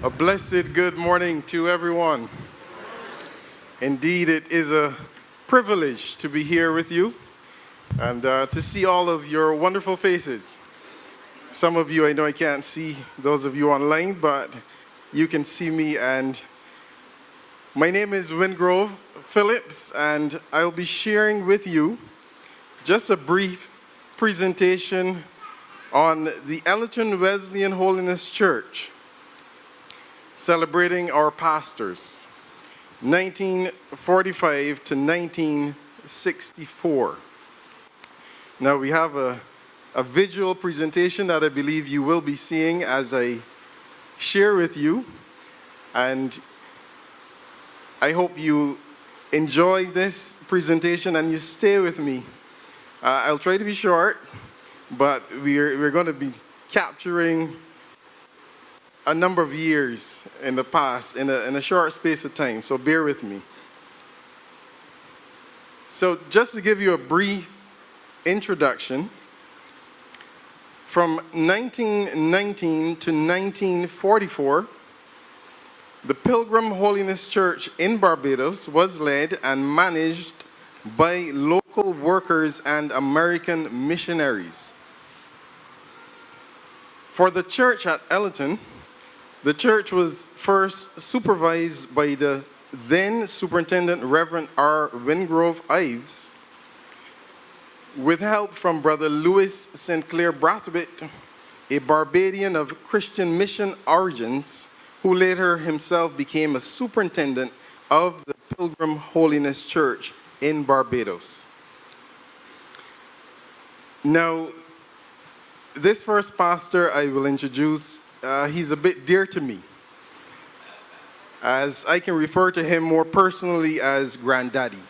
A blessed good morning to everyone. Indeed, it is a privilege to be here with you and to see all of your wonderful faces. Some of you, I know I can't see those of you online, but you can see me. And my name is Wingrove Phillips, and I'll be sharing with you just a brief presentation on the Ellerton Wesleyan Holiness Church, celebrating our pastors, 1945 to 1964. Now we have a visual presentation that I believe you will be seeing as I share with you, and I hope you enjoy this presentation and you stay with me. I'll try to be short, but we're going to be capturing a number of years in the past in a short space of time, so bear with me. So just to give you a brief introduction, from 1919 to 1944, the Pilgrim Holiness Church in Barbados was led and managed by local workers and American missionaries. For the church at Ellerton, the church was first supervised by the then Superintendent Reverend R. Wingrove Ives, with help from Brother Louis St. Clair Brathwaite, a Barbadian of Christian mission origins, who later himself became a superintendent of the Pilgrim Holiness Church in Barbados. Now, this first pastor I will introduce, he's a bit dear to me, as I can refer to him more personally as Granddaddy.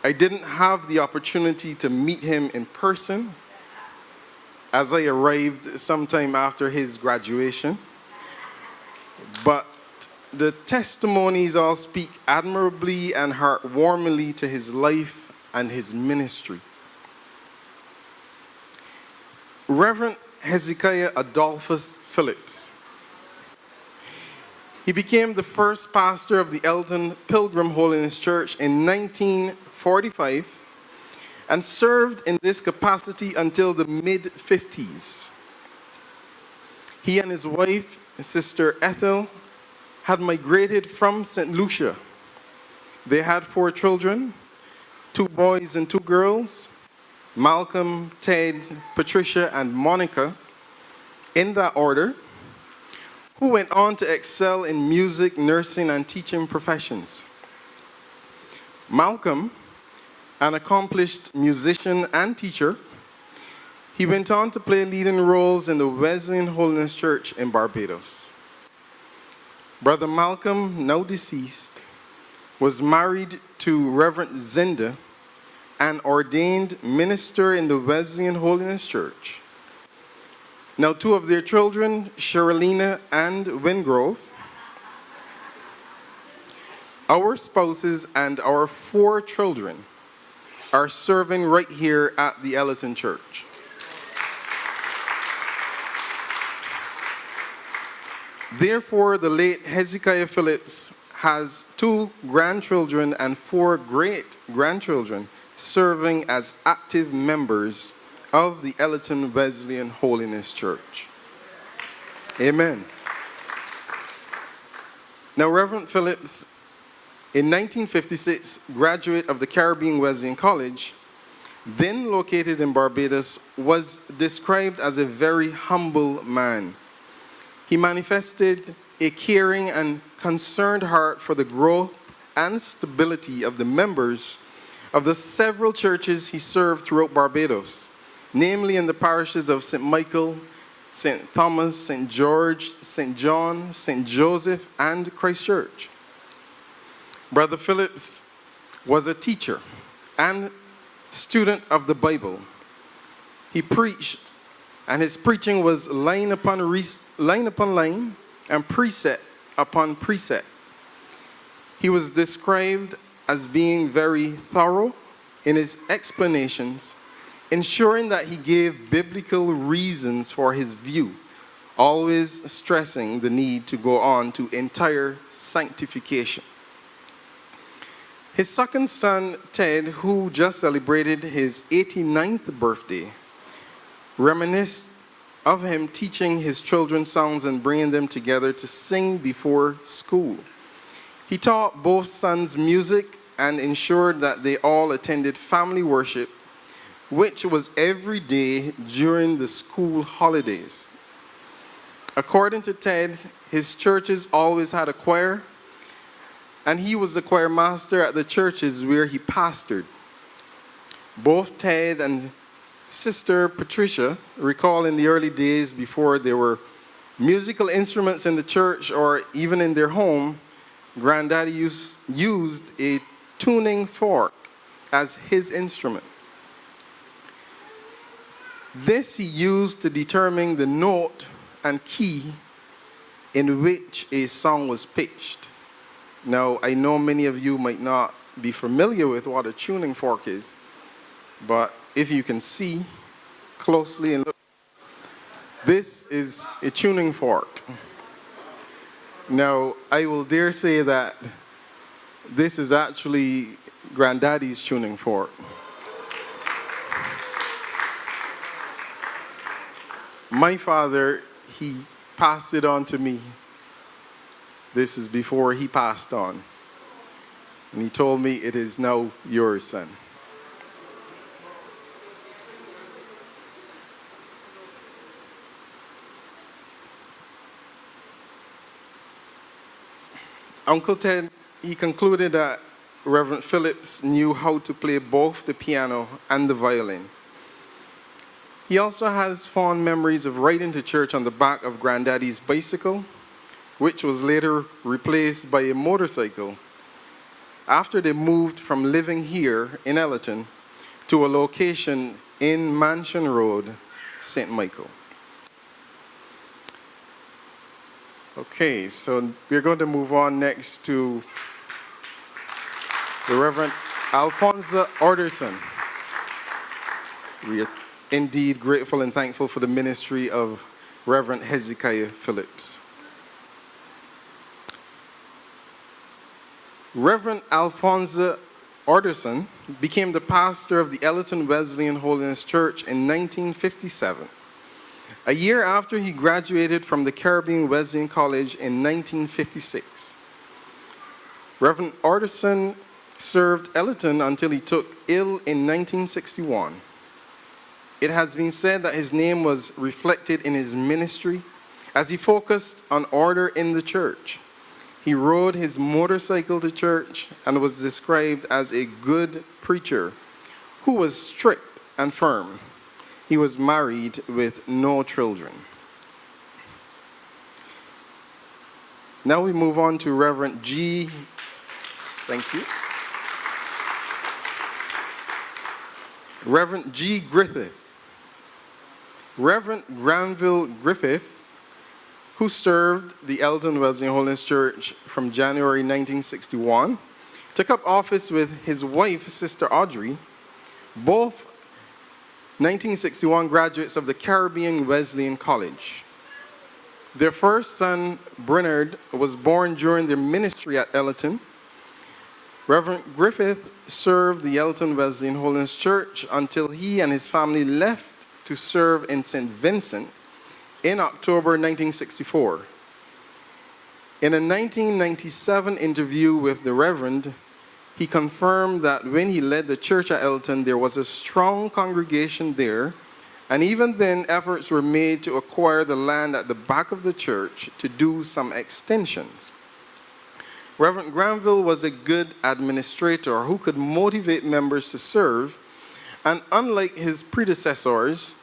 I didn't have the opportunity to meet him in person, as I arrived sometime after his graduation, but the testimonies all speak admirably and heartwarmingly to his life and his ministry. Reverend Hezekiah Adolphus Phillips. He became the first pastor of the Ellerton Pilgrim Holiness Church in 1945 and served in this capacity until the mid-50s. He and his wife, Sister Ethel, had migrated from St. Lucia. They had 4 children, 2 boys and 2 girls, Malcolm, Ted, Patricia, and Monica, in that order, who went on to excel in music, nursing, and teaching professions. Malcolm, an accomplished musician and teacher, he went on to play leading roles in the Wesleyan Holiness Church in Barbados. Brother Malcolm, now deceased, was married to Reverend Zinda, an ordained minister in the Wesleyan Holiness Church. Now 2 of their children, Sheralina and Wingrove, our spouses and our 4 children are serving right here at the Ellerton Church. Therefore, the late Hezekiah Phillips has 2 grandchildren and 4 great-grandchildren serving as active members of the Ellerton Wesleyan Holiness Church. Amen. Now, Reverend Phillips, in 1956, graduate of the Caribbean Wesleyan College, then located in Barbados, was described as a very humble man. He manifested a caring and concerned heart for the growth and stability of the members of the several churches he served throughout Barbados, namely in the parishes of St. Michael, St. Thomas, St. George, St. John, St. Joseph, and Christ Church. Brother Phillips was a teacher and student of the Bible. He preached, and his preaching was line upon line and precept upon precept. He was described as being very thorough in his explanations, ensuring that he gave biblical reasons for his view always stressing the need to go on to entire sanctification. His second son, Ted, who just celebrated his 89th birthday, reminisced of him teaching his children songs and bringing them together to sing before school. He taught both sons music and ensured that they all attended family worship, which was every day during the school holidays. According to Ted, his churches always had a choir, and he was the choir master at the churches where he pastored. Both Ted and Sister Patricia recall in the early days before there were musical instruments in the church or even in their home, Granddaddy used a tuning fork as his instrument. This he used to determine the note and key in which a song was pitched. Now, I know many of you might not be familiar with what a tuning fork is, but if you can see closely and look, this is a tuning fork. Now, I will dare say that this is actually Granddaddy's tuning fork. My father, he passed it on to me. This is before he passed on. And he told me, "It is now yours, son." Uncle Ted, he concluded that Reverend Phillips knew how to play both the piano and the violin. He also has fond memories of riding to church on the back of Granddaddy's bicycle, which was later replaced by a motorcycle after they moved from living here in Ellerton to a location in Mansion Road, St. Michael. Okay, so we're going to move on next to the Reverend Alphonsa Orderson. We are indeed grateful and thankful for the ministry of Reverend Hezekiah Phillips. Reverend Alphonsa Orderson became the pastor of the Ellerton Wesleyan Holiness Church in 1957, a year after he graduated from the Caribbean Wesleyan College in 1956. Reverend Orderson served Ellerton until he took ill in 1961. It has been said that his name was reflected in his ministry as he focused on order in the church. He rode his motorcycle to church and was described as a good preacher who was strict and firm. He was married with no children. Now we move on to Reverend G. Thank you. Reverend G. Griffith. Reverend Granville Griffith, who served the Ellerton Wesleyan Holiness Church from January 1961, took up office with his wife, Sister Audrey, both 1961 graduates of the Caribbean Wesleyan College. Their first son, Bernard, was born during their ministry at Ellerton. Reverend Griffith served the Ellerton Wesleyan Holiness Church until he and his family left to serve in St. Vincent in October 1964. In a 1997 interview with the Reverend, he confirmed that when he led the church at Ellerton, there was a strong congregation there, and even then efforts were made to acquire the land at the back of the church to do some extensions. Reverend Granville was a good administrator who could motivate members to serve, and unlike his predecessors,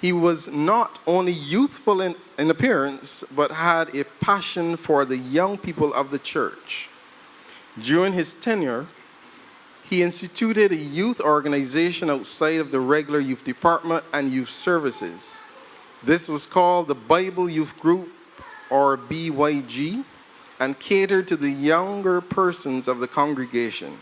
he was not only youthful in appearance, but had a passion for the young people of the church. During his tenure, he instituted a youth organization outside of the regular youth department and youth services. This was called the Bible Youth Group, or BYG, and catered to the younger persons of the congregation.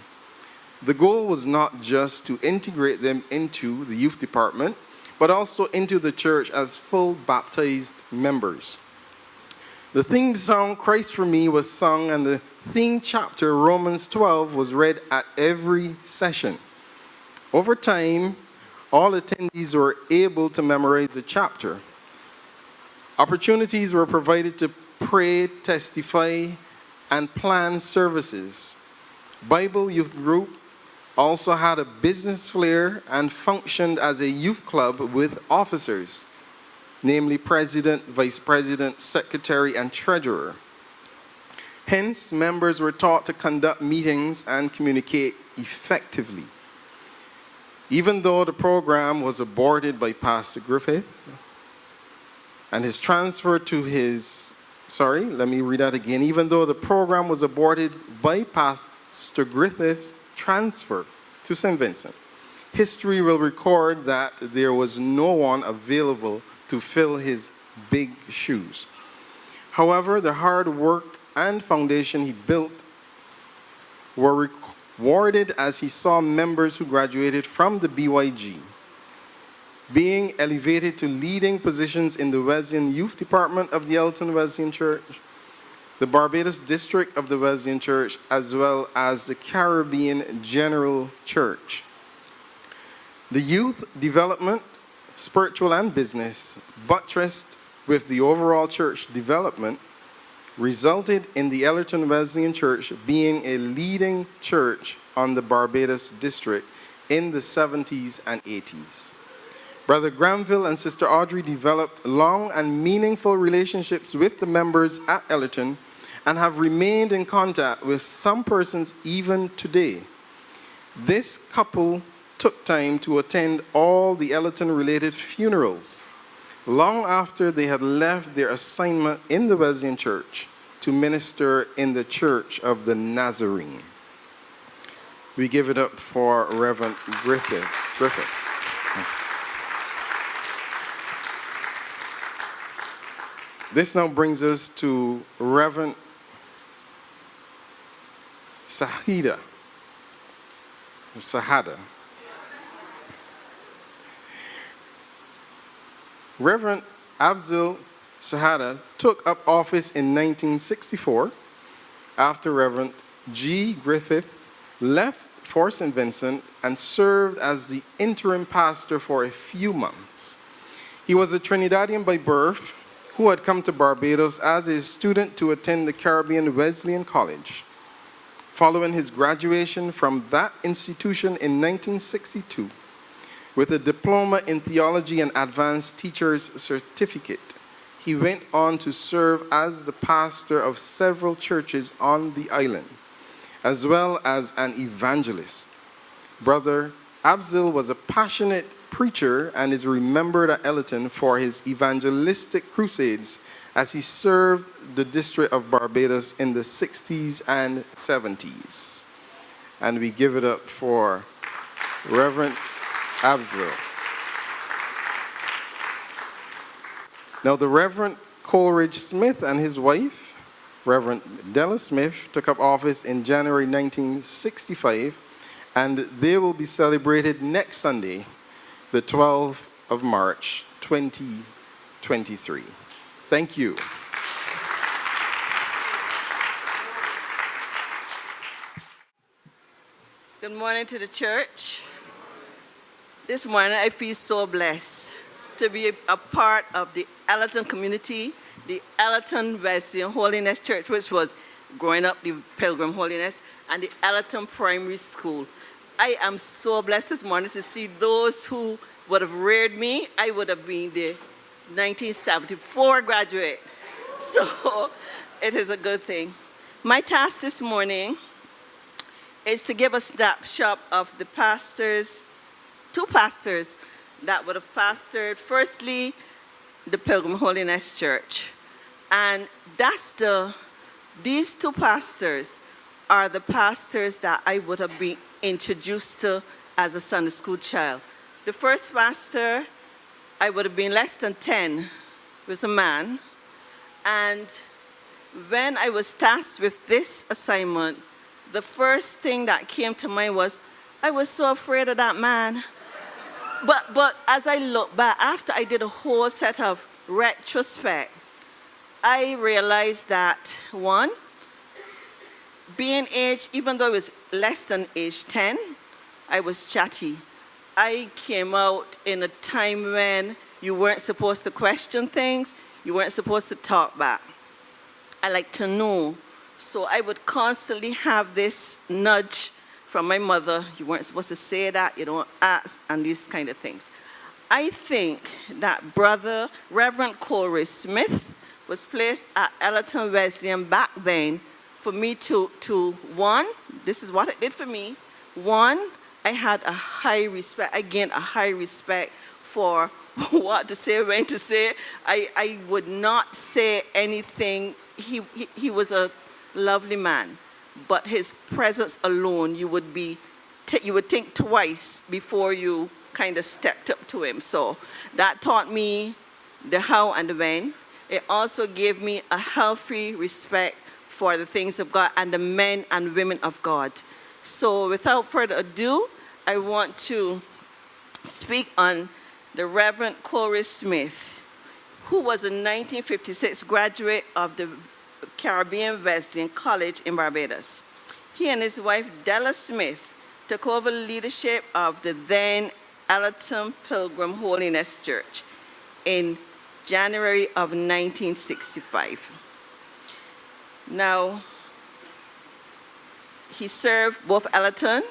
The goal was not just to integrate them into the youth department, but also into the church as full baptized members. The theme song, Christ for Me, was sung, and the theme chapter, Romans 12, was read at every session. Over time, all attendees were able to memorize the chapter. Opportunities were provided to pray, testify, and plan services. Bible Youth Group also had a business flair and functioned as a youth club with officers, namely president, vice president, secretary, and treasurer. Hence, members were taught to conduct meetings and communicate effectively. Even though the program was aborted by Pastor Griffith and his transfer to his, even though the program was aborted by Pastor Griffith's transfer to St. Vincent, history will record that there was no one available to fill his big shoes. However, the hard work and foundation he built were rewarded as he saw members who graduated from the BYG being elevated to leading positions in the Wesleyan Youth Department of the Elton Wesleyan Church, the Barbados District of the Wesleyan Church, as well as the Caribbean General Church. The youth development, spiritual and business, buttressed with the overall church development, resulted in the Ellerton Wesleyan Church being a leading church on the Barbados District in the 70s and 80s. Brother Granville and Sister Audrey developed long and meaningful relationships with the members at Ellerton and have remained in contact with some persons even today. This couple took time to attend all the Ellerton-related funerals long after they had left their assignment in the Wesleyan Church to minister in the Church of the Nazarene. We give it up for Reverend Griffith. This now brings us to Reverend Sahada. Reverend Abzil Sahada took up office in 1964 after Reverend G. Griffith left for St. Vincent and served as the interim pastor for a few months. He was a Trinidadian by birth who had come to Barbados as a student to attend the Caribbean Wesleyan College. Following his graduation from that institution in 1962, with a diploma in theology and advanced teacher's certificate, he went on to serve as the pastor of several churches on the island, as well as an evangelist. Brother Abzil was a passionate preacher and is remembered at Ellerton for his evangelistic crusades as he served the District of Barbados in the 60s and 70s. And we give it up for Reverend Abzil. Now, the Reverend Coleridge Smith and his wife, Reverend Della Smith, took up office in January 1965, and they will be celebrated next Sunday, the 12th of March, 2023. Thank you. Good morning to the church. This morning I feel so blessed to be a part of the Ellerton community, the Ellerton Wesleyan Holiness Church, which was growing up the Pilgrim Holiness, and the Ellerton Primary School. I am so blessed this morning to see those who would have reared me. I would have been the 1974 graduate. So it is a good thing. My task this morning is to give a snapshot of the pastors, two pastors that would have pastored, firstly, the Pilgrim Holiness Church. And these two pastors are the pastors that I would have been introduced to as a Sunday school child. The first pastor, I would have been less than 10, was a man. And when I was tasked with this assignment, the first thing that came to mind was, I was so afraid of that man. But as I look back, after I did a whole set of retrospect, I realized that one, being aged, even though I was less than age 10, I was chatty. I came out in a time when you weren't supposed to question things, you weren't supposed to talk back. I like to know. So I would constantly have this nudge from my mother. You weren't supposed to say that, you don't ask, and these kind of things. I think that Brother Reverend Corey Smith was placed at Ellerton Wesleyan back then for me to one, this is what it did for me. One, I had a high respect, I gained a high respect for what to say, when to say. I would not say anything. He was a lovely man, but his presence alone, you would think twice before you kind of stepped up to him. So that taught me the how and the when. It also gave me a healthy respect for the things of God and the men and women of God. So without further ado, I want to speak on the Reverend Corey Smith, who was a 1956 graduate of the Caribbean Wesleyan College in Barbados. He and his wife, Della Smith, took over leadership of the then Ellerton Pilgrim Holiness Church in January of 1965. Now, he served both Ellerton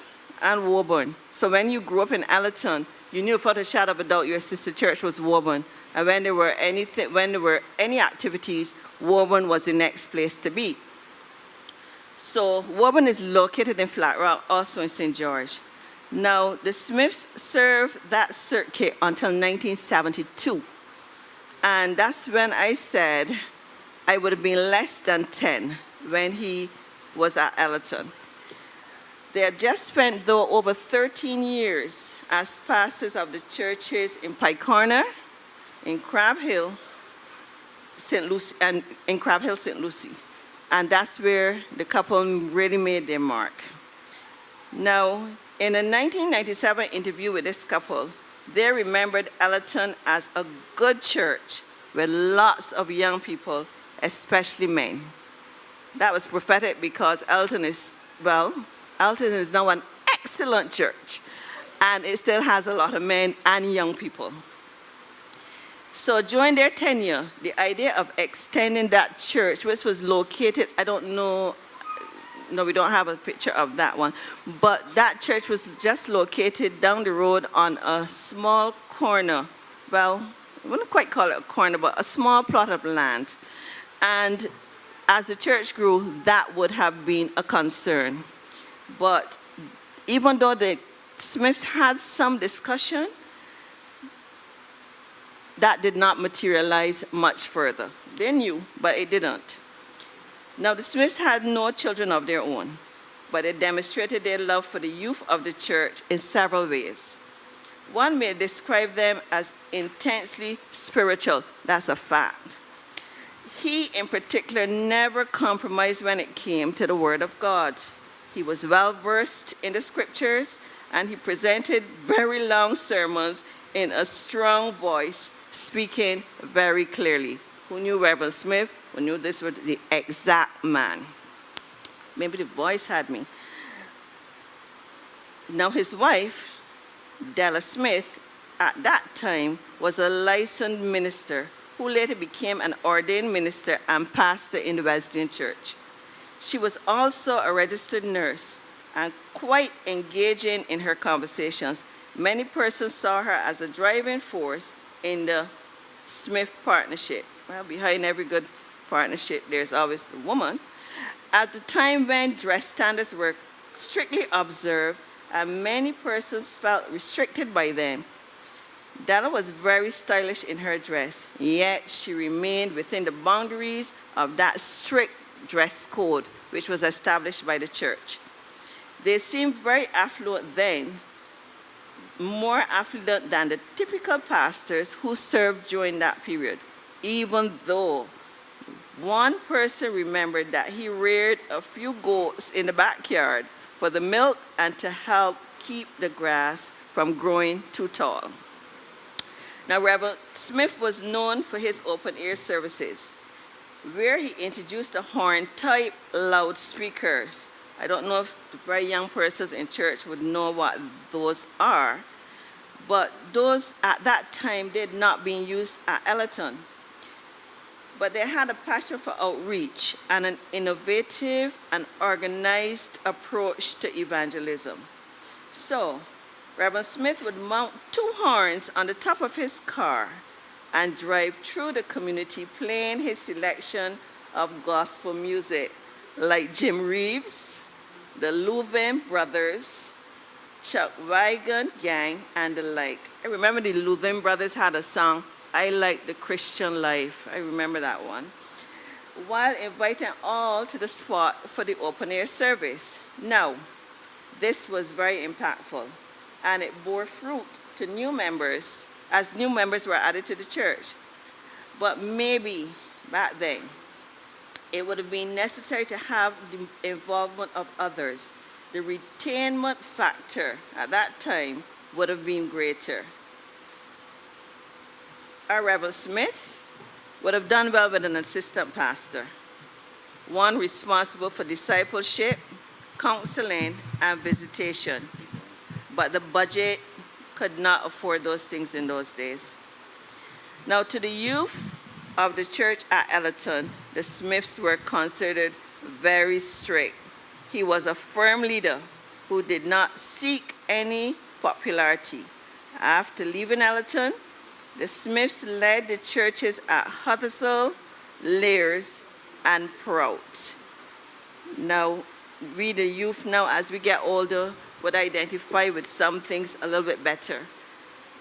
and Woburn. So when you grew up in Ellerton, you knew without a shadow of a doubt your sister church was Woburn. And when there were any activities, Woburn was the next place to be. So Woburn is located in Flat Rock, also in St. George. Now, the Smiths served that circuit until 1972. And that's when I said I would have been less than 10 when he was at Ellerton. They had just spent, though, over 13 years as pastors of the churches in Pike Corner, in Crab Hill, St. Lucie, and in Crab Hill, St. Lucie. And that's where the couple really made their mark. Now, in a 1997 interview with this couple, they remembered Ellerton as a good church with lots of young people, especially men. That was prophetic because Ellerton is now an excellent church, and it still has a lot of men and young people. So during their tenure, the idea of extending that church, which was located, I don't know, no, we don't have a picture of that one, but that church was just located down the road on a small corner. Well, I wouldn't quite call it a corner, but a small plot of land. And as the church grew, that would have been a concern. But even though the Smiths had some discussion, that did not materialize much further. They knew, but it didn't. Now, the Smiths had no children of their own, but they demonstrated their love for the youth of the church in several ways. One may describe them as intensely spiritual. That's a fact. He, in particular, never compromised when it came to the Word of God. He was well-versed in the Scriptures, and he presented very long sermons in a strong voice, speaking very clearly. Who knew Reverend Smith? Who knew this was the exact man? Maybe the voice had me. Now, his wife, Della Smith, at that time was a licensed minister who later became an ordained minister and pastor in the Wesleyan Church. She was also a registered nurse and quite engaging in her conversations. Many persons saw her as a driving force in the Smith partnership. Well, behind every good partnership, there's always the woman. At the time when dress standards were strictly observed and many persons felt restricted by them, Della was very stylish in her dress, yet she remained within the boundaries of that strict dress code, which was established by the church. They seemed very affluent then, more affluent than the typical pastors who served during that period, even though one person remembered that he reared a few goats in the backyard for the milk and to help keep the grass from growing too tall. Now, Reverend Smith was known for his open-air services, where he introduced the horn-type loudspeakers. I don't know if the very young persons in church would know what those are, but those at that time did not being used at Ellerton. But they had a passion for outreach and an innovative and organized approach to evangelism. So, Reverend Smith would mount 2 horns on the top of his car and drive through the community playing his selection of gospel music like Jim Reeves, the Louvin Brothers, Chuck Wigan Gang, and the like. I remember the Louvin Brothers had a song, I Like the Christian Life. I remember that one. While inviting all to the spot for the open-air service. Now, this was very impactful, and it bore fruit to new members as new members were added to the church. But maybe back then, it would have been necessary to have the involvement of others. The retainment factor at that time would have been greater. Our Reverend Smith would have done well with an assistant pastor, one responsible for discipleship, counseling, and visitation. But the budget could not afford those things in those days. Now, to the youth of the church at Ellerton, the Smiths were considered very strict. He was a firm leader who did not seek any popularity. After leaving Ellerton, the Smiths led the churches at Huddersfield, Lears, and Prout. Now, we the youth now, as we get older, would identify with some things a little bit better.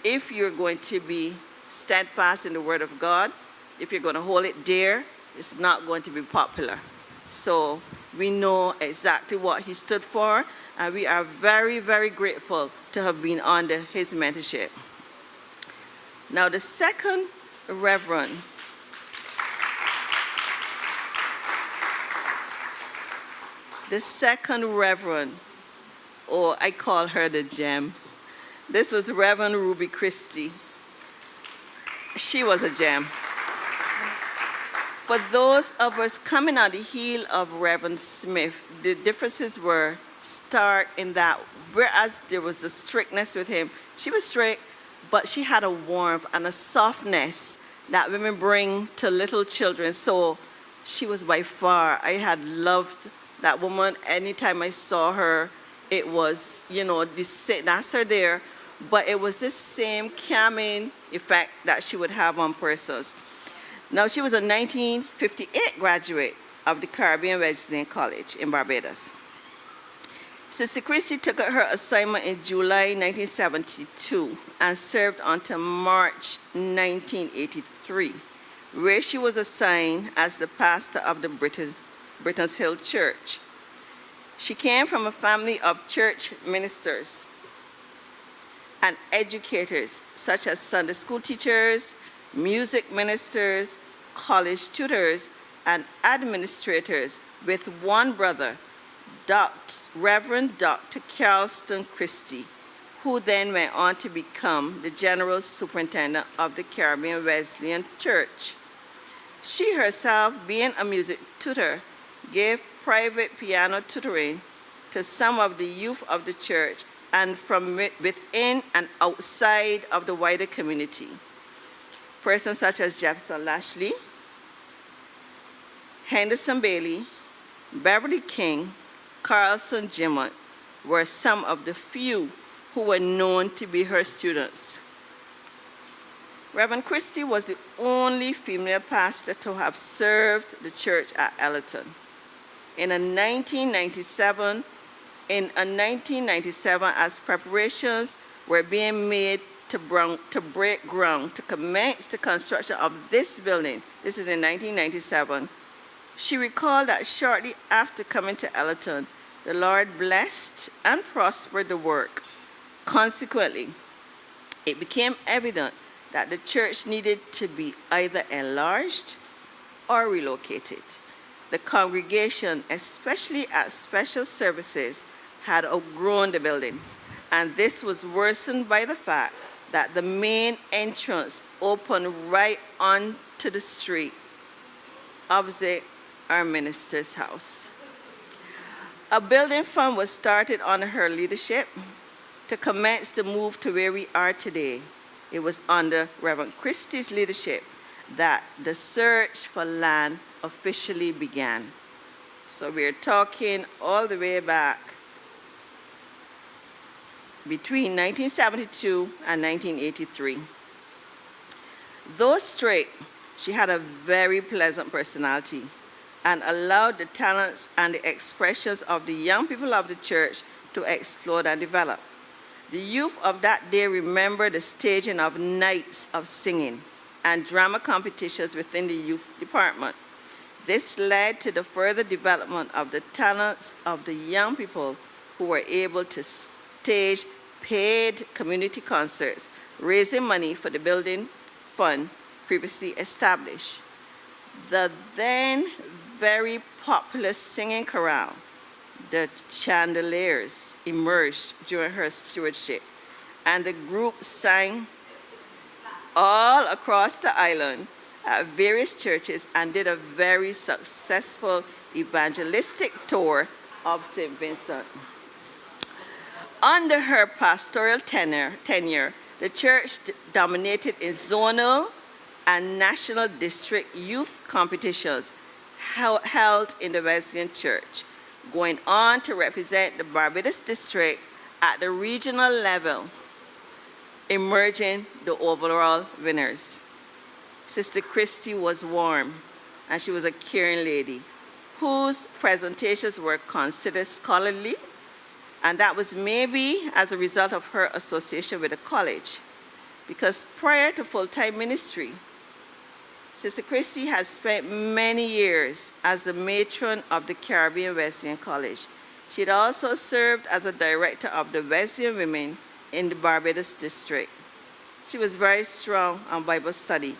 If you're going to be steadfast in the Word of God, if you're going to hold it dear, it's not going to be popular. So we know exactly what he stood for, and we are very, very grateful to have been under his mentorship. Now, the second reverend or I call her the gem. This was Reverend Ruby Christie. She was a gem. For those of us coming on the heel of Reverend Smith, the differences were stark in that, whereas there was the strictness with him, she was strict, but she had a warmth and a softness that women bring to little children. So she was by far, I had loved that woman. Anytime I saw her, it was, that's her there, but it was this same calming effect that she would have on persons. Now, she was a 1958 graduate of the Caribbean Wesleyan College in Barbados. Sister Christie took her assignment in July 1972 and served until March 1983, where she was assigned as the pastor of the Britons Hill Church. She came from a family of church ministers and educators, such as Sunday school teachers, music ministers, college tutors, and administrators, with one brother, Reverend Dr. Charleston Christie, who then went on to become the General Superintendent of the Caribbean Wesleyan Church. She herself, being a music tutor, gave private piano tutoring to some of the youth of the church and from within and outside of the wider community. Persons such as Jefferson Lashley, Henderson Bailey, Beverly King, Carlson Jimmott were some of the few who were known to be her students. Reverend Christie was the only female pastor to have served the church at Ellerton. In 1997, as preparations were being made to break ground, to commence the construction of this building, this is in 1997, she recalled that shortly after coming to Ellerton, the Lord blessed and prospered the work. Consequently, it became evident that the church needed to be either enlarged or relocated. The congregation, especially at special services, had outgrown the building, And this was worsened by the fact that the main entrance opened right onto the street opposite our minister's house. A building fund was started under her leadership to commence the move to where we are today. It was under Reverend Christie's leadership that the search for land officially began. So we're talking all the way back between 1972 and 1983. Though straight, she had a very pleasant personality and allowed the talents and the expressions of the young people of the church to explode and develop. The youth of that day remember the staging of nights of singing and drama competitions within the youth department. This led to the further development of the talents of the young people who were able to stage paid community concerts, raising money for the building fund previously established. The then very popular singing chorale, the Chandeliers, emerged during her stewardship, and the group sang all across the island at various churches and did a very successful evangelistic tour of St. Vincent. Under her pastoral tenure, the church dominated in zonal and national district youth competitions held in the Wesleyan Church, going on to represent the Barbados district at the regional level, emerging the overall winners. Sister Christie was warm, and she was a caring lady whose presentations were considered scholarly, and that was maybe as a result of her association with the college, because prior to full-time ministry, Sister Christie has spent many years as the matron of the Caribbean Wesleyan College. She had also served as a director of the Wesleyan Women in the Barbados district. She was very strong on Bible study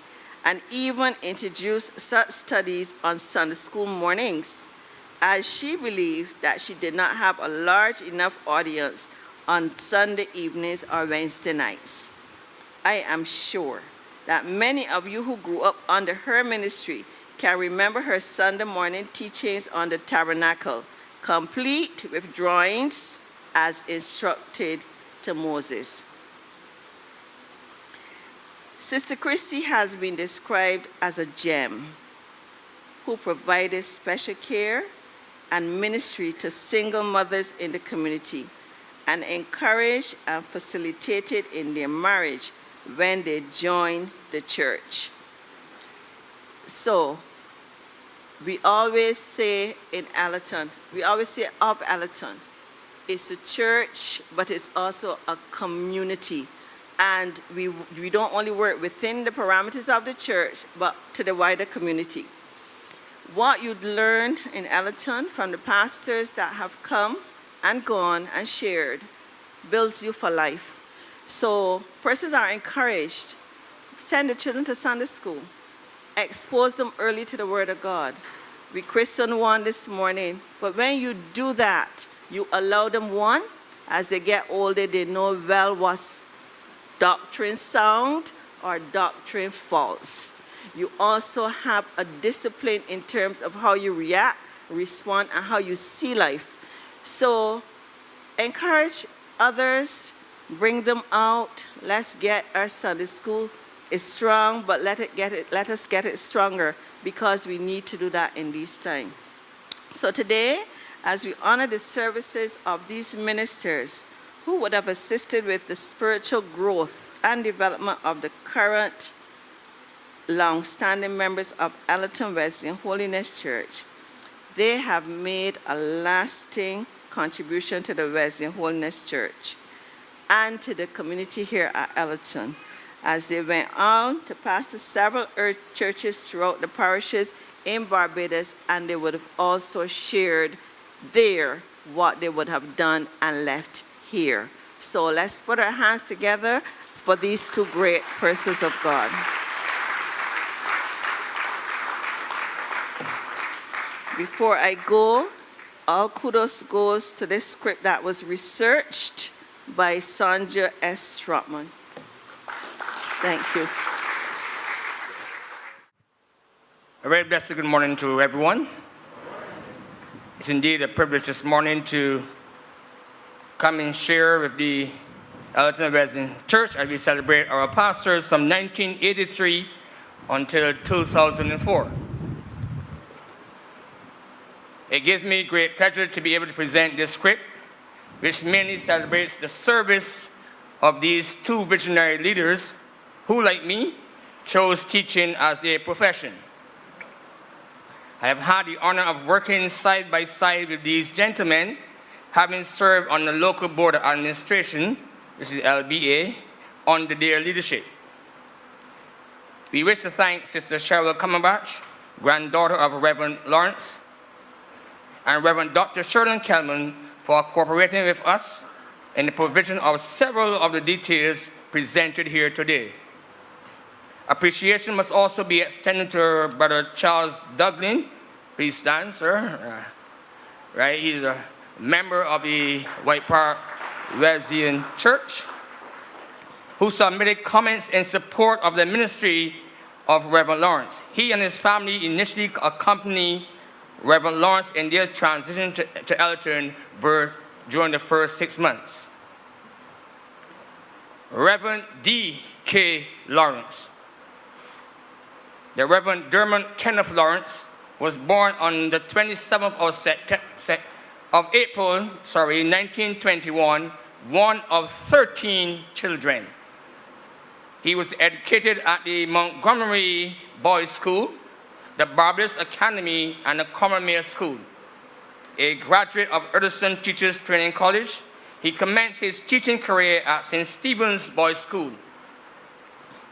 and even introduced such studies on Sunday school mornings, as she believed that she did not have a large enough audience on Sunday evenings or Wednesday nights. I am sure that many of you who grew up under her ministry can remember her Sunday morning teachings on the tabernacle, complete with drawings as instructed to Moses. Sister Christie has been described as a gem who provided special care and ministry to single mothers in the community and encouraged and facilitated in their marriage when they joined the church. So, we always say in Allerton, we always say of Allerton, it's a church, but it's also a community. And we don't only work within the parameters of the church, but to the wider community. What you'd learned in Allerton from the pastors that have come and gone and shared builds you for life. So persons are encouraged, send the children to Sunday school, expose them early to the Word of God. We christened one this morning, but when you do that, you allow them, one, as they get older, they know well what's doctrine sound or doctrine false. You also have a discipline in terms of how you react, respond, and how you see life. So encourage others, bring them out. Let's get our Sunday school. It's strong, but let us get it stronger, because we need to do that in these times. So today, as we honor the services of these ministers who would have assisted with the spiritual growth and development of the current long-standing members of Allerton Wesleyan Holiness Church, they have made a lasting contribution to the Wesleyan Holiness Church and to the community here at Allerton, as they went on to pastor several churches throughout the parishes in Barbados, and they would have also shared there what they would have done and left here. So let's put our hands together for these two great persons of God. Before I go, all kudos goes to this script that was researched by Sandra S. Trotman. Thank you. A very blessed good morning to everyone. It's indeed a privilege this morning to come and share with the Ellerton Wesleyan Church as we celebrate our pastors from 1983 until 2004. It gives me great pleasure to be able to present this script, which mainly celebrates the service of these two visionary leaders who, like me, chose teaching as a profession. I have had the honor of working side by side with these gentlemen, having served on the local board of administration, which is LBA, under their leadership. We wish to thank Sister Cheryl Cumberbatch, granddaughter of Reverend Lawrence, and Reverend Dr. Sherlyn Kelman for cooperating with us in the provision of several of the details presented here today. Appreciation must also be extended to Brother Charles Duglin. Please stand, sir. Right, he's a member of the White Park Wesleyan Church, who submitted comments in support of the ministry of Reverend Lawrence. He and his family initially accompanied Reverend Lawrence in their transition to Ellerton birth during the first 6 months. Reverend D.K. Lawrence. The Reverend Dermot Kenneth Lawrence was born on the 27th of April, 1921, one of 13 children. He was educated at the Montgomery Boys School, the Barbados Academy, and the Commermere School. A graduate of Edison Teachers Training College, he commenced his teaching career at St. Stephen's Boys School,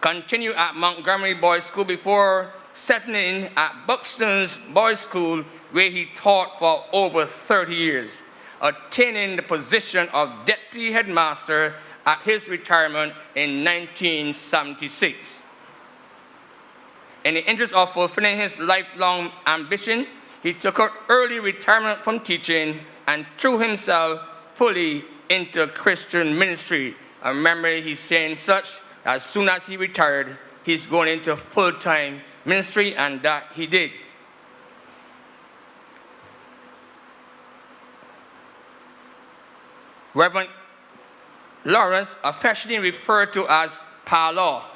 continued at Montgomery Boys School before settling at Buxton's Boys School, where he taught for over 30 years, attaining the position of deputy headmaster at his retirement in 1976. In the interest of fulfilling his lifelong ambition, he took an early retirement from teaching and threw himself fully into Christian ministry. I remember he saying such, as soon as he retired, he's going into full-time ministry, and that he did. Reverend Lawrence, affectionately referred to as Pa Law,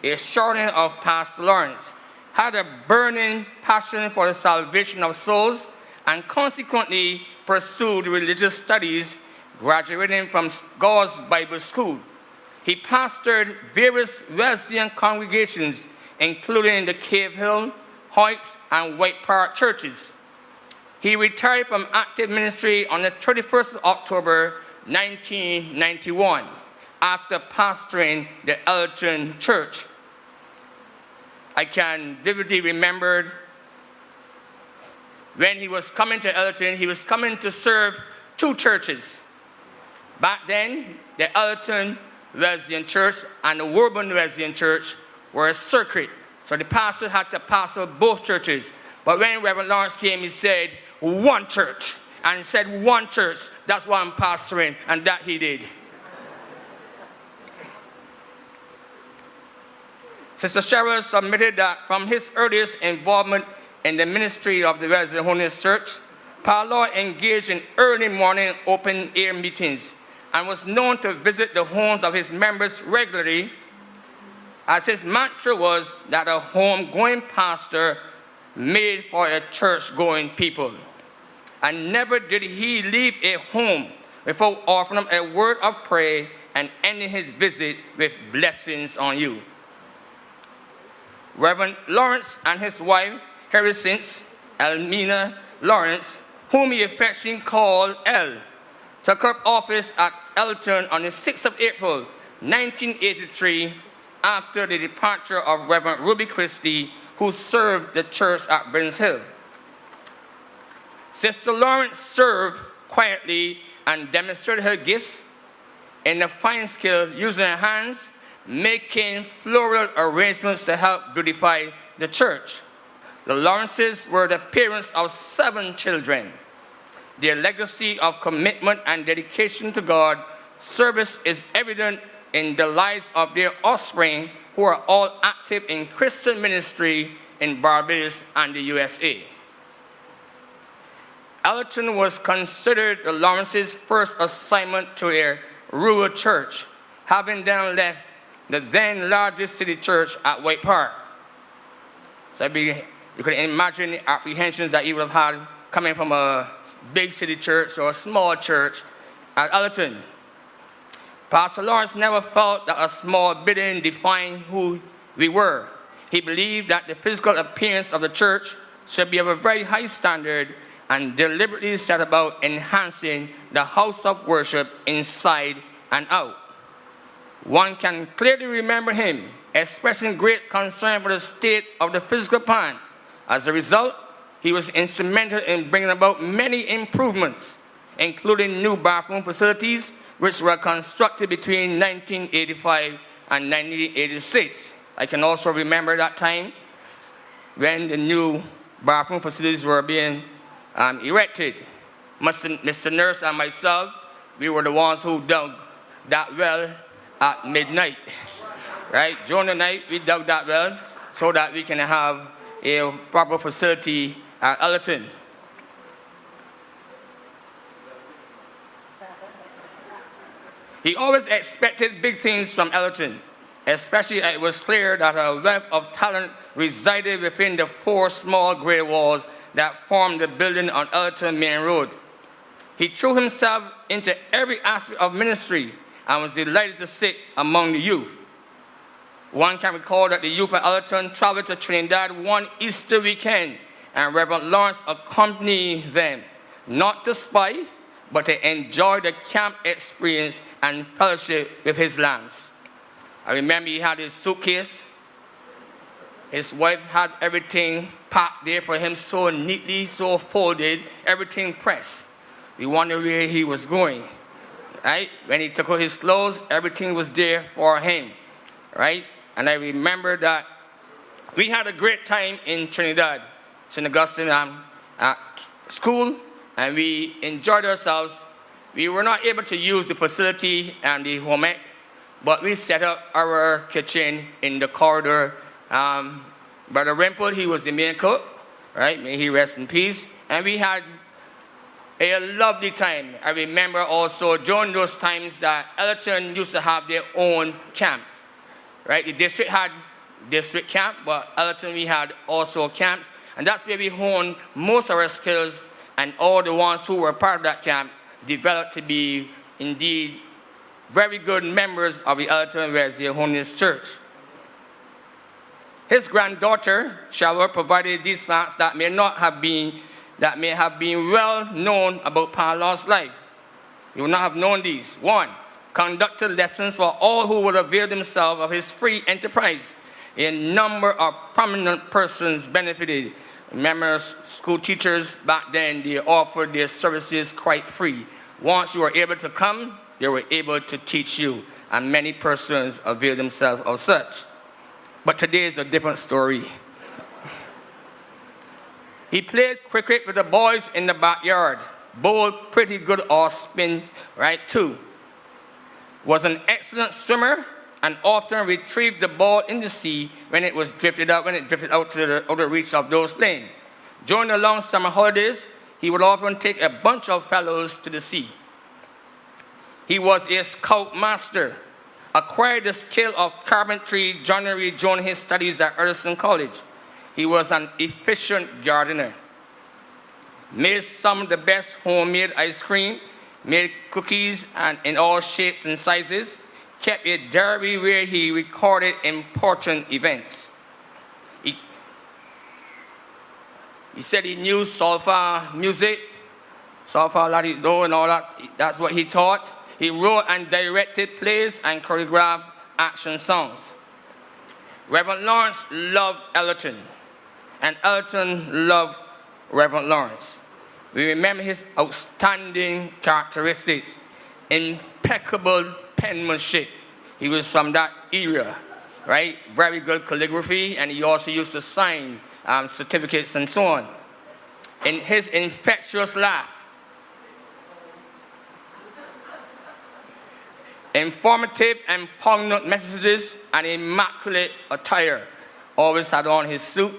a shortening of Pastor Lawrence, had a burning passion for the salvation of souls and consequently pursued religious studies, graduating from God's Bible School. He pastored various Wesleyan congregations, including the Cave Hill, Hoyts, and White Park churches. He retired from active ministry on the 31st of October, 1991, after pastoring the Ellerton Church. I can vividly remember when he was coming to Ellerton, he was coming to serve two churches. Back then, the Ellerton Wesleyan Church and the Woburn Wesleyan Church were a circuit, so the pastor had to pastor both churches. But when Reverend Lawrence came, he said, one church. And he said, one church, that's why I'm pastoring, and that he did. Sister Cheryl submitted that from his earliest involvement in the ministry of the Wesleyan Holiness Church, Pa Law engaged in early morning open-air meetings and was known to visit the homes of his members regularly, as his mantra was that a home-going pastor made for a church-going people. And never did he leave a home without offering them a word of prayer and ending his visit with blessings on you. Reverend Lawrence and his wife, Harrisons Elmina Lawrence, whom he affectionately called El, took up office at Ellerton on the 6th of April, 1983, after the departure of Reverend Ruby Christie, who served the church at Burns Hill. Sister Lawrence served quietly and demonstrated her gifts in the fine skill using her hands, making floral arrangements to help beautify the church. The Lawrences were the parents of 7 children. Their legacy of commitment and dedication to God service is evident in the lives of their offspring who are all active in Christian ministry in Barbados and the USA. Allerton was considered the Lawrence's first assignment to a rural church, having then left the then largest city church at White Park. So you can imagine the apprehensions that he would have had coming from a big city church or a small church at Allerton. Pastor Lawrence never felt that a small building defined who we were. He believed that the physical appearance of the church should be of a very high standard and deliberately set about enhancing the house of worship inside and out. One can clearly remember him expressing great concern for the state of the physical plant. As a result, he was instrumental in bringing about many improvements, including new bathroom facilities, which were constructed between 1985 and 1986. I can also remember that time when the new bathroom facilities were being erected. Mr. Nurse and myself, we were the ones who dug that well at midnight. Right? During the night, we dug that well so that we can have a proper facility at Allerton. He always expected big things from Allerton, especially as it was clear that a wealth of talent resided within the 4 small grey walls that formed the building on Allerton Main Road. He threw himself into every aspect of ministry and was delighted to sit among the youth. One can recall that the youth at Allerton traveled to Trinidad one Easter weekend, and Reverend Lawrence accompanied them, not to spy, but to enjoy the camp experience and fellowship with his lambs. I remember he had his suitcase. His wife had everything packed there for him so neatly, so folded, everything pressed. We wondered where he was going, right? When he took out his clothes, everything was there for him, right? And I remember that we had a great time in Trinidad, St. Augustine at school, and we enjoyed ourselves. We were not able to use the facility and the home ec, but we set up our kitchen in the corridor. Brother Rimple, he was the main cook, right? May he rest in peace. And we had a lovely time. I remember also during those times that Allerton used to have their own camps, right? The district had district camp, but Allerton we had also camps. And that's where we honed most of our skills, and all the ones who were part of that camp developed to be indeed very good members of the Allerton Wesleyan Holiness Church. His granddaughter, Shalwa, provided these facts that may have been well known about Paul's life. You would not have known these. 1, conducted lessons for all who would avail themselves of his free enterprise. A number of prominent persons benefited. Remember, school teachers back then, they offered their services quite free. Once you were able to come, they were able to teach you, and many persons availed themselves of such. But today is a different story. He played cricket with the boys in the backyard, bowled pretty good off spin, right, too. Was an excellent swimmer and often retrieved the ball in the sea when it drifted out to the outer reach of those playing. During the long summer holidays, he would often take a bunch of fellows to the sea. He was a scout master, acquired the skill of carpentry, joinery during his studies at Ursuline College. He was an efficient gardener, made some of the best homemade ice cream, made cookies in all shapes and sizes, kept a diary where he recorded important events. He said he knew solfa music, solfa ladido and all that. That's what he taught. He wrote and directed plays and choreographed action songs. Reverend Lawrence loved Allerton, and Allerton loved Reverend Lawrence. We remember his outstanding characteristics, impeccable penmanship. He was from that era, right? Very good calligraphy, and he also used to sign certificates and so on. In his infectious laugh, informative and poignant messages, and immaculate attire. Always had on his suit,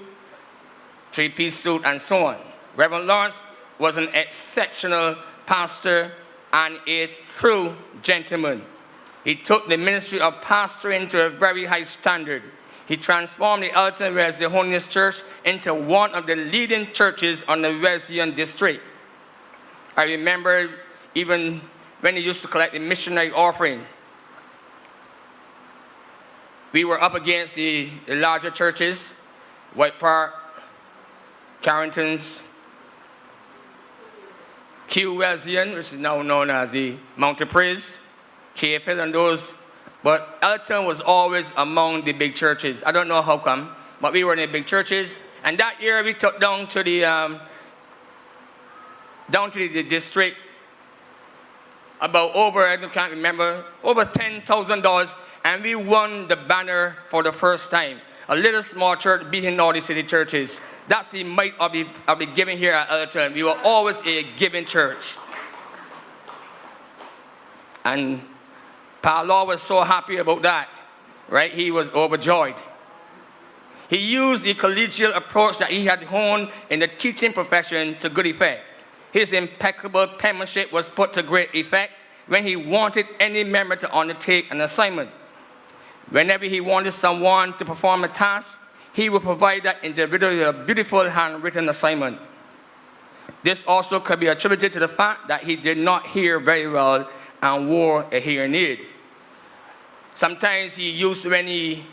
three-piece suit, and so on. Reverend Lawrence was an exceptional pastor and a true gentleman. He took the ministry of pastoring to a very high standard. He transformed the Elton Wesleyan Holiness Church into one of the leading churches on the Wesleyan district. I remember even when he used to collect the missionary offering, we were up against the larger churches, White Park, Carrington's, Kew Wesleyan, which is now known as the Mount of Praise, KFL and those, but Elton was always among the big churches. I don't know how come, but we were in the big churches, and that year we took down to the district about over, I can't remember, over $10,000, and we won the banner for the first time. A little small church beating all the city churches. That's the might of the giving here at Elton. We were always a giving church. And Pa Law was so happy about that, right? He was overjoyed. He used the collegial approach that he had honed in the teaching profession to good effect. His impeccable penmanship was put to great effect when he wanted any member to undertake an assignment. Whenever he wanted someone to perform a task, he would provide that individual with a beautiful handwritten assignment. This also could be attributed to the fact that he did not hear very well and wore a hearing aid. Sometimes he used, when he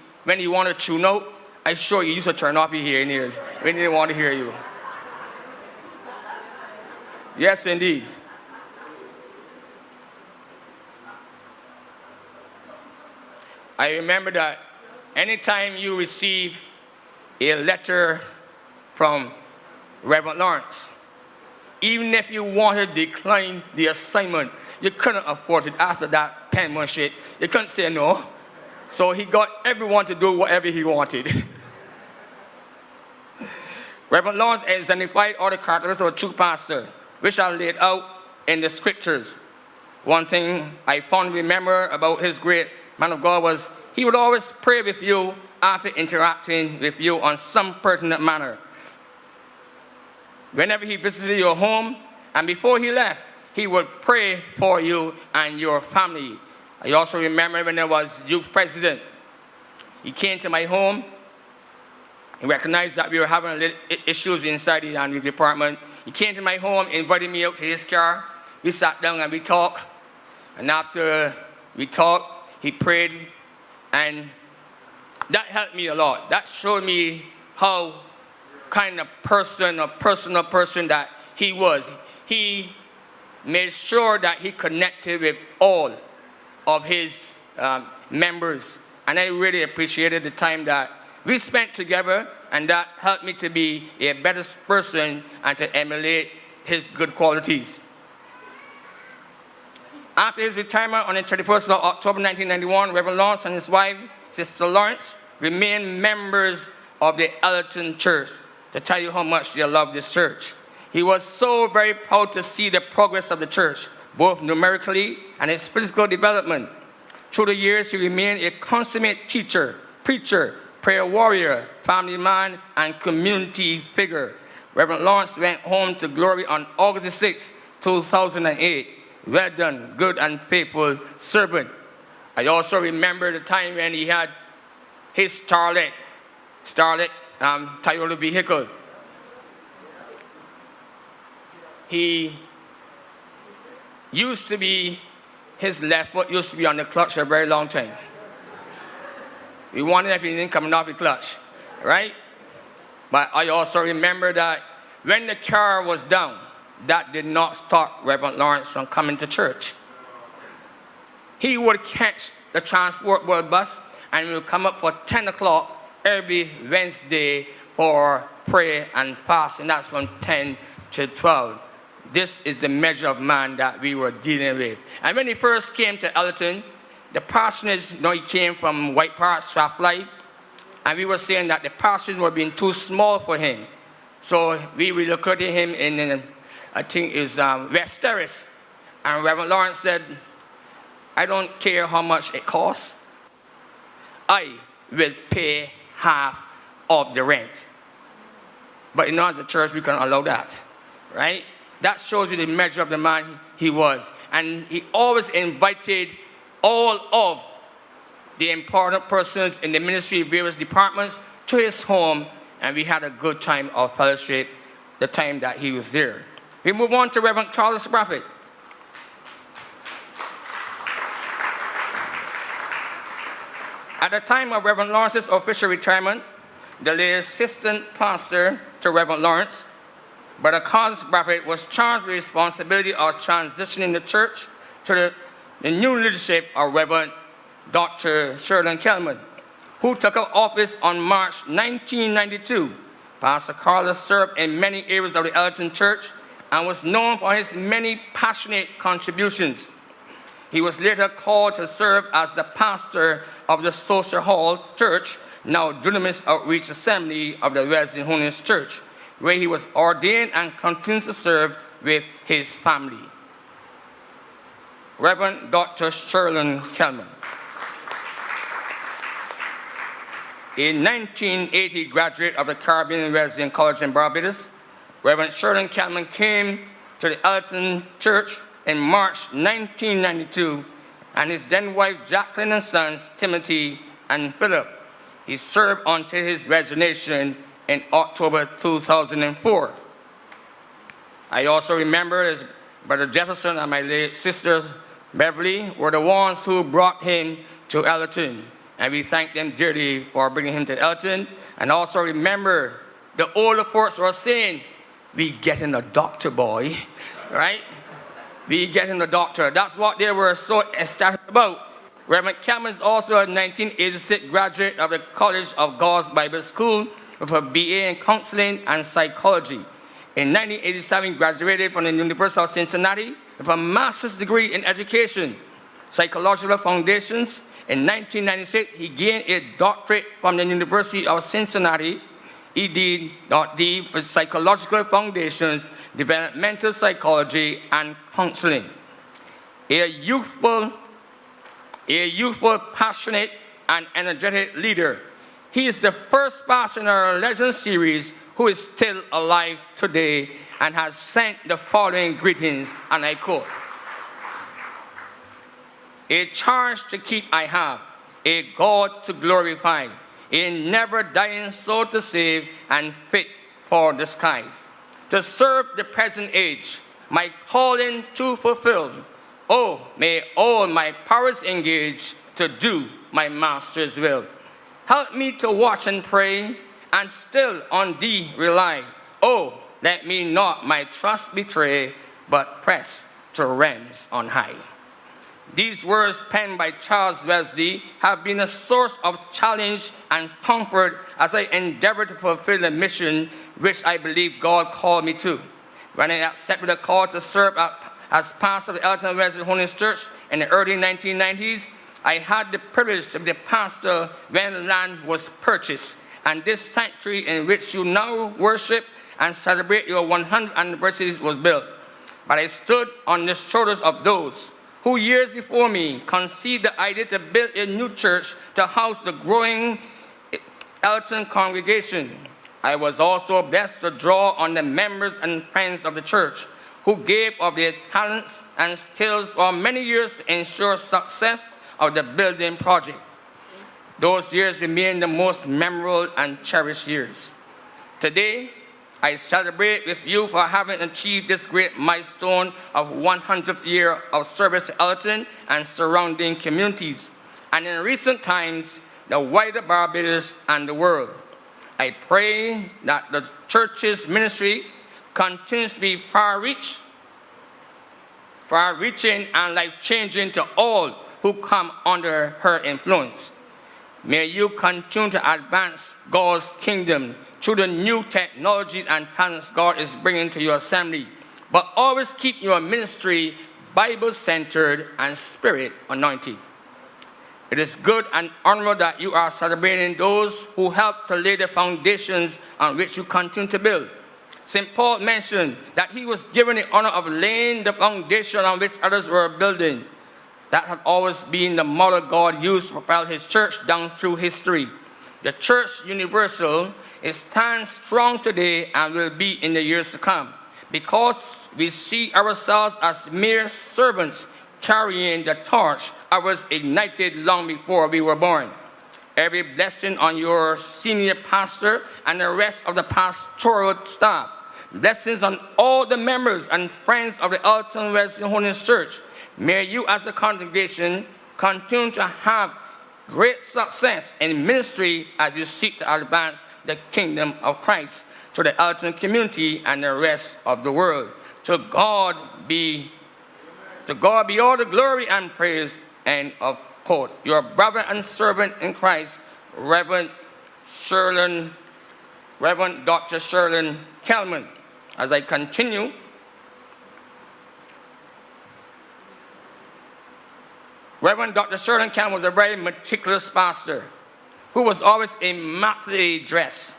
wanted to tune out, I sure he used to turn off your hearing aids when he didn't want to hear you. Yes, indeed. I remember that anytime you receive a letter from Reverend Lawrence, even if you wanted to decline the assignment, you couldn't afford it after that penmanship. You couldn't say no. So he got everyone to do whatever he wanted. Reverend Lawrence exemplified all the characteristics of a true pastor, which are laid out in the scriptures. One thing I fondly remember about his great man of God was he would always pray with you after interacting with you on some pertinent manner. Whenever he visited your home and before he left, he would pray for you and your family. I also remember when I was youth president, he came to my home. He recognized that we were having little issues inside the youth department. He came to my home, invited me out to his car. We sat down and we talked. And after we talked, he prayed. And that helped me a lot. That showed me how kind of person, a personal person that he was. He made sure that he connected with all of his members. And I really appreciated the time that we spent together, and that helped me to be a better person and to emulate his good qualities. After his retirement on the 31st of October 1991, Reverend Lawrence and his wife, Sister Lawrence, remained members of the Elton Church, to tell you how much they loved this church. He was so very proud to see the progress of the church, both numerically and its physical development. Through the years, he remained a consummate teacher, preacher, prayer warrior, family man, and community figure. Reverend Lawrence went home to glory on August 6, 2008. Well done, good and faithful servant. I also remember the time when he had his Starlet Toyota vehicle. He used to be, his left foot used to be on the clutch for a very long time. We wondered if he didn't come off the clutch, right? But I also remember that when the car was down, that did not stop Reverend Lawrence from coming to church. He would catch the Transport World bus and we would come up for 10 o'clock every Wednesday for prayer and fast, and that's from 10 to 12. This is the measure of man that we were dealing with. And when he first came to Elton, the parsonage, he came from White Park, Strathclyde, and we were saying that the parsonage were being too small for him. So we relocated him in I think it's West Terrace. And Reverend Lawrence said, I don't care how much it costs. I will pay half of the rent. But as a church, we can allow that, right? That shows you the measure of the man he was. And he always invited all of the important persons in the ministry, various departments, to his home, and we had a good time of fellowship the time that he was there. We move on to Reverend Carlos Bradford. At the time of Reverend Lawrence's official retirement, the late assistant pastor to Reverend Lawrence, Brother Carlos Bradford, was charged with the responsibility of transitioning the church to the new leadership of Reverend Dr. Sherlin Kelman, who took up office on March 1992. Pastor Carlos served in many areas of the Ellerton Church and was known for his many passionate contributions. He was later called to serve as the pastor of the Social Hall Church, now Dunamis Outreach Assembly of the Wesleyan Holiness Church, where he was ordained and continues to serve with his family. Reverend Dr. Sherlin Kelman. A 1980 graduate of the Caribbean Wesleyan College in Barbados, Reverend Sherlin Kelman came to the Ellerton Church in March 1992, and his then wife Jacqueline and sons Timothy and Philip. He served until his resignation in October 2004. I also remember as Brother Jefferson and my late sister Beverly were the ones who brought him to Ellerton, and we thank them dearly for bringing him to Ellerton. And also remember, the older folks were saying, "We getting a doctor, boy," right? We getting a doctor. That's what they were so ecstatic about. Reverend Kelman is also a 1986 graduate of the College of God's Bible School with a BA in Counseling and Psychology. In 1987, he graduated from the University of Cincinnati with a master's degree in education, psychological foundations. In 1996, he gained a doctorate from the University of Cincinnati, ED.D, for psychological foundations, developmental psychology, and counseling. A youthful, passionate, and energetic leader. He is the first pastor in our Legend series who is still alive today and has sent the following greetings, and I quote: "A charge to keep I have, a God to glorify, a never-dying soul to save and fit for the skies. To serve the present age, my calling to fulfill. Oh, may all my powers engage to do my master's will. Help me to watch and pray, and still on thee rely. Oh, let me not my trust betray, but press to realms on high." These words penned by Charles Wesley have been a source of challenge and comfort as I endeavor to fulfill the mission which I believe God called me to. When I accepted the call to serve as pastor of the Ellerton Wesleyan Holiness Church in the early 1990s, I had the privilege to be the pastor when land was purchased, and this sanctuary in which you now worship and celebrate your 100th anniversary was built. But I stood on the shoulders of those who years before me conceived the idea to build a new church to house the growing Ellerton congregation. I was also blessed to draw on the members and friends of the church who gave of their talents and skills for many years to ensure success of the building project. Those years remain the most memorable and cherished years. Today, I celebrate with you for having achieved this great milestone of 100th year of service to Ellerton and surrounding communities, and in recent times, the wider Barbados and the world. I pray that the church's ministry continues to be far-reaching and life-changing to all who come under her influence. May you continue to advance God's kingdom through the new technologies and talents God is bringing to your assembly, but always keep your ministry Bible-centered and Spirit-anointed. It is good and honorable that you are celebrating those who helped to lay the foundations on which you continue to build. St. Paul mentioned that he was given the honor of laying the foundation on which others were building. that had always been the model God used to propel his church down through history. The Church Universal stands strong today and will be in the years to come, because we see ourselves as mere servants carrying the torch that was ignited long before we were born. Every blessing on your senior pastor and the rest of the pastoral staff. Blessings on all the members and friends of the Alton Wesleyan Holiness Church. May you as a congregation continue to have great success in ministry as you seek to advance the kingdom of Christ to the Alton community and the rest of the world. To God be all the glory and praise. And of quote, your brother and servant in Christ, Reverend Dr. Sherlyn Kelman. As I continue, Reverend Dr. Sherlyn Kelman was a very meticulous pastor who was always immaculately dressed.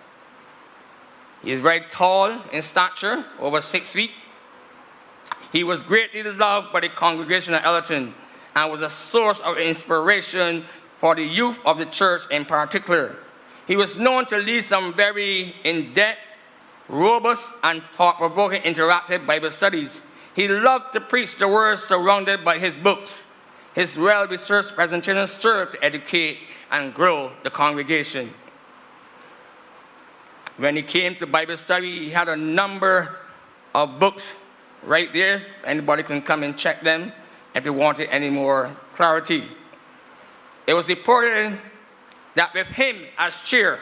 He is very tall in stature, over 6 feet. He was greatly loved by the congregation at Ellerton and was a source of inspiration for the youth of the church in particular. He was known to lead some very in-depth, robust, and thought-provoking interactive Bible studies. He loved to preach the words surrounded by his books. His well-researched presentations served to educate and grow the congregation. When he came to Bible study, he had a number of books right there. Anybody can come and check them if you wanted any more clarity. It was reported that with him as chair,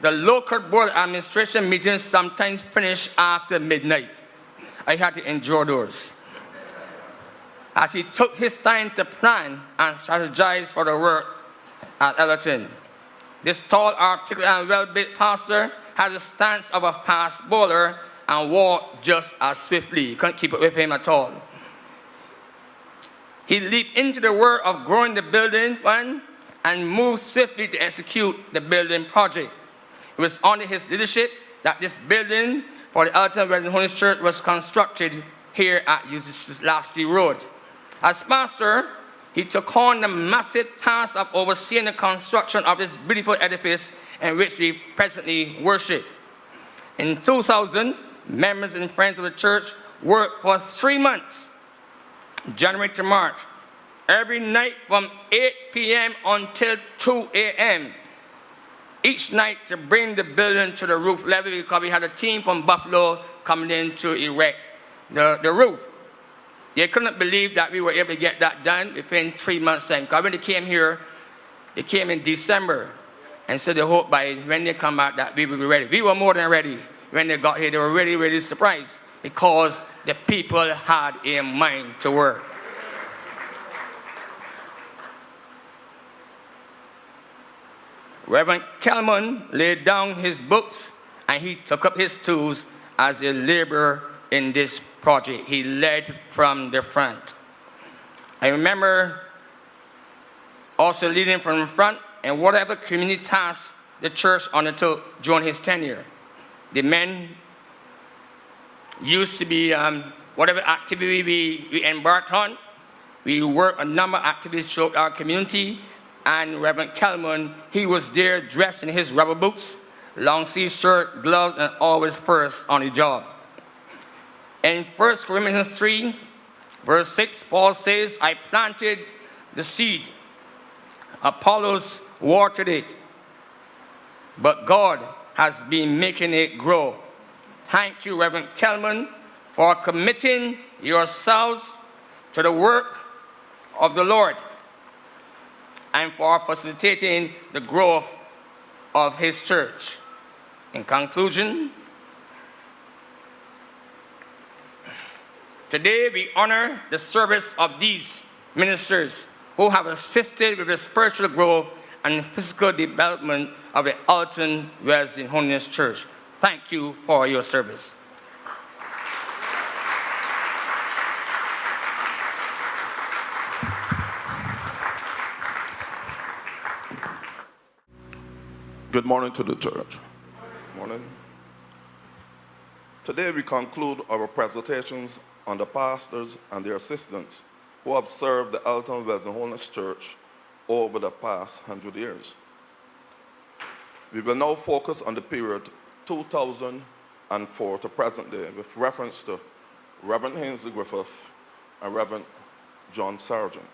the local board administration meetings sometimes finished after midnight. I had to endure those. As he took his time to plan and strategize for the work at Ellerton. This tall, articulate, and well-built pastor had the stance of a fast bowler and walked just as swiftly. You couldn't keep up with him at all. He leaped into the work of growing the building fund and moved swiftly to execute the building project. It was under his leadership that this building for the Alton Wesleyan Holiness Church was constructed here at Ulysses Lasty Road. As pastor, he took on the massive task of overseeing the construction of this beautiful edifice in which we presently worship. In 2000, members and friends of the church worked for 3 months, January to March, every night from 8 p.m. until 2 a.m., each night to bring the building to the roof level, because we had a team from Buffalo coming in to erect the roof. They couldn't believe that we were able to get that done within 3 months' time. Because when they came here, they came in December, and so they hoped by when they come back that we would be ready. We were more than ready. When they got here, they were really, really surprised because the people had a mind to work. Reverend Kelman laid down his books and he took up his tools as a laborer in this project. He led from the front. I remember also leading from the front and whatever community tasks the church undertook during his tenure. The men used to be, whatever activity we embarked on, we worked a number of activities throughout our community, and Reverend Kelman, he was there dressed in his rubber boots, long sleeve shirt, gloves, and always first on the job. In 1 Corinthians 3, verse 6, Paul says, I planted the seed, Apollos watered it, but God has been making it grow. Thank you, Reverend Kelman, for committing yourselves to the work of the Lord and for facilitating the growth of his church. In conclusion, today we honor the service of these ministers who have assisted with the spiritual growth and physical development of the Alton Wesleyan Holiness Church. Thank you for your service. Good morning to the church. Morning. Today we conclude our presentations on the pastors and their assistants who have served the Elton Wesleyan Holiness Church over the past 100 years. We will now focus on the period 2004 to present day with reference to Reverend Ainsley Griffith and Reverend John Sargent.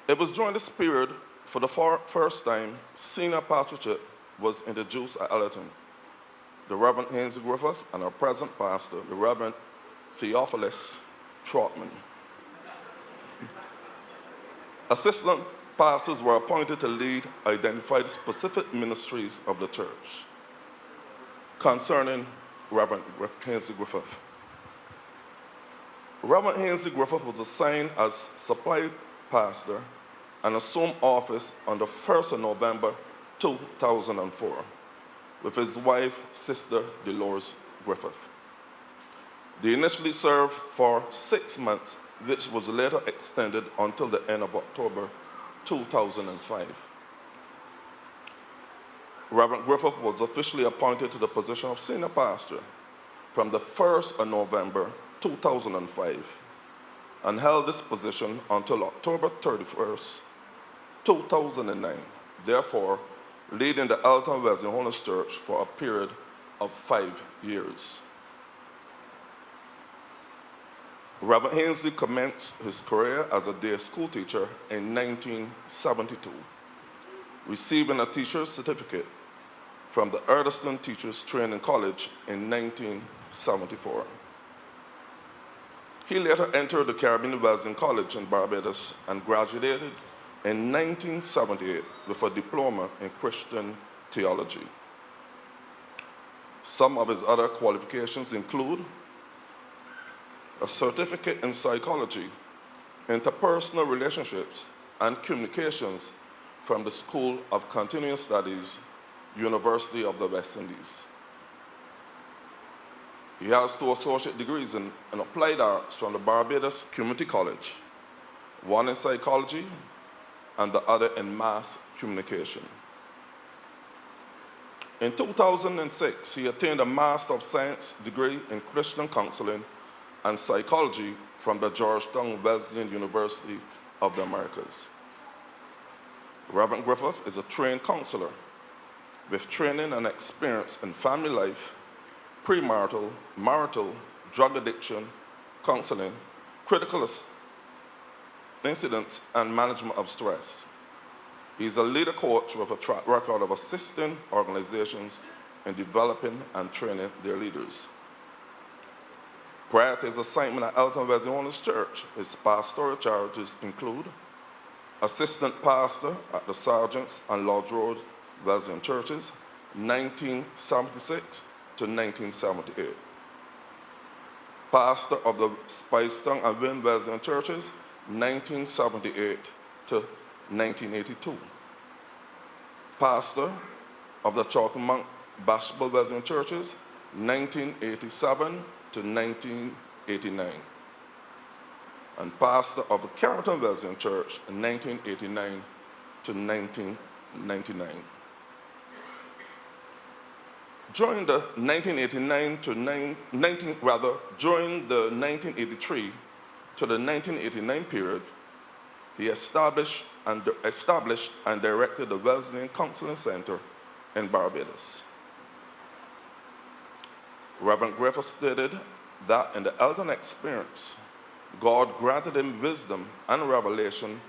It was during this period, for the first time, senior pastorship was introduced at Elton. The Reverend Ainsley Griffith and our present pastor, the Reverend Theophilus Trotman. Assistant pastors were appointed to lead identified specific ministries of the church. Concerning Reverend Ainsley Griffith. Reverend Ainsley Griffith was assigned as supply pastor and assumed office on the 1st of November 2004 with his wife, Sister Dolores Griffith. They initially served for 6 months, which was later extended until the end of October 2005. Reverend Griffith was officially appointed to the position of senior pastor from the 1st of November 2005 and held this position until October 31st, 2009, therefore leading the Elton Wesleyan Holiness Church for a period of 5 years. Reverend Ainsley commenced his career as a day school teacher in 1972, receiving a teacher's certificate from the Eardiston Teachers Training College in 1974. He later entered the Caribbean Wesleyan College in Barbados and graduated in 1978 with a diploma in Christian theology. Some of his other qualifications include a certificate in psychology, interpersonal relationships, and communications from the School of Continuing Studies, University of the West Indies. He has 2 associate degrees in applied arts from the Barbados Community College, one in psychology and the other in mass communication. In 2006, he attained a Master of Science degree in Christian Counseling and Psychology from the Georgetown Wesleyan University of the Americas. Reverend Griffith is a trained counselor with training and experience in family life, premarital, marital, drug addiction, counseling, critical incidents, and management of stress. He's a leader coach with a track record of assisting organizations in developing and training their leaders. Prior to his assignment at Elton Wesleyan Holiness Church, his pastoral charges include assistant pastor at the Sargents and Lodge Road Wesleyan Churches, 1976 to 1978. Pastor of the Spicetown and Wynn Wesleyan Churches, 1978 to 1982. Pastor of the Chalk Monk Bashable Wesleyan Churches, 1987 to 1989. And pastor of the Carrington Wesleyan Church, 1989 to 1999. During the 1983 to the 1989 period, he established and directed the Wesleyan Counseling Center in Barbados. Reverend Griffith stated that in the Elton experience, God granted him wisdom and revelation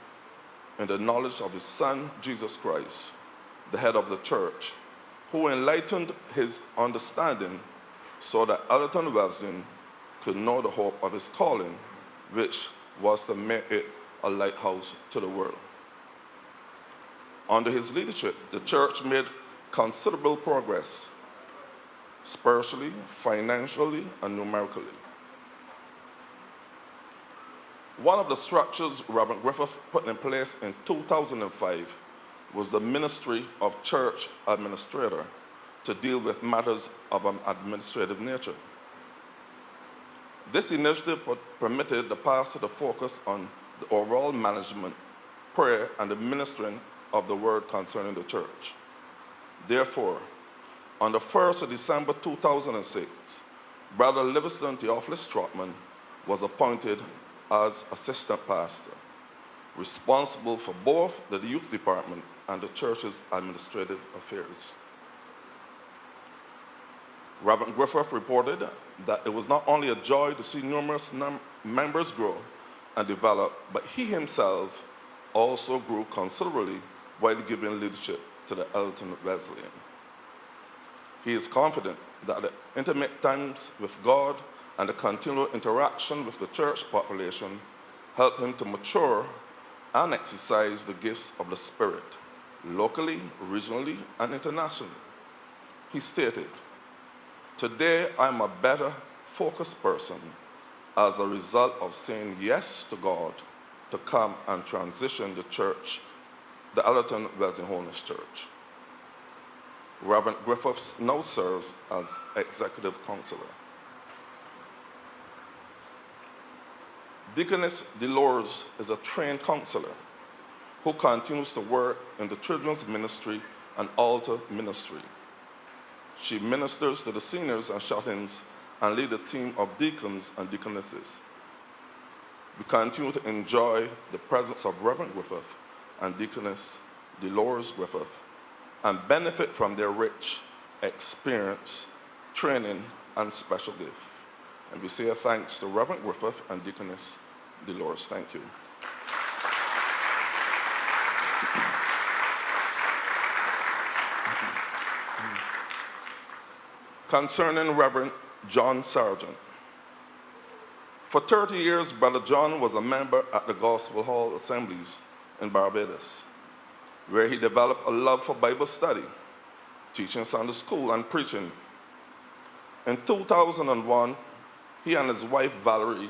in the knowledge of his Son, Jesus Christ, the head of the church, who enlightened his understanding so that Elton Wesleyan could know the hope of his calling, which was to make it a lighthouse to the world. Under his leadership, the church made considerable progress, spiritually, financially, and numerically. One of the structures Reverend Griffith put in place in 2005 was the Ministry of Church Administrator to deal with matters of an administrative nature. This initiative permitted the pastor to focus on the overall management, prayer, and the ministering of the word concerning the church. Therefore, on the 1st of December 2006, Brother Livingston Theophilus Trotman was appointed as assistant pastor, responsible for both the youth department and the church's administrative affairs. Reverend Griffith reported that it was not only a joy to see numerous members grow and develop, but he himself also grew considerably while giving leadership to the Elton Wesleyan. He is confident that the intimate times with God and the continual interaction with the church population helped him to mature and exercise the gifts of the Spirit, locally, regionally, and internationally. He stated, "Today I'm a better focused person as a result of saying yes to God to come and transition the church, the Allerton Wesleyan Holiness Church." Reverend Griffiths now serves as executive counselor. Deaconess Delores is a trained counselor who continues to work in the children's ministry and altar ministry. She ministers to the seniors and shut-ins and leads a team of deacons and deaconesses. We continue to enjoy the presence of Reverend Griffith and Deaconess Delores Griffith and benefit from their rich experience, training, and special gift. And we say a thanks to Reverend Griffith and Deaconess Delores. Thank you. Concerning Reverend John Sargent. For 30 years, Brother John was a member at the Gospel Hall Assemblies in Barbados, where he developed a love for Bible study, teaching Sunday school, and preaching. In 2001, he and his wife Valerie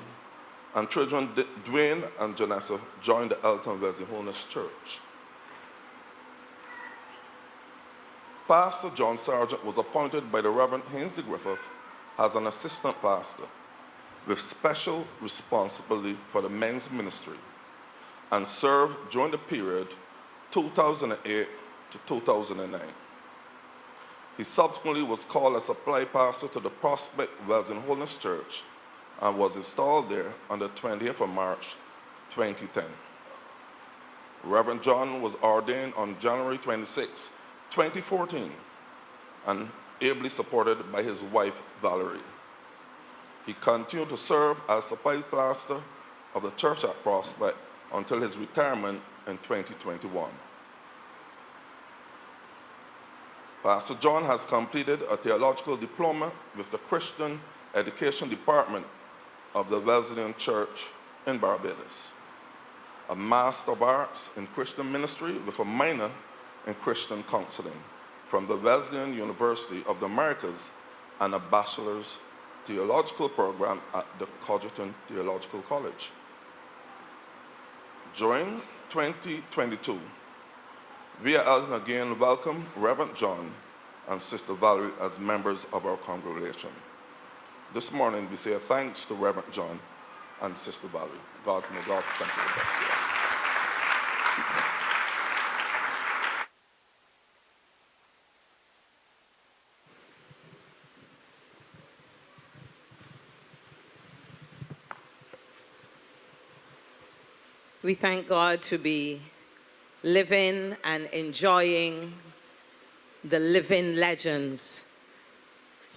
and children Dwayne and Janessa joined the Elton Wesleyan Holiness Church. Pastor John Sargent was appointed by the Reverend Ainsley Griffith as an assistant pastor with special responsibility for the men's ministry and served during the period 2008 to 2009. He subsequently was called as supply pastor to the Prospect Wesleyan Holiness Church and was installed there on the 20th of March, 2010. Reverend John was ordained on January 26, 2014, and ably supported by his wife, Valerie. He continued to serve as supply pastor of the church at Prospect until his retirement in 2021. Pastor John has completed a theological diploma with the Christian Education Department of the Wesleyan Church in Barbados, a Master of Arts in Christian Ministry with a minor in Christian Counseling from the Wesleyan University of the Americas, and a bachelor's theological program at the Codgerton Theological College. During 2022, we are again welcome Reverend John and Sister Valerie as members of our congregation. This morning, we say a thanks to Reverend John and Sister Valerie. God, may God continue to bless you. We thank God to be living and enjoying the living legends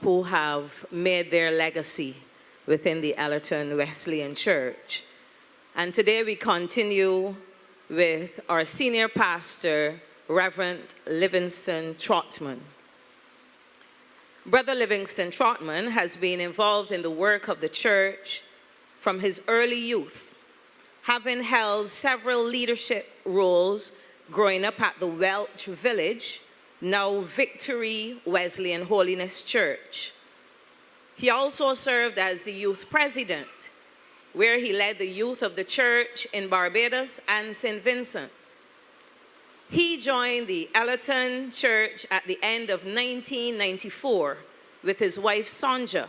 who have made their legacy within the Allerton Wesleyan Church. And today we continue with our senior pastor, Reverend Livingston Trotman. Brother Livingston Trotman has been involved in the work of the church from his early youth, having held several leadership roles growing up at the Welch Village, now Victory Wesleyan Holiness Church. He also served as the youth president, where he led the youth of the church in Barbados and St. Vincent. He joined the Allerton Church at the end of 1994 with his wife Sonja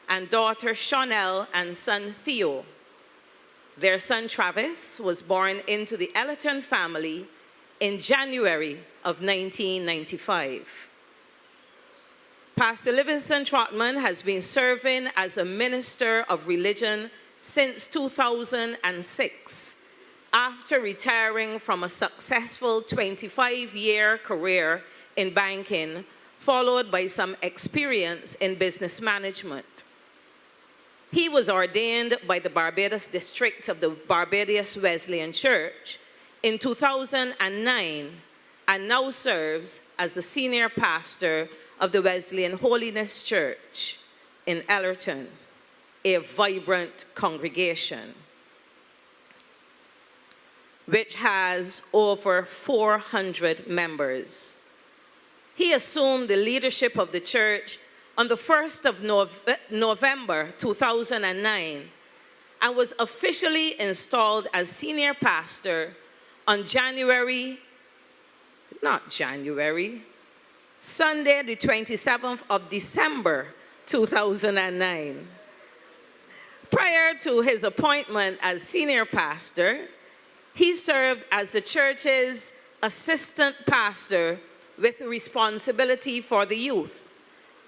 and daughter Chanel and son Theo. Their son Travis was born into the Allerton family in January of 1995. Pastor Livingston Trotman has been serving as a minister of religion since 2006, after retiring from a successful 25-year career in banking, followed by some experience in business management. He was ordained by the Barbados District of the Barbados Wesleyan Church in 2009 and now serves as the senior pastor of the Wesleyan Holiness Church in Ellerton, a vibrant congregation which has over 400 members. He assumed the leadership of the church on the 1st of November 2009 and was officially installed as senior pastor on Sunday the 27th of December 2009. Prior to his appointment as senior pastor, he served as the church's assistant pastor with responsibility for the youth,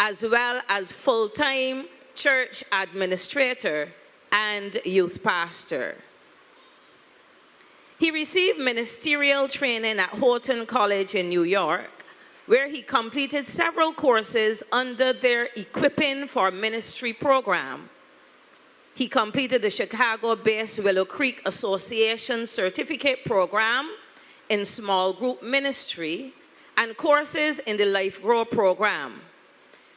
as well as full-time church administrator and youth pastor. He received ministerial training at Houghton College in New York, where he completed several courses under their Equipping for Ministry program. He completed the Chicago-based Willow Creek Association Certificate Program in Small Group Ministry and courses in the Life Grow Program,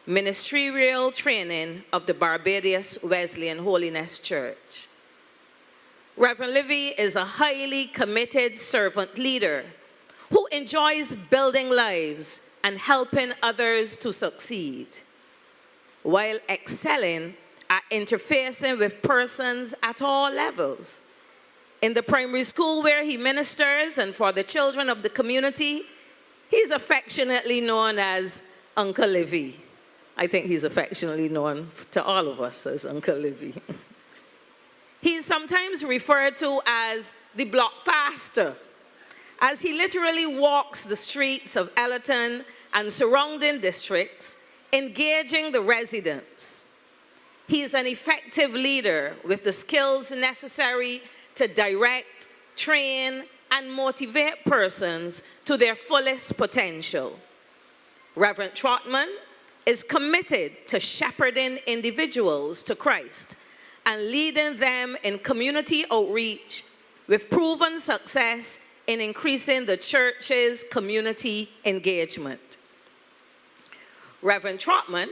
ministerial training of the Barbados Wesleyan Holiness Church. Reverend Livy is a highly committed servant leader who enjoys building lives and helping others to succeed, while excelling at interfacing with persons at all levels. In the primary school where he ministers and for the children of the community, he's affectionately known as Uncle Livy. I think he's affectionately known to all of us as Uncle Livy. He's sometimes referred to as the block pastor, as he literally walks the streets of Ellerton and surrounding districts, engaging the residents. He is an effective leader with the skills necessary to direct, train, and motivate persons to their fullest potential. Reverend Trotman is committed to shepherding individuals to Christ and leading them in community outreach with proven success in increasing the church's community engagement. Reverend Trotman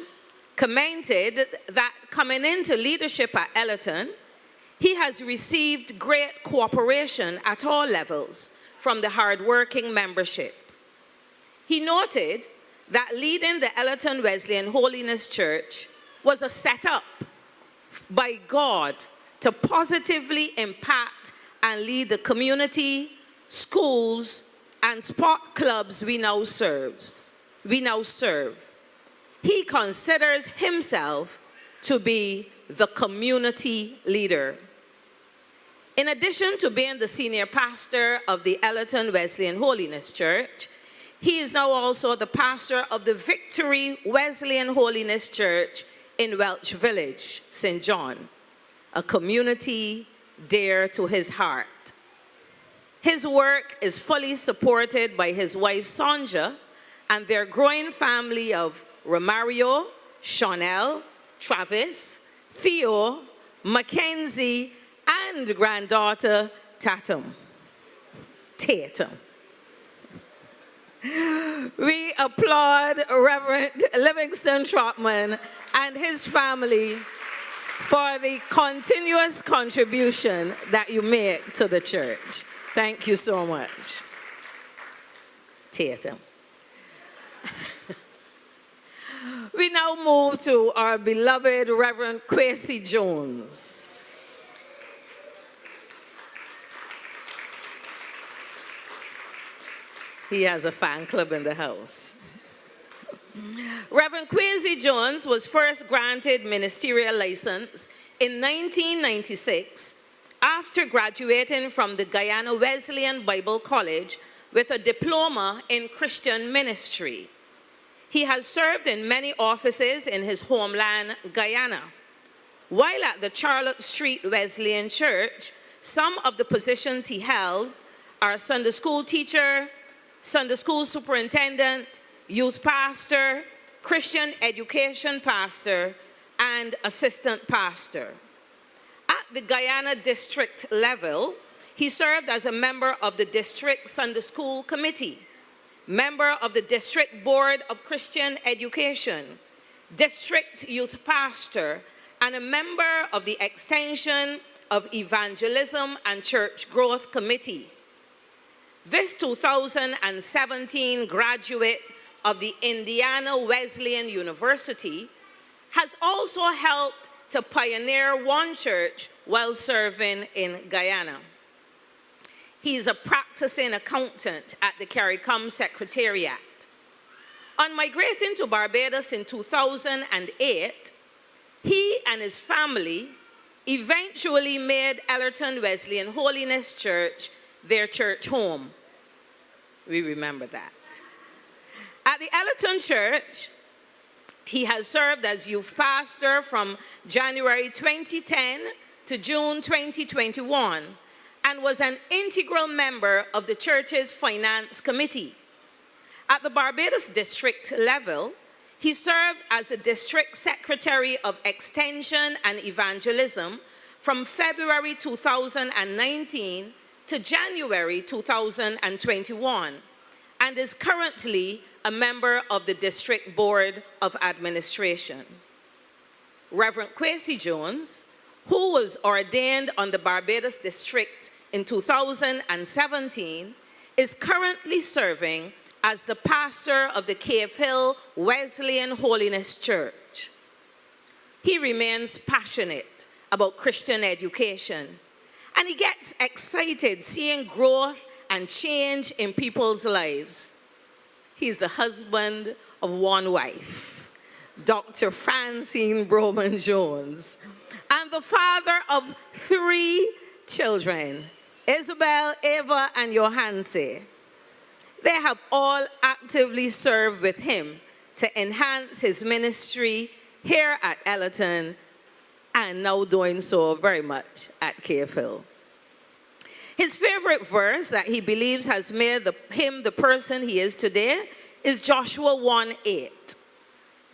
commented that coming into leadership at Ellerton, he has received great cooperation at all levels from the hardworking membership. He noted that leading the Ellerton Wesleyan Holiness Church was a setup by God to positively impact and lead the community, schools, and sport clubs we now serve. He considers himself to be the community leader. In addition to being the senior pastor of the Ellerton Wesleyan Holiness Church, he is now also the pastor of the Victory Wesleyan Holiness Church in Welch Village, St. John, a community dear to his heart. His work is fully supported by his wife Sonja and their growing family of Romario, Chanel, Travis, Theo, Mackenzie, and granddaughter Tatum. We applaud Reverend Livingston Trotman and his family for the continuous contribution that you make to the church. Thank you so much. Tatum. We now move to our beloved Reverend Kwesi Jones. He has a fan club in the house. Reverend Kwesi Jones was first granted ministerial license in 1996 after graduating from the Guyana Wesleyan Bible College with a diploma in Christian ministry. He has served in many offices in his homeland, Guyana. While at the Charlotte Street Wesleyan Church, some of the positions he held are Sunday school teacher, Sunday school superintendent, youth pastor, Christian education pastor, and assistant pastor. At the Guyana district level, he served as a member of the district Sunday school committee, member of the district board of Christian education, district youth pastor, and a member of the extension of evangelism and church growth committee. This 2017 graduate of the Indiana Wesleyan University has also helped to pioneer One Church while serving in Guyana. He's a practicing accountant at the CARICOM Secretariat. On migrating to Barbados in 2008, he and his family eventually made Ellerton Wesleyan Holiness Church their church home. We remember that. At the Ellerton Church, he has served as youth pastor from January 2010 to June 2021 and was an integral member of the church's finance committee. At the Barbados district level, he served as the district secretary of extension and evangelism from February 2019 to January 2021 and is currently a member of the District Board of Administration. Reverend Kwesi Jones, who was ordained on the Barbados District in 2017, is currently serving as the pastor of the Cave Hill Wesleyan Holiness Church. He remains passionate about Christian education, and he gets excited seeing growth and change in people's lives. He's the husband of one wife, Dr. Francine Broman Jones, and the father of 3 children, Isabel, Eva, and Johanse. They have all actively served with him to enhance his ministry here at Ellerton and now doing so very much at Cave Hill. His favorite verse that he believes has made him the person he is today is Joshua 1:8.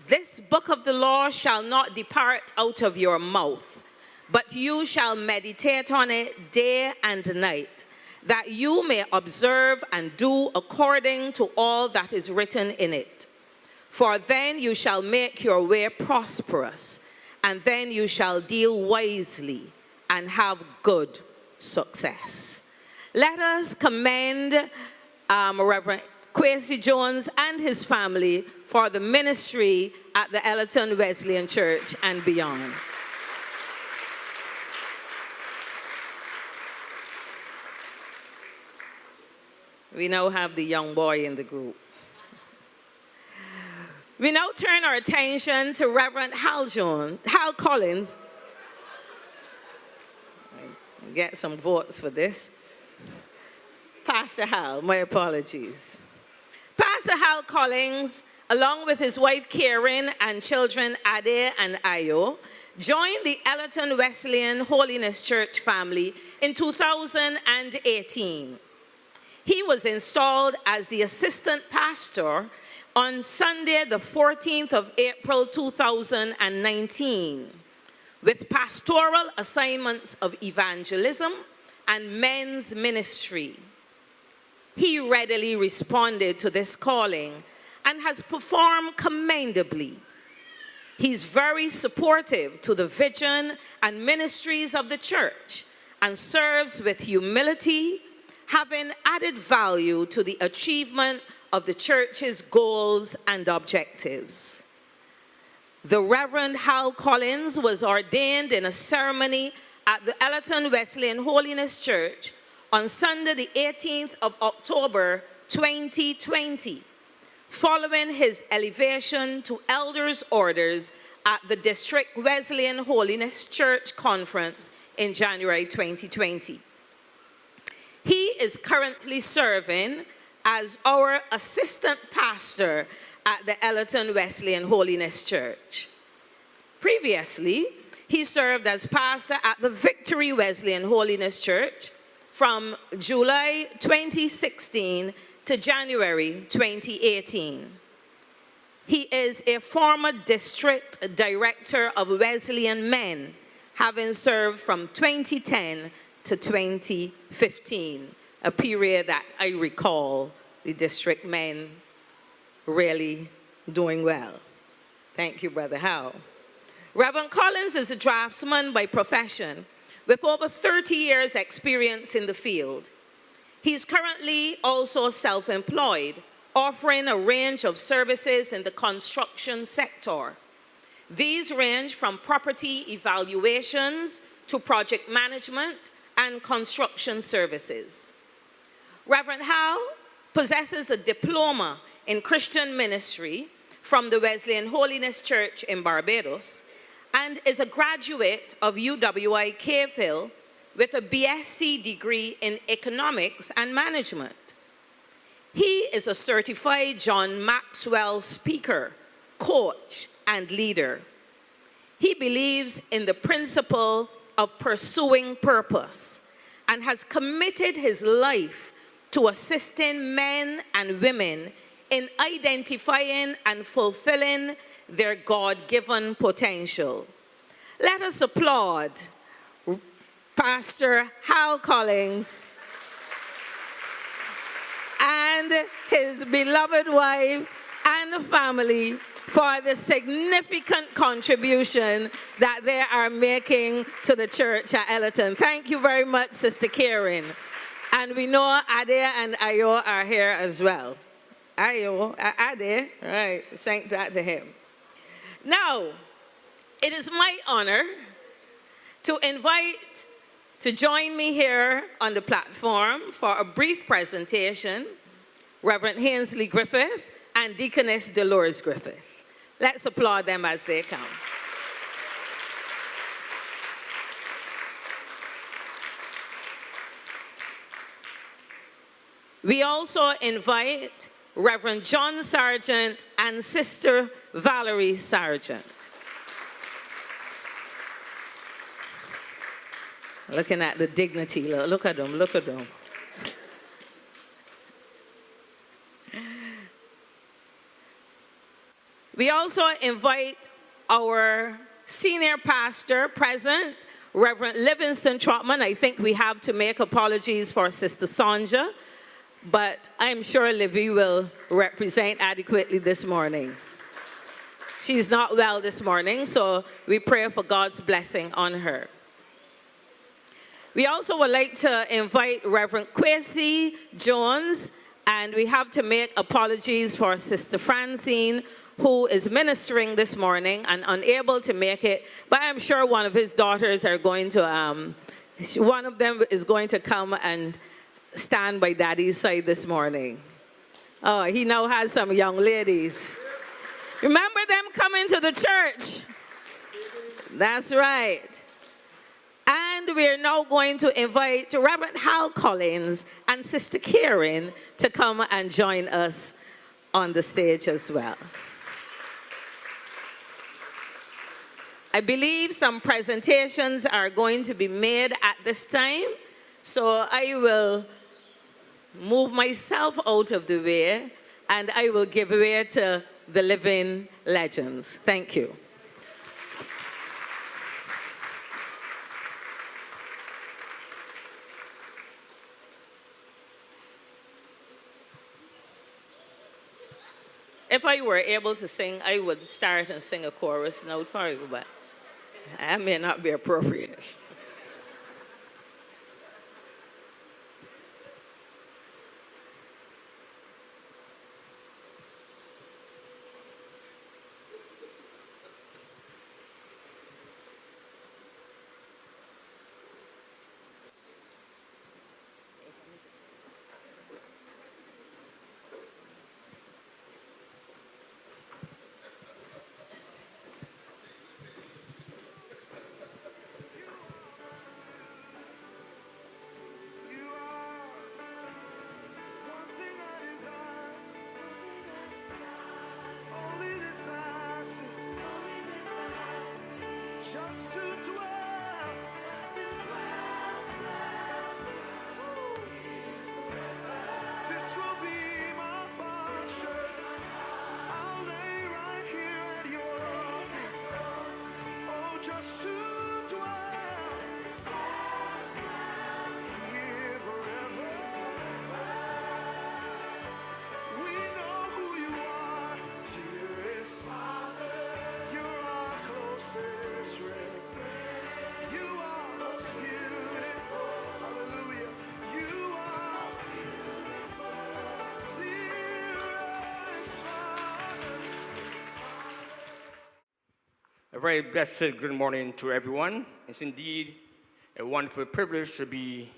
This book of the law shall not depart out of your mouth, but you shall meditate on it day and night, that you may observe and do according to all that is written in it. For then you shall make your way prosperous, and then you shall deal wisely and have good success. Let us commend Reverend Kwesi Jones and his family for the ministry at the Ellerton Wesleyan Church and beyond. We now have the young boy in the group. We now turn our attention to Reverend Hal Collins. Get some votes for this. Pastor Hal, my apologies. Pastor Hal Collins, along with his wife Karen and children Ade and Ayo, joined the Ellerton Wesleyan Holiness Church family in 2018. He was installed as the assistant pastor on Sunday, the 14th of April, 2019, with pastoral assignments of evangelism and men's ministry. He readily responded to this calling and has performed commendably. He's very supportive to the vision and ministries of the church and serves with humility, having added value to the achievement of the church's goals and objectives. The Reverend Hal Collins was ordained in a ceremony at the Ellerton Wesleyan Holiness Church on Sunday, the 18th of October, 2020, following his elevation to elders' orders at the District Wesleyan Holiness Church Conference in January 2020. He is currently serving as our assistant pastor at the Ellerton Wesleyan Holiness Church. Previously, He served as pastor at the Victory Wesleyan Holiness Church from July 2016 to January 2018. He is a former district director of Wesleyan Men, having served from 2010 to 2015, a period that I recall the district men really doing well. Thank you, Brother Howe. Reverend Collins is a draftsman by profession with over 30 years' experience in the field. He's currently also self-employed, offering a range of services in the construction sector. These range from property evaluations to project management and construction services. Reverend Howe possesses a diploma in Christian ministry from the Wesleyan Holiness Church in Barbados and is a graduate of UWI Cave with a BSc degree in economics and management. He is a certified John Maxwell speaker, coach, and leader. He believes in the principle of pursuing purpose and has committed his life to assisting men and women in identifying and fulfilling their God-given potential. Let us applaud Pastor Hal Collins and his beloved wife and family for the significant contribution that they are making to the church at Ellerton. Thank you very much, Sister Karen. And we know Ade and Ayo are here as well. Ayo, Ade, all right, thank that to him. Now, it is my honor to invite to join me here on the platform for a brief presentation, Reverend Hainsley Griffith and Deaconess Dolores Griffith. Let's applaud them as they come. We also invite Reverend John Sargent and Sister Valerie Sargent. Looking at the dignity, look at them, look at them. We also invite our senior pastor present, Reverend Livingston Trotman. I think we have to make apologies for Sister Sonja, but I'm sure Livy will represent adequately this morning. She's not well this morning, so we pray for God's blessing on her. We also would like to invite Reverend Kwesi Jones, and we have to make apologies for Sister Francine, who is ministering this morning and unable to make it, but I'm sure one of his daughters are going to, one of them is going to come and stand by Daddy's side this morning. Oh, he now has some young ladies. Remember them coming to the church? That's right. And we're now going to invite Reverend Hal Collins and Sister Karen to come and join us on the stage as well. I believe some presentations are going to be made at this time, so I will move myself out of the way and I will give way to the living legends. Thank you. If I were able to sing, I would start and sing a chorus note for you, but that may not be appropriate. Just to A very blessed good morning to everyone. It's indeed a wonderful privilege to be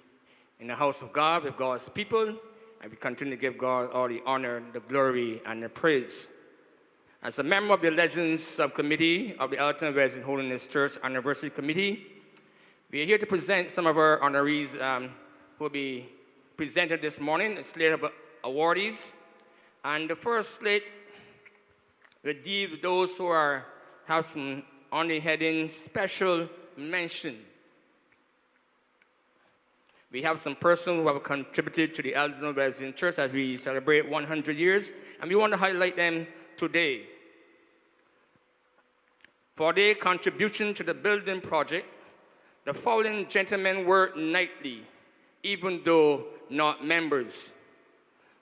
in the house of God with God's people, and we continue to give God all the honor, the glory, and the praise. As a member of the Legends Subcommittee of the Elton Wesleyan Holiness Church Anniversary Committee, we are here to present some of our honorees who will be presented this morning, a slate of awardees. And the first slate will deal with those who have some on the heading special mention. We have some persons who have contributed to the Elton Wesleyan Church as we celebrate 100 years, and we want to highlight them today. For their contribution to the building project, the following gentlemen work nightly, even though not members.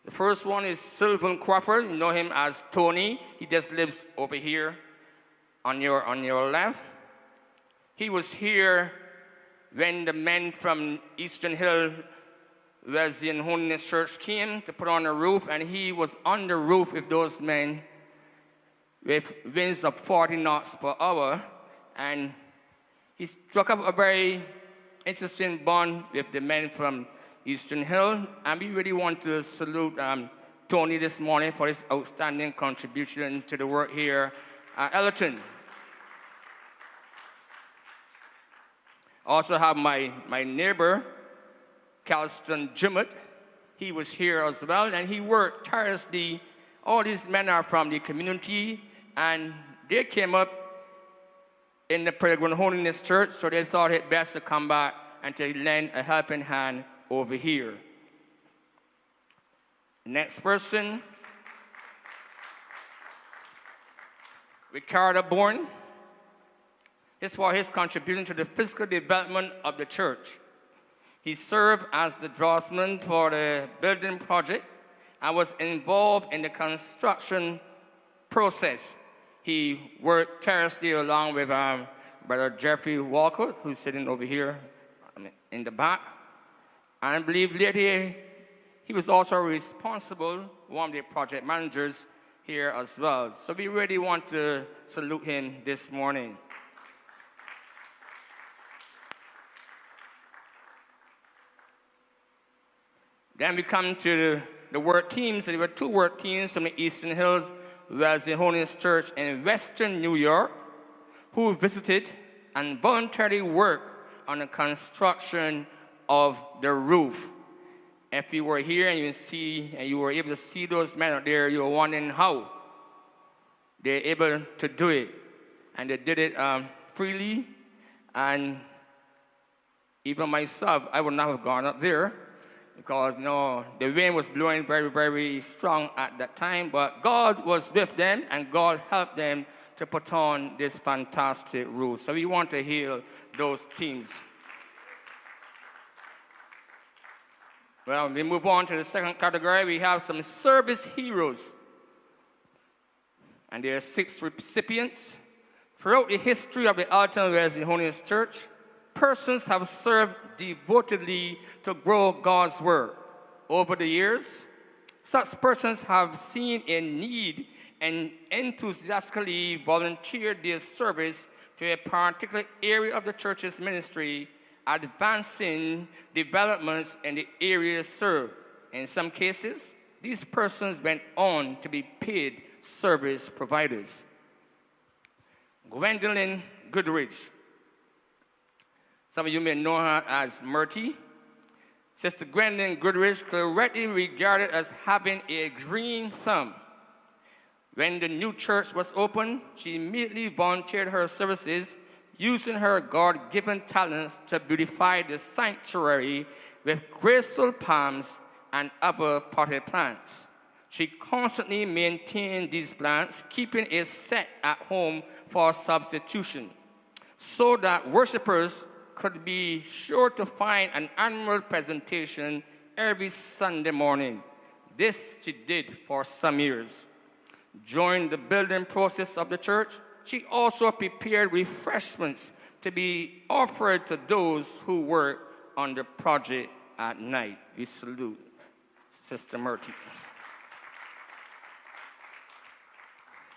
The first one is Sylvan Crawford. You know him as Tony. He just lives over here on your left. He was here when the men from Eastern Hill Wesleyan Holiness Church came to put on a roof, and he was on the roof with those men with winds of 40 knots per hour, and he struck up a very interesting bond with the men from Eastern Hill, and we really want to salute Tony this morning for his outstanding contribution to the work here at Ellerton. I also have my neighbor, Calston Jimmett. He was here as well, and he worked tirelessly. All these men are from the community, and they came up in the Pilgrim Holiness Church, so they thought it best to come back and to lend a helping hand over here. Next person, Ricardo Bourne. This is for his contribution to the physical development of the church. He served as the draftsman for the building project and was involved in the construction process. He worked tirelessly along with Brother Jeffrey Walker, who's sitting over here in the back. And I believe later he was also responsible, one of the project managers here as well. So we really want to salute him this morning. Then we come to the work teams. There were two work teams from the Eastern Hills Wesleyan Holiness Church in Western New York who visited and voluntarily worked on the construction of the roof. If you were here and you were able to see those men out there, you were wondering how they're able to do it. And they did it freely. And even myself, I would not have gone up there, because the wind was blowing very, very strong at that time, but God was with them, and God helped them to put on this fantastic roof. So we want to hail those teams. Well, we move on to the second category. We have some service heroes, and there are 6 recipients. Throughout the history of the Elton Wesleyan Holiness Church, persons have served devotedly to grow God's word. Over the years, such persons have seen a need and enthusiastically volunteered their service to a particular area of the church's ministry, advancing developments in the area served. In some cases, these persons went on to be paid service providers. Gwendolyn Goodrich. Some of you may know her as Murty. Sister Gwendolyn Goodrich, correctly regarded as having a green thumb. When the new church was opened, she immediately volunteered her services, using her God-given talents to beautify the sanctuary with graceful palms and other potted plants. She constantly maintained these plants, keeping a set at home for substitution, so that worshipers could be sure to find an annual presentation every Sunday morning. This she did for some years. During the building process of the church, she also prepared refreshments to be offered to those who work on the project at night. We salute Sister Murty.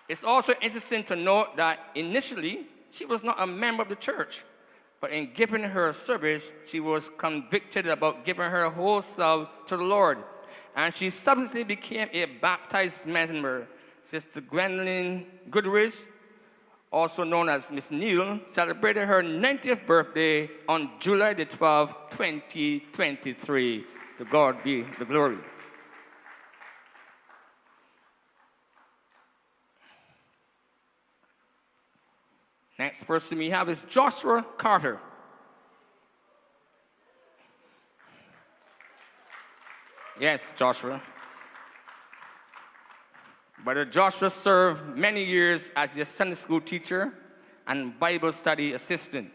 It's also interesting to note that initially, She was not a member of the church, but in giving her service, she was convicted about giving her whole self to the Lord. And she subsequently became a baptized member. Sister Gwendolyn Goodrich, also known as Miss Neal, celebrated her 90th birthday on July the 12th, 2023. To God be the glory. Next person we have is Joshua Carter. Yes, Joshua. Brother Joshua served many years as a Sunday school teacher and Bible study assistant.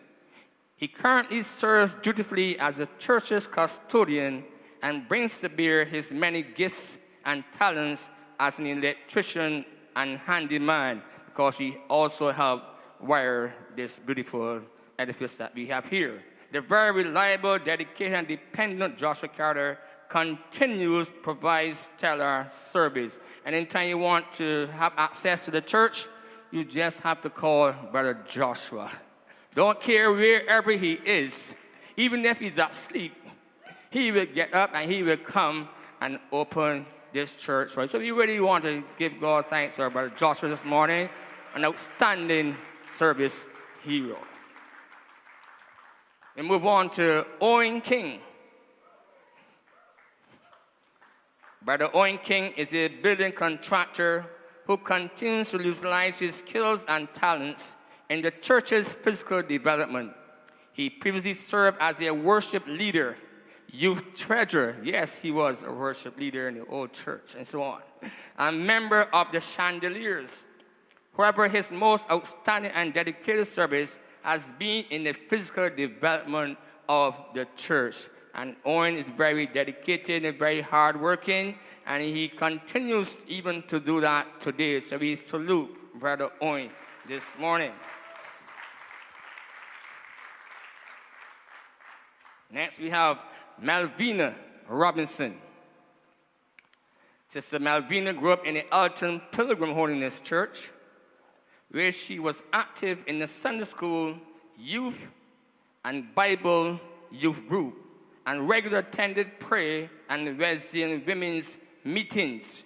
He currently serves dutifully as the church's custodian and brings to bear his many gifts and talents as an electrician and handyman, because he also helped wire this beautiful edifice that we have here. The very reliable, dedicated, and dependent Joshua Carter continues to provide stellar service. And anytime you want to have access to the church, you just have to call Brother Joshua. Don't care wherever he is, even if he's asleep, he will get up and he will come and open this church for us. So we really want to give God thanks to our Brother Joshua this morning, an outstanding service hero. We move on to Owen King. Brother Owen King is a building contractor who continues to utilize his skills and talents in the church's physical development. He previously served as a worship leader, youth treasurer. Yes, he was a worship leader in the old church, and so on. A member of the Chandeliers. However, his most outstanding and dedicated service has been in the physical development of the church. And Owen is very dedicated and very hardworking, and he continues even to do that today. So we salute Brother Owen this morning. Next, we have Malvina Robinson. Sister Malvina grew up in the Alton Pilgrim Holiness Church, where she was active in the Sunday school, youth, and Bible youth group, and regularly attended prayer and Wesleyan women's meetings,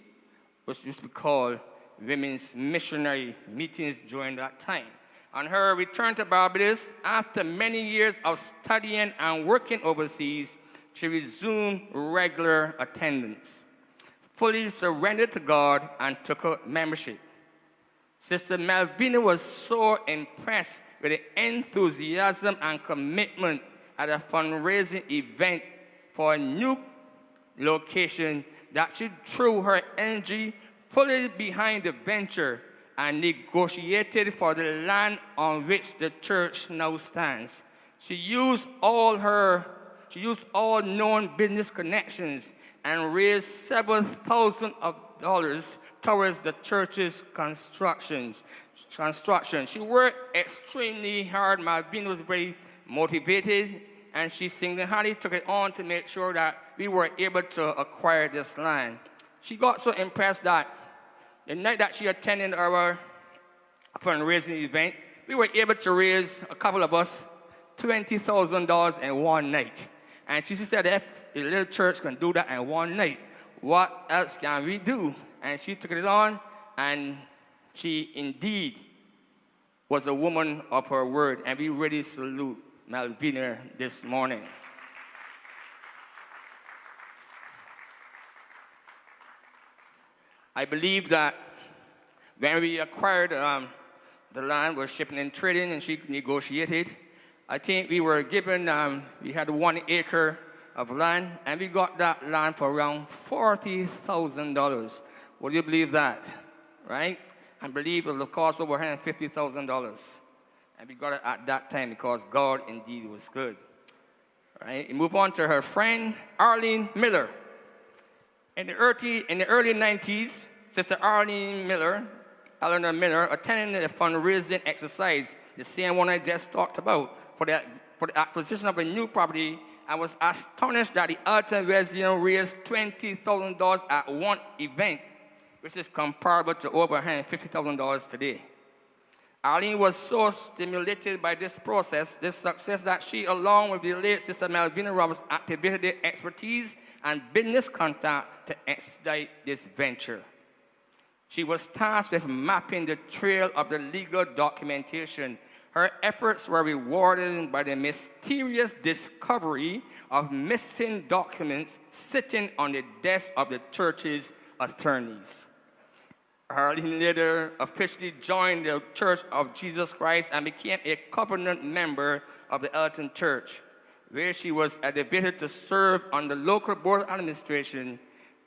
which used to be called women's missionary meetings during that time. On her return to Barbados, after many years of studying and working overseas, she resumed regular attendance, fully surrendered to God, and took up membership. Sister Malvina was so impressed with the enthusiasm and commitment at a fundraising event for a new location that she threw her energy fully behind the venture and negotiated for the land on which the church now stands. She used all known business connections and raised several thousand of dollars towards the church's construction. She worked extremely hard. Malvina was very motivated, and she single-handedly took it on to make sure that we were able to acquire this land. She got so impressed that the night that she attended our fundraising event, we were able to raise, a couple of us, $20,000 in one night. And she said, if a little church can do that in one night, what else can we do? And she took it on, and she indeed was a woman of her word, and we really salute Malvina this morning. I believe that when we acquired the land, we're shipping and trading, and she negotiated. I think we were given, we had 1 acre of land, and we got that land for around $40,000. Would you believe that? Right? I believe it will cost over $150,000. And we got it at that time because God indeed was good. Right? We move on to her friend, Arlene Miller. In the early 90s, Sister Arlene Miller, Eleanor Miller, attended a fundraising exercise, the same one I just talked about, for the acquisition of a new property. I was astonished that the Alton Wesleyan raised $20,000 at one event, which is comparable to over $150,000 today. Arlene was so stimulated by this process, this success, that she, along with the late Sister Melvina Roberts, activated their expertise and business contact to expedite this venture. She was tasked with mapping the trail of the legal documentation. Her efforts were rewarded by the mysterious discovery of missing documents sitting on the desk of the church's attorneys. Arlene later officially joined the Church of Jesus Christ and became a covenant member of the Elton Church, where she was elevated to serve on the local board of administration.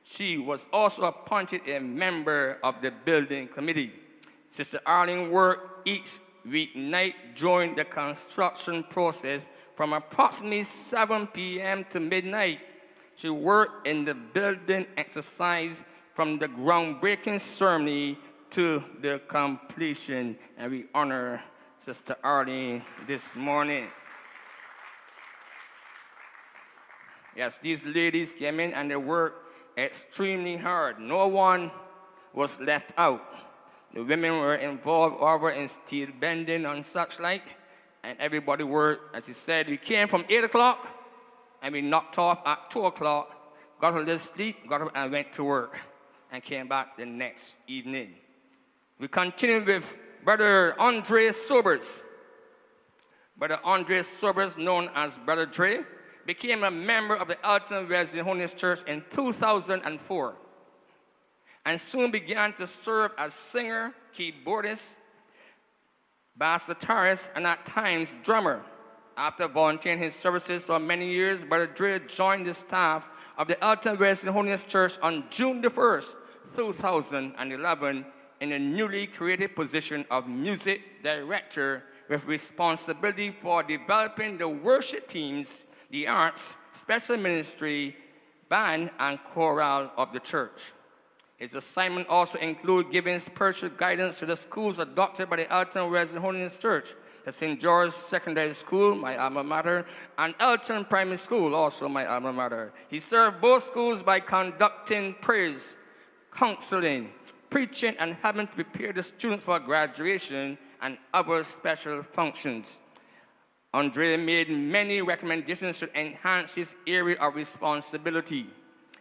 She was also appointed a member of the building committee. Sister Arlene worked each weeknight during the construction process from approximately 7 p.m. to midnight. She worked in the building exercise from the groundbreaking ceremony to the completion, and we honor Sister Arlene this morning. Yes, these ladies came in and they worked extremely hard. No one was left out. The women were involved over in steel bending and such like, and everybody worked. As he said, we came from 8 o'clock and we knocked off at 2 o'clock, got a little sleep, got up and went to work, and came back the next evening. We continued with Brother Andre Sobers. Brother Andre Sobers, known as Brother Dre, became a member of the Elton Wesleyan Holiness Church in 2004 and soon began to serve as singer, keyboardist, bass guitarist, and at times drummer. After volunteering his services for many years, Brother Dre joined the staff of the Elton Wesleyan Holiness Church on June the 1st, 2011, in a newly created position of music director with responsibility for developing the worship teams, the arts, special ministry, band, and choral of the church. His assignment also includes giving spiritual guidance to the schools adopted by the Elton Wesleyan Holiness Church, the St. George Secondary School, my alma mater, and Elton Primary School, also my alma mater. He served both schools by conducting prayers, counseling, preaching, and helping to prepare the students for graduation and other special functions. Andre made many recommendations to enhance his area of responsibility,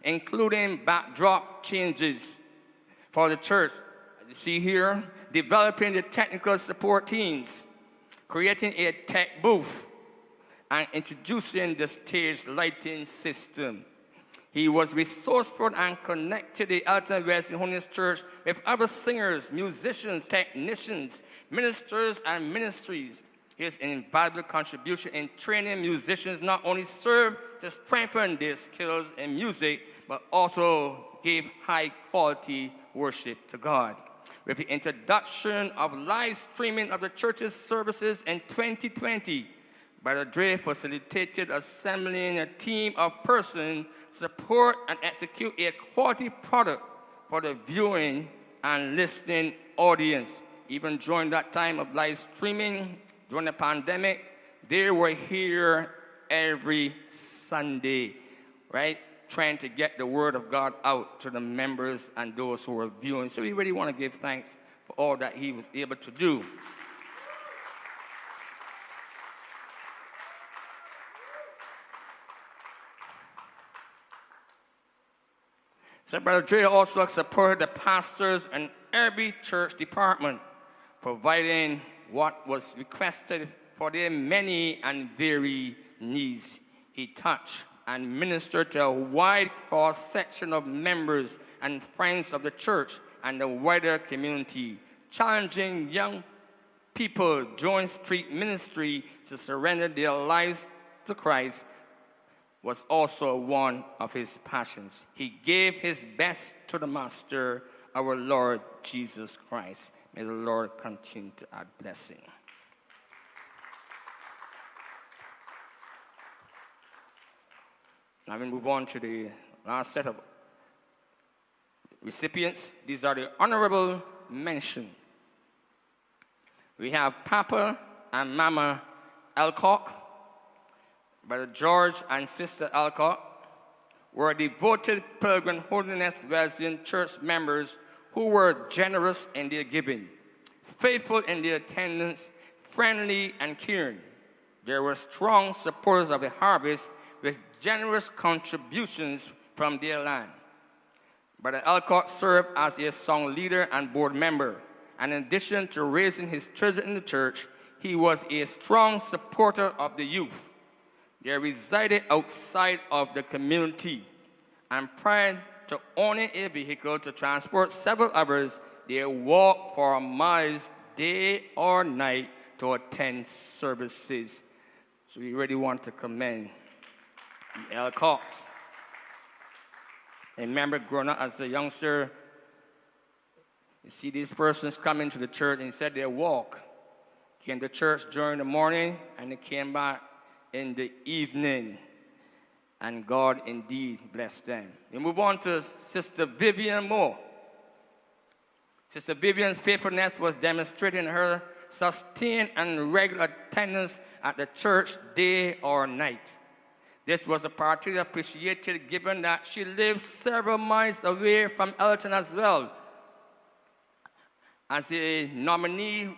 including backdrop changes for the church. As you see here, developing the technical support teams, creating a tech booth, and introducing the stage lighting system. He was resourceful and connected the Elton Wesleyan Holiness Church with other singers, musicians, technicians, ministers, and ministries. His invaluable contribution in training musicians not only served to strengthen their skills in music, but also gave high-quality worship to God. With the introduction of live streaming of the church's services in 2020, Brother Dre facilitated assembling a team of persons to support and execute a quality product for the viewing and listening audience. Even during that time of live streaming, during the pandemic, they were here every Sunday, right? Trying to get the word of God out to the members and those who were viewing. So we really want to give thanks for all that he was able to do. So Brother Dre also supported the pastors in every church department, providing what was requested for their many and varied needs. He touched and ministered to a wide cross-section of members and friends of the church and the wider community, challenging young people during street ministry to surrender their lives to Christ was also one of his passions. He gave his best to the Master, our Lord Jesus Christ. May the Lord continue to add blessing. Now we move on to the last set of recipients. These are the honorable mention. We have Papa and Mama Alcock. Brother George and Sister Alcock were devoted Pilgrim Holiness Wesleyan Church members who were generous in their giving, faithful in their attendance, friendly and caring. They were strong supporters of the harvest with generous contributions from their land. Brother Alcott served as a song leader and board member, and in addition to raising his treasure in the church, he was a strong supporter of the youth. They resided outside of the community, and prior to owning a vehicle to transport several others, they walked for miles day or night to attend services. So we really want to commend the Alcotts. I remember growing up as a youngster, you see these persons coming to the church, and he said they walk. Came to church during the morning, and they came back in the evening. And God indeed blessed them. We move on to Sister Vivian Moore. Sister Vivian's faithfulness was demonstrated in her sustained and regular attendance at the church day or night. This was particularly appreciated given that she lived several miles away from Elton as well. As a nominee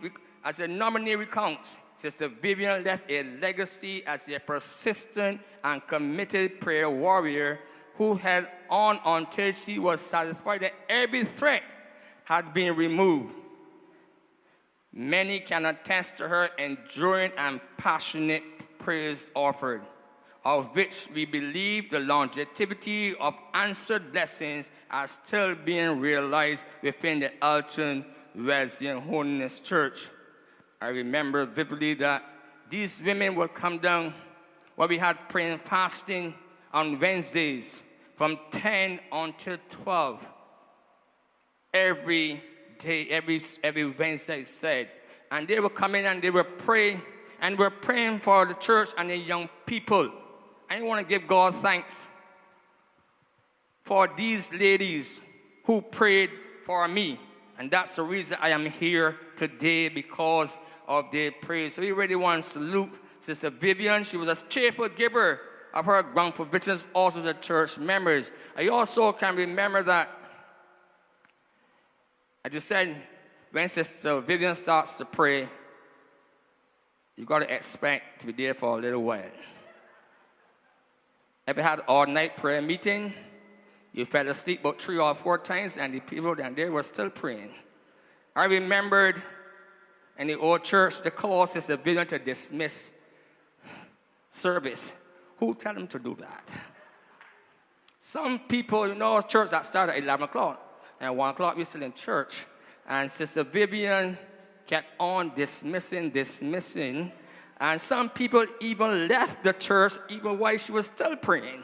recounts, Sister Vivian left a legacy as a persistent and committed prayer warrior who held on until she was satisfied that every threat had been removed. Many can attest to her enduring and passionate prayers offered, of which we believe the longevity of answered blessings are still being realized within the Elton Wesleyan Holiness Church. I remember vividly that these women would come down where we had praying and fasting on Wednesdays from 10 until 12. Every day, every Wednesday said. And they would come in and they would pray, and we're praying for the church and the young people. I want to give God thanks for these ladies who prayed for me. And that's the reason I am here today, because of their praise. So we really want to salute Sister Vivian. She was a cheerful giver of her grant provisions, also the church members. I also can remember that, I just said, when Sister Vivian starts to pray, you got to expect to be there for a little while. Ever had all-night prayer meeting? You fell asleep about 3 or 4 times, and the people down there were still praying. I remembered in the old church, they called Sister Vivian to dismiss service. Who tell them to do that? Some people, church that started at 11 o'clock, and 1 o'clock we're still in church. And Sister Vivian kept on dismissing, and some people even left the church even while she was still praying.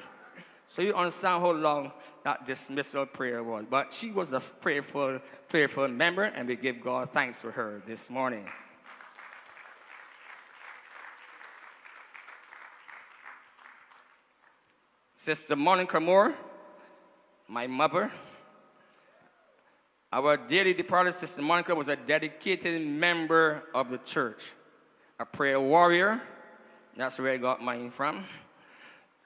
So you understand how long that dismissal prayer was. But she was a prayerful member, and we give God thanks for her this morning. Sister Monica Moore, my mother. Our dearly departed Sister Monica was a dedicated member of the church, a prayer warrior. That's where I got mine from.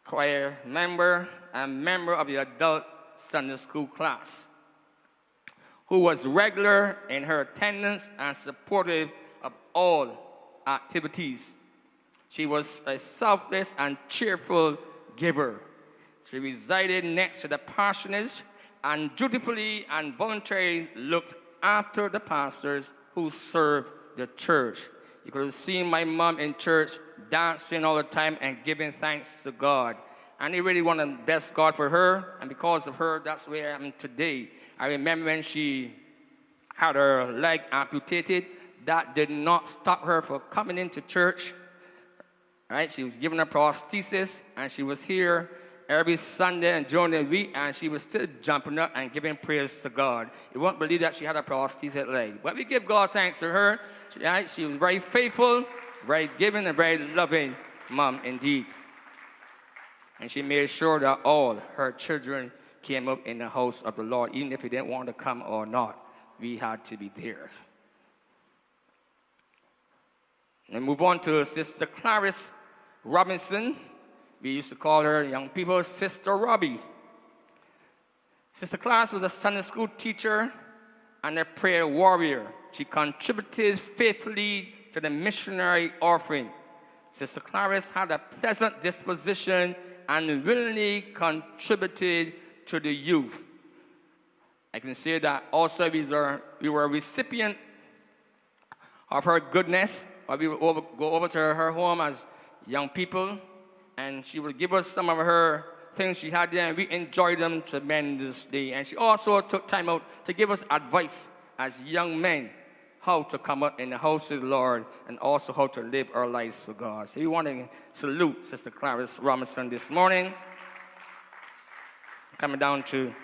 Choir member and member of the adult Sunday school class, who was regular in her attendance and supportive of all activities. She was a selfless and cheerful giver. She resided next to the parsonage and dutifully and voluntarily looked after the pastors who served the church. You could have seen my mom in church dancing all the time and giving thanks to God. And I really want to bless God for her, and because of her, that's where I am today. I remember when she had her leg amputated, that did not stop her from coming into church. Right? She was given a prosthesis, and she was here every Sunday and during the week, and she was still jumping up and giving praise to God. You won't believe that she had a prosthetic leg. But we give God thanks to her. She was very faithful, very giving, and very loving mom indeed. And she made sure that all her children came up in the house of the Lord, even if they didn't want to come or not. We had to be there. And move on to Sister Clarice Robinson. We used to call her, young people, Sister Robbie. Sister Clarice was a Sunday school teacher and a prayer warrior she contributed faithfully to the missionary offering. Sister Clarice had a pleasant disposition and willingly contributed to the youth. I can say that also we were a recipient of her goodness. We would go over to her home as young people, and she would give us some of her things she had there, and we enjoyed them tremendously. And she also took time out to give us advice as young men, how to come up in the house of the Lord, and also how to live our lives for God. So we want to salute Sister Clarice Robinson this morning. Coming down to,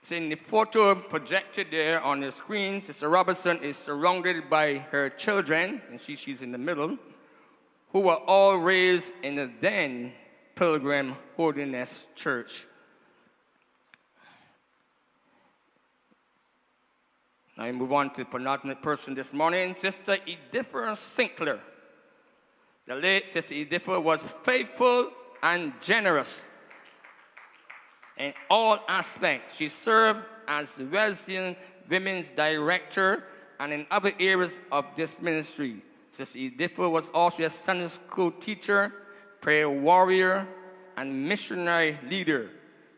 seeing the photo projected there on the screen, Sister Robinson is surrounded by her children, and she's in the middle, who were all raised in the then Pilgrim Holiness Church. Now we move on to the penultimate person this morning, Sister Editha Sinclair. The late Sister Editha was faithful and generous in all aspects. She served as Wesleyan Women's Director and in other areas of this ministry. Sister Editha was also a Sunday school teacher, prayer warrior, and missionary leader.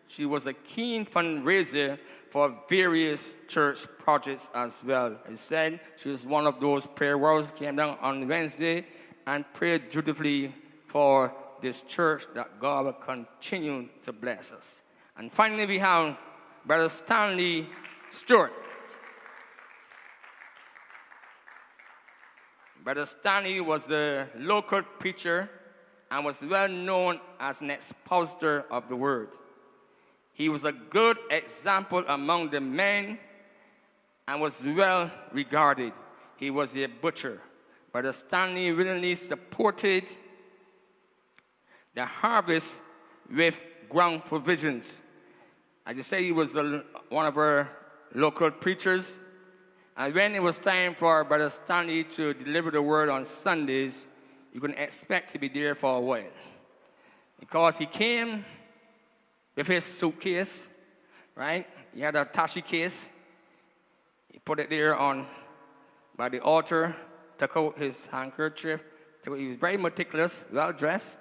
She was a keen fundraiser for various church projects as well. As said, she was one of those prayer warriors who came down on Wednesday and prayed dutifully for this church that God will continue to bless us. And finally, we have Brother Stanley Stewart. Brother Stanley was the local preacher and was well known as an expositor of the word. He was a good example among the men and was well regarded. He was a butcher. Brother Stanley willingly supported the harvest with ground provisions. As I say, he was one of our local preachers. And when it was time for Brother Stanley to deliver the word on Sundays, you couldn't expect to be there for a while. Because he came with his suitcase, right? He had a tashi case. He put it there by the altar, took out his handkerchief. He was very meticulous, well dressed,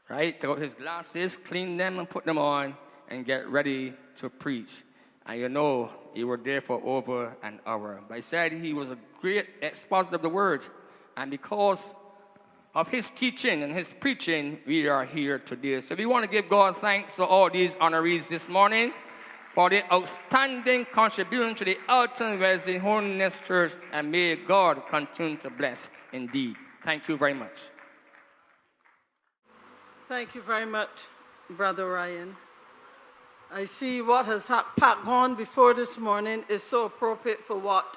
right? Took out his glasses, cleaned them, and put them on, and get ready to preach. And you know, he was there for over an hour. But I said he was a great expositor of the word. And because of his teaching and his preaching, we are here today. So we want to give God thanks for all these honorees this morning for their outstanding contribution to the Alton Wesleyan Holiness Church, and may God continue to bless indeed. Thank you very much. Thank you very much, Brother Ryan. I see what has gone before this morning is so appropriate for what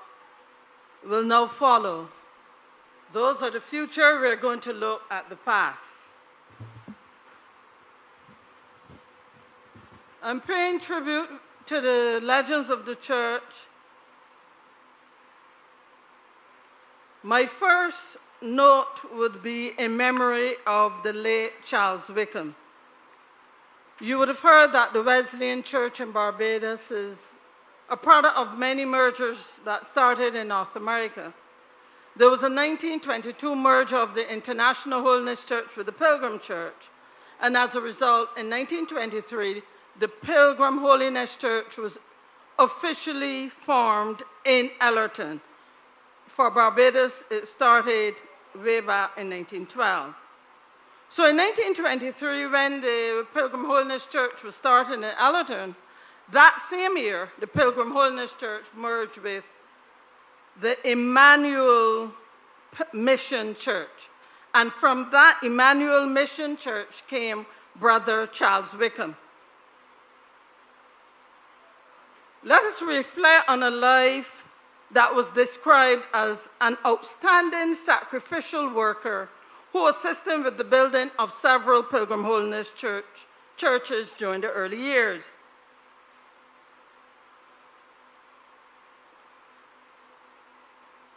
will now follow. Those are the future. We're going to look at the past. I'm paying tribute to the legends of the church. My first note would be in memory of the late Charles Wickham. You would have heard that the Wesleyan Church in Barbados is a product of many mergers that started in North America. There was a 1922 merger of the International Holiness Church with the Pilgrim Church, and as a result, in 1923, the Pilgrim Holiness Church was officially formed in Ellerton. For Barbados, it started way back in 1912. So in 1923, when the Pilgrim Holiness Church was started in Ellerton, that same year, the Pilgrim Holiness Church merged with the Emmanuel Mission Church. And from that Emmanuel Mission Church came Brother Charles Wickham. Let us reflect on a life that was described as an outstanding sacrificial worker who assisted with the building of several Pilgrim Holiness churches during the early years.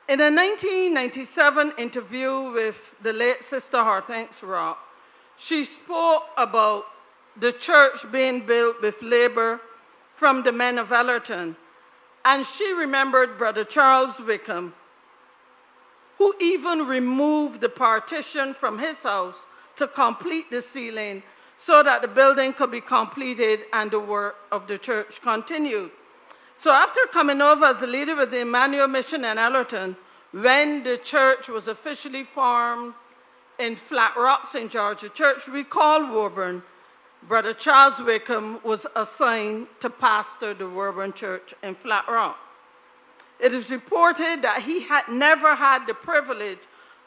In a 1997 interview with the late Sister Hortense Rock, she spoke about the church being built with labor from the men of Ellerton And she remembered Brother Charles Wickham, who even removed the partition from his house to complete the ceiling so that the building could be completed and the work of the church continued. So after coming over as a leader with the Emmanuel Mission in Ellerton, when the church was officially formed in Flat Rock, St. George, the church we call Woburn, Brother Charles Wickham was assigned to pastor the Woburn Church in Flat Rock. It is reported that he had never had the privilege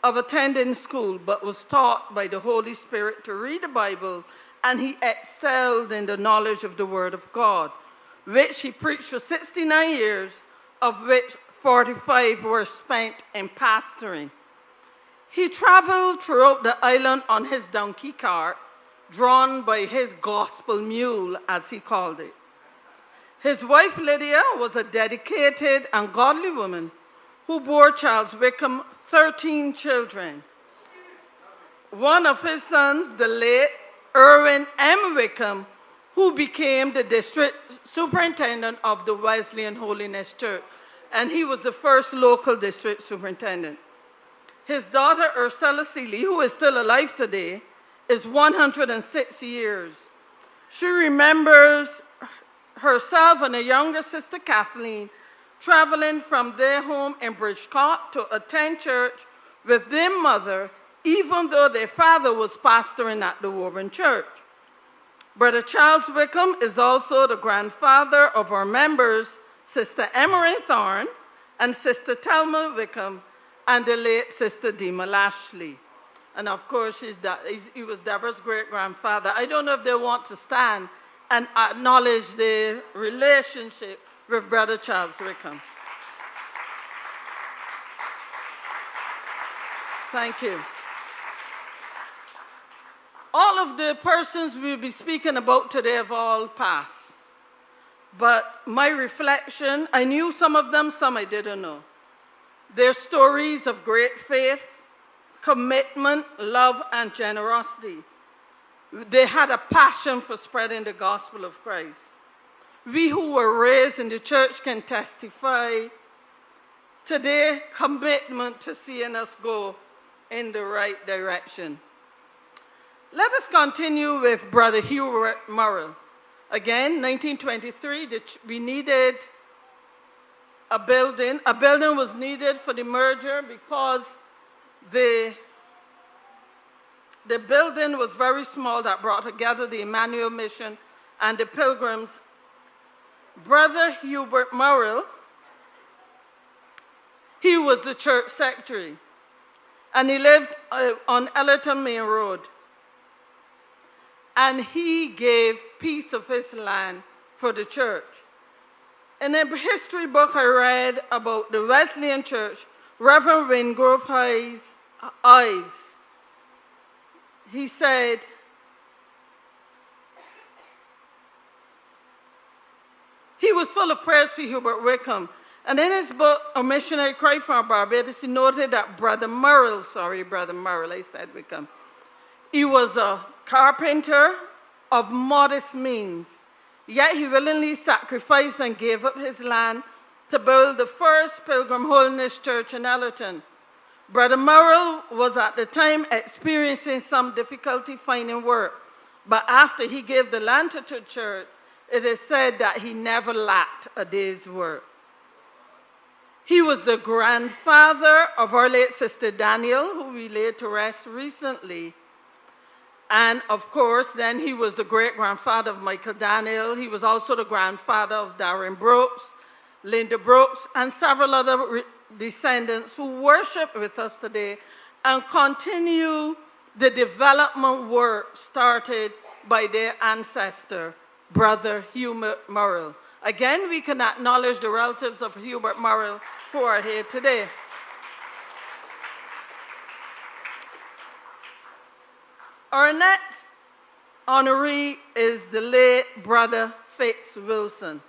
of attending school, but was taught by the Holy Spirit to read the Bible, and he excelled in the knowledge of the Word of God, which he preached for 69 years, of which 45 were spent in pastoring. He traveled throughout the island on his donkey cart, drawn by his gospel mule, as he called it. His wife Lydia was a dedicated and godly woman who bore Charles Wickham 13 children. One of his sons, the late Irwin M. Wickham, who became the district superintendent of the Wesleyan Holiness Church, and he was the first local district superintendent. His daughter Ursula Seeley, who is still alive today, is 106 years. She remembers herself and her younger sister Kathleen traveling from their home in Bridgecourt to attend church with their mother, even though their father was pastoring at the Woburn Church. Brother Charles Wickham is also the grandfather of our members, Sister Emery Thorne and Sister Thelma Wickham, and the late Sister Dima Lashley. And of course, he was Deborah's great-grandfather. I don't know if they want to stand and acknowledge the relationship with Brother Charles Wickham. Thank you. All of the persons we'll be speaking about today have all passed. But my reflection, I knew some of them, some I didn't know. Their stories of great faith, commitment, love, and generosity. They had a passion for spreading the gospel of Christ. We who were raised in the church can testify to their commitment to seeing us go in the right direction. Let us continue with Brother Hubert Murrell. Again, 1923, we needed a building. A building was needed for the merger because the building was very small that brought together the Emmanuel Mission and the Pilgrims. Brother Hubert Murrell, he was the church secretary, and he lived on Ellerton Main Road. And he gave piece of his land for the church. In a history book I read about the Wesleyan Church, Reverend Wingrove Ives, he said, he was full of praise for Hubert Wickham. And in his book, A Missionary Cry for Barbados, he noted that Brother Murrell, I said Wickham, he was a carpenter of modest means, yet he willingly sacrificed and gave up his land to build the first Pilgrim Holiness Church in Ellerton. Brother Murrell was at the time experiencing some difficulty finding work, but after he gave the land to the church, it is said that he never lacked a day's work. He was the grandfather of our late Sister Daniel, who we laid to rest recently. And of course, then he was the great-grandfather of Michael Daniel. He was also the grandfather of Darren Brooks, Linda Brooks, and several other descendants who worship with us today and continue the development work started by their ancestor, Brother Hubert Murrell. Again, we can acknowledge the relatives of Hubert Murrell who are here today. Our next honoree is the late Brother Fitz Wilson.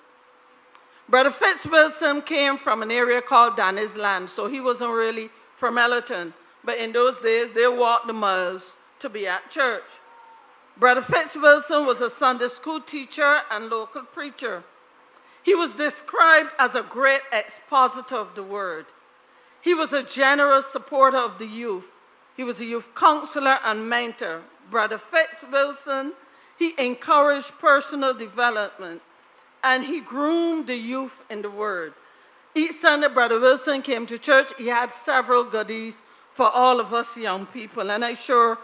Brother Fitz Wilson came from an area called Danny's Land, so he wasn't really from Ellerton. But in those days, they walked the miles to be at church. Brother Fitz Wilson was a Sunday school teacher and local preacher. He was described as a great expositor of the word. He was a generous supporter of the youth. He was a youth counselor and mentor. Brother Fitz Wilson, he encouraged personal development, and he groomed the youth in the word. Each Sunday, Brother Wilson came to church. He had several goodies for all of us young people, and I'm sure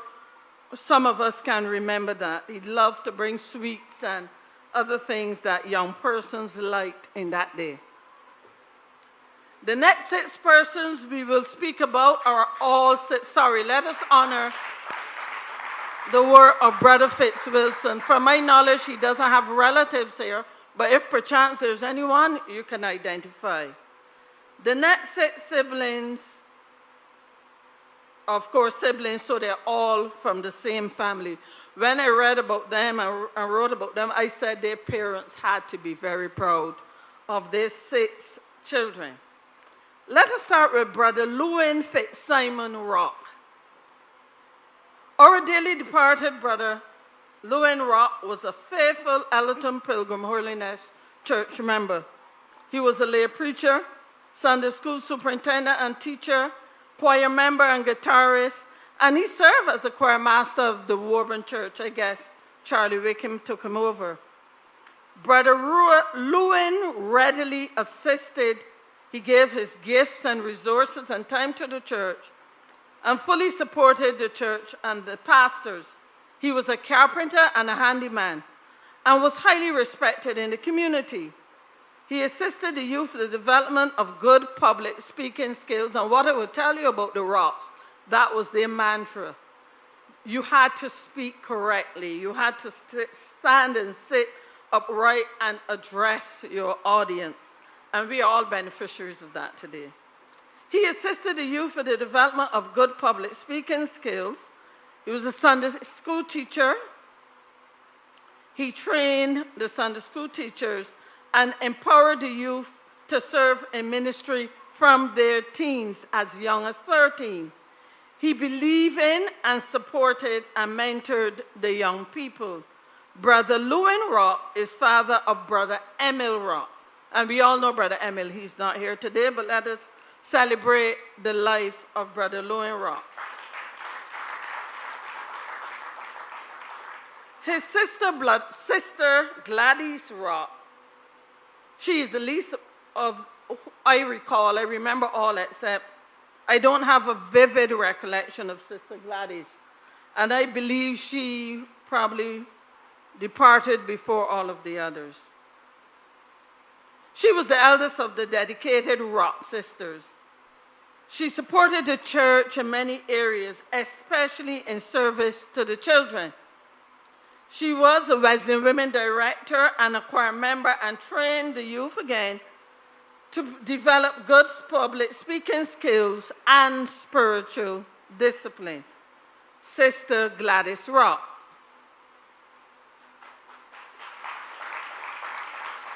some of us can remember that. He loved to bring sweets and other things that young persons liked in that day. The next 6 persons we will speak about are all 6. Let us honor the work of Brother Fitz Wilson. From my knowledge, he doesn't have relatives here, but if perchance there's anyone, you can identify. The next 6 siblings, of course, siblings, so they're all from the same family. When I read about them and wrote about them, I said their parents had to be very proud of their 6 children. Let us start with Brother Lewin Fitzsimon Rock. Our dearly departed brother, Lewin Rock, was a faithful Ellerton Pilgrim Holiness Church member. He was a lay preacher, Sunday school superintendent and teacher, choir member and guitarist, and he served as the choir master of the Woburn Church. I guess Charlie Wickham took him over. Brother Lewin readily assisted. He gave his gifts and resources and time to the church and fully supported the church and the pastors. He was a carpenter and a handyman and was highly respected in the community. He assisted the youth in the development of good public speaking skills, and what I will tell you about the Rocks, that was their mantra. You had to speak correctly. You had to stand and sit upright and address your audience. And we are all beneficiaries of that today. He assisted the youth in the development of good public speaking skills. He was a Sunday school teacher. He trained the Sunday school teachers and empowered the youth to serve in ministry from their teens as young as 13. He believed in and supported and mentored the young people. Brother Lewin Rock is father of Brother Emil Rock. And we all know Brother Emil. He's not here today, but let us celebrate the life of Brother Lewin Rock. His sister Gladys Rock, she is the least of, I recall, I remember all except I don't have a vivid recollection of Sister Gladys. And I believe she probably departed before all of the others. She was the eldest of the dedicated Rock sisters. She supported the church in many areas, especially in service to the children. She was a Wesleyan Women Director and a choir member and trained the youth again to develop good public speaking skills and spiritual discipline. Sister Gladys Rock.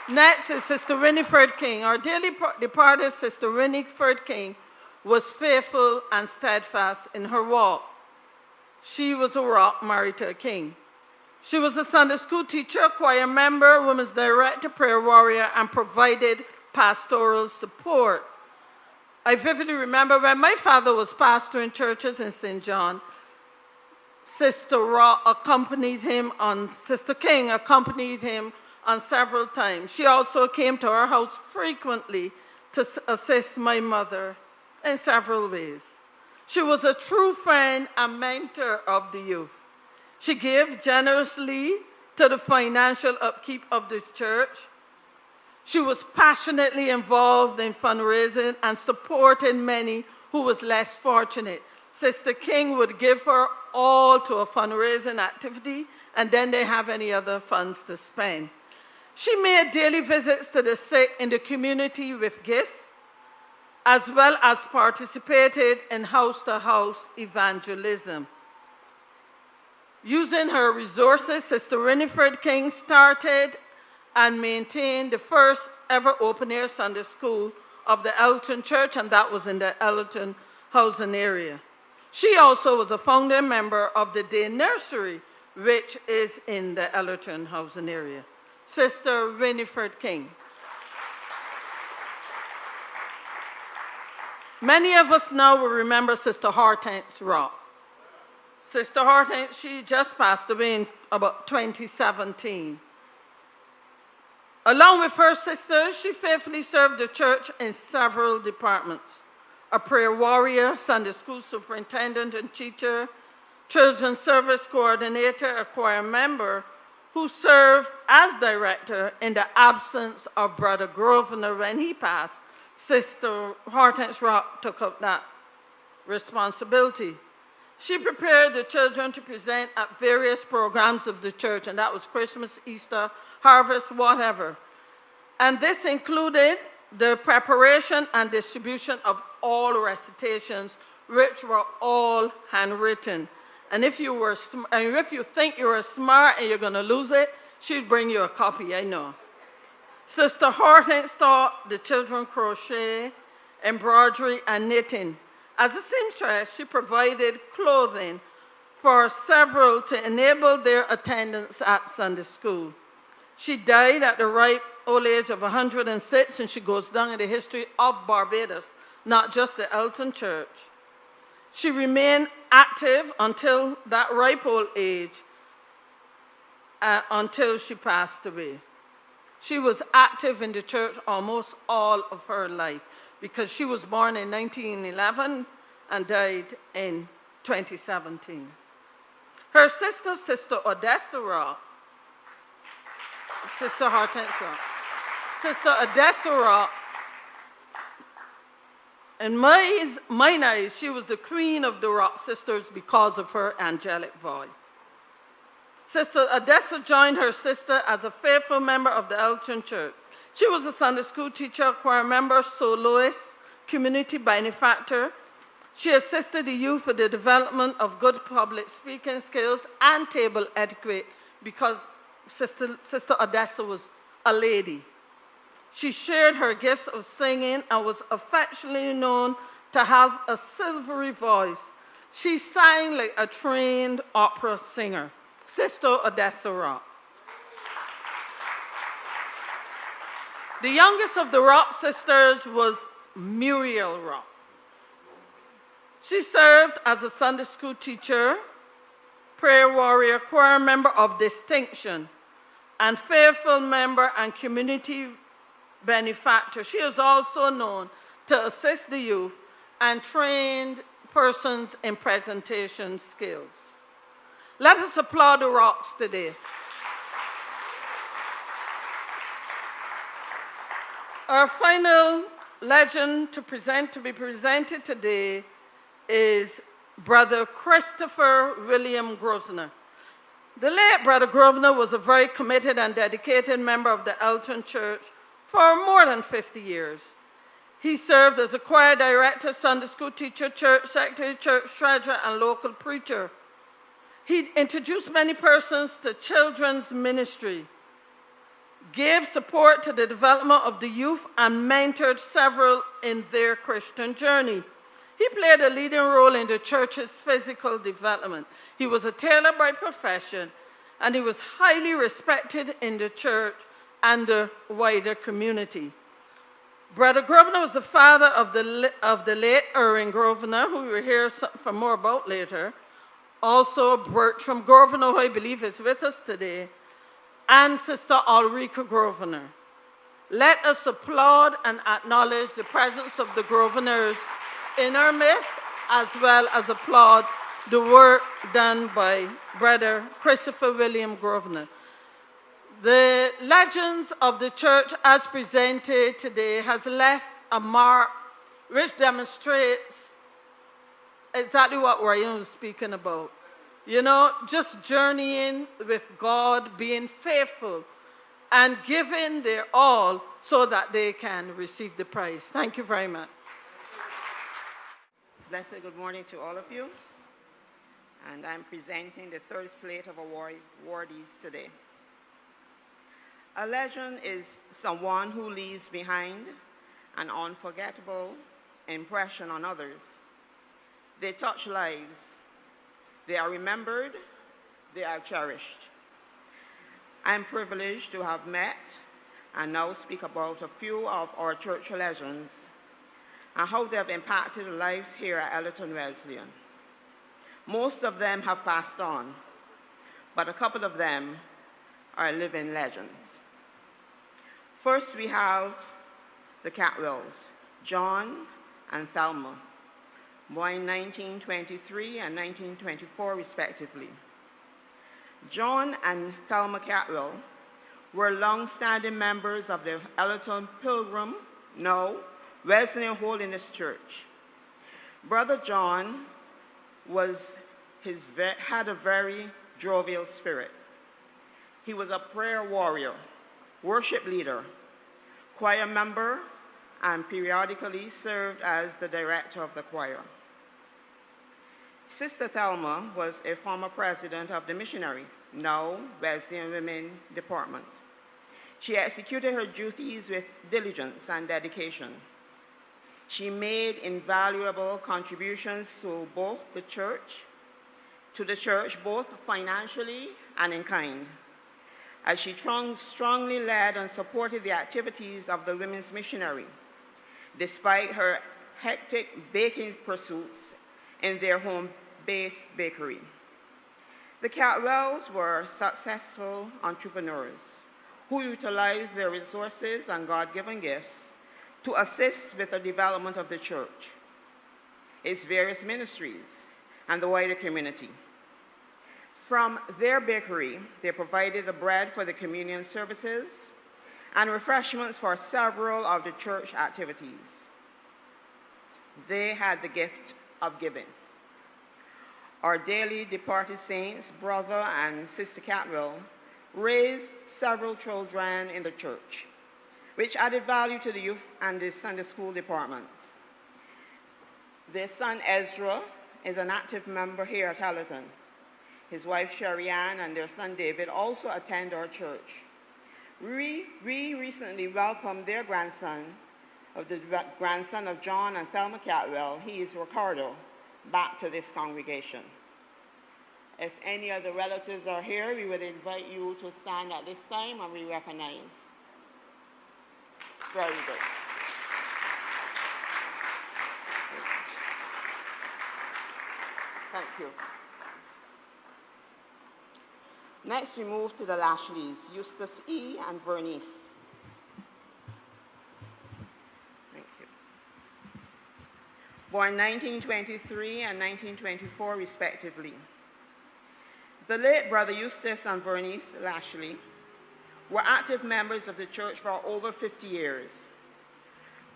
Next is Sister Winifred King. Our dearly departed Sister Winifred King was faithful and steadfast in her walk. She was a rock married to a king. She was a Sunday school teacher, choir member, women's director, prayer warrior, and provided pastoral support. I vividly remember when my father was pastoring churches in St. John, Sister King accompanied him on several times. She also came to our house frequently to assist my mother in several ways. She was a true friend and mentor of the youth. She gave generously to the financial upkeep of the church. She was passionately involved in fundraising and supported many who was less fortunate. Sister King would give her all to a fundraising activity, and then they have any other funds to spend. She made daily visits to the sick in the community with gifts, as well as participated in house-to-house evangelism. Using her resources, Sister Winifred King started and maintained the first ever open-air Sunday school of the Ellerton Church, and that was in the Ellerton housing area. She also was a founding member of the Day Nursery, which is in the Ellerton housing area. Sister Winifred King. Many of us now will remember Sister Hortense Rock. Sister Hortense, she just passed away in about 2017. Along with her sisters, she faithfully served the church in several departments. A prayer warrior, Sunday school superintendent and teacher, children's service coordinator, a choir member, who served as director in the absence of Brother Grosvenor when he passed. Sister Hortense Rock took up that responsibility. She prepared the children to present at various programs of the church, and that was Christmas, Easter, harvest, whatever. And this included the preparation and distribution of all recitations, which were all handwritten. And if you think you were smart and you're going to lose it, she'd bring you a copy, I know. Sister Hortense taught the children crochet, embroidery, and knitting. As a seamstress, she provided clothing for several to enable their attendance at Sunday school. She died at the ripe old age of 106, and she goes down in the history of Barbados, not just the Elton Church. She remained active until that ripe old age, until she passed away. She was active in the church almost all of her life because she was born in 1911 and died in 2017. Her sister, Sister Odessa Rock, Sister Hortense Rock, Sister Odessa Rock, in my eyes, she was the queen of the Rock sisters because of her angelic voice. Sister Odessa joined her sister as a faithful member of the Elton Church. She was a Sunday school teacher, choir member, soloist, community benefactor. She assisted the youth with the development of good public speaking skills and table etiquette because Sister Odessa was a lady. She shared her gifts of singing and was affectionately known to have a silvery voice. She sang like a trained opera singer. Sister Odessa Rock. The youngest of the Rock sisters was Muriel Rock. She served as a Sunday school teacher, prayer warrior, choir member of distinction, and faithful member and community benefactor. She is also known to assist the youth and trained persons in presentation skills. Let us applaud the Rocks today. Our final legend to be presented today is Brother Christopher William Grosvenor. The late Brother Grosvenor was a very committed and dedicated member of the Elton Church for more than 50 years. He served as a choir director, Sunday school teacher, church secretary, church treasurer, and local preacher. He introduced many persons to children's ministry, gave support to the development of the youth, and mentored several in their Christian journey. He played a leading role in the church's physical development. He was a tailor by profession, and he was highly respected in the church and the wider community. Brother Grosvenor was the father of the late Erwin Grosvenor, who we will hear for more about later. Also, Bertram Grosvenor, who I believe is with us today, and Sister Ulrika Grosvenor. Let us applaud and acknowledge the presence of the Grosvenors in our midst, as well as applaud the work done by Brother Christopher William Grosvenor. The legends of the church as presented today has left a mark which demonstrates exactly what Ryan was speaking about. You know, just journeying with God, being faithful, and giving their all so that they can receive the prize. Thank you very much. Blessed good morning to all of you. And I'm presenting the third slate of awardees today. A legend is someone who leaves behind an unforgettable impression on others. They touch lives. They are remembered. They are cherished. I'm privileged to have met and now speak about a few of our church legends. and how they have impacted lives here at Ellerton Wesleyan. Most of them have passed on, but a couple of them are living legends. First, we have the Catwells, John and Thelma, born in 1923 and 1924 respectively. John and Thelma Catwell were long-standing members of the Ellerton Pilgrim, now Wesleyan Holiness Church. Brother John had a very jovial spirit. He was a prayer warrior, worship leader, choir member, and periodically served as the director of the choir. Sister Thelma was a former president of the missionary, now Wesleyan Women Department. She executed her duties with diligence and dedication. She made invaluable contributions to the church, both financially and in kind, as she strongly led and supported the activities of the Women's Missionary, despite her hectic baking pursuits in their home-based bakery. The Catwells were successful entrepreneurs who utilized their resources and God-given gifts to assist with the development of the church, its various ministries, and the wider community. From their bakery, they provided the bread for the communion services and refreshments for several of the church activities. They had the gift of giving. Our daily departed saints, Brother and Sister Catwell, raised several children in the church, which added value to the youth and the Sunday school departments. Their son Ezra is an active member here at Ellerton. His wife Sherry Ann and their son David also attend our church. We recently welcomed their grandson, grandson of John and Thelma Catwell, he is Ricardo, back to this congregation. If any other relatives are here, we would invite you to stand at this time and we recognize. Very good. Thank you. Next, we move to the Lashleys, Eustace E. and Vernice. Thank you. Born 1923 and 1924, respectively. The late Brother Eustace and Vernice Lashley were active members of the church for over 50 years.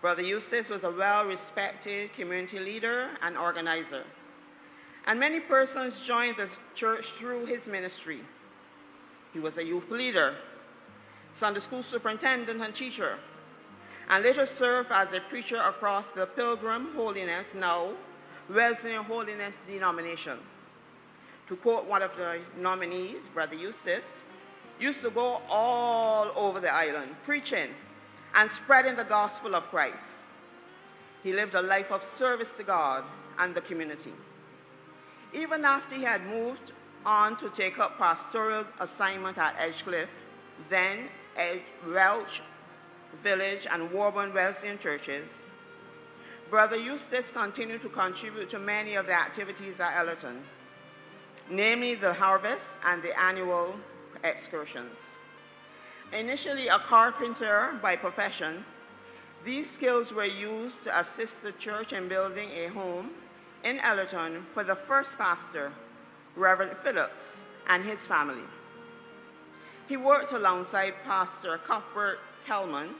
Brother Eustace was a well-respected community leader and organizer, and many persons joined the church through his ministry. He was a youth leader, Sunday school superintendent and teacher, and later served as a preacher across the Pilgrim Holiness, now Wesleyan Holiness denomination. To quote one of the nominees, Brother Eustace, used to go all over the island, preaching and spreading the gospel of Christ. He lived a life of service to God and the community. Even after he had moved on to take up pastoral assignment at Edgecliff, then Welch Village and Warburn Wesleyan churches, Brother Eustace continued to contribute to many of the activities at Ellerton, namely the harvest and the annual excursions. Initially a carpenter by profession, these skills were used to assist the church in building a home in Ellerton for the first pastor, Reverend Phillips, and his family. He worked alongside Pastor Cuthbert Hellman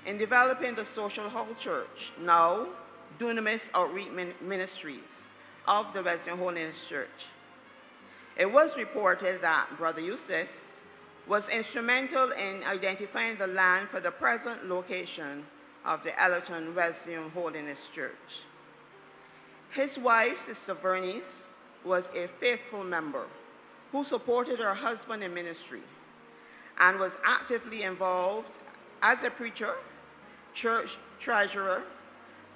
in developing the Social Hall Church, now Dunamis Outreach Ministries of the Wesleyan Holiness Church. It was reported that Brother Eustace was instrumental in identifying the land for the present location of the Ellerton Wesleyan Holiness Church. His wife, Sister Vernice, was a faithful member who supported her husband in ministry and was actively involved as a preacher, church treasurer,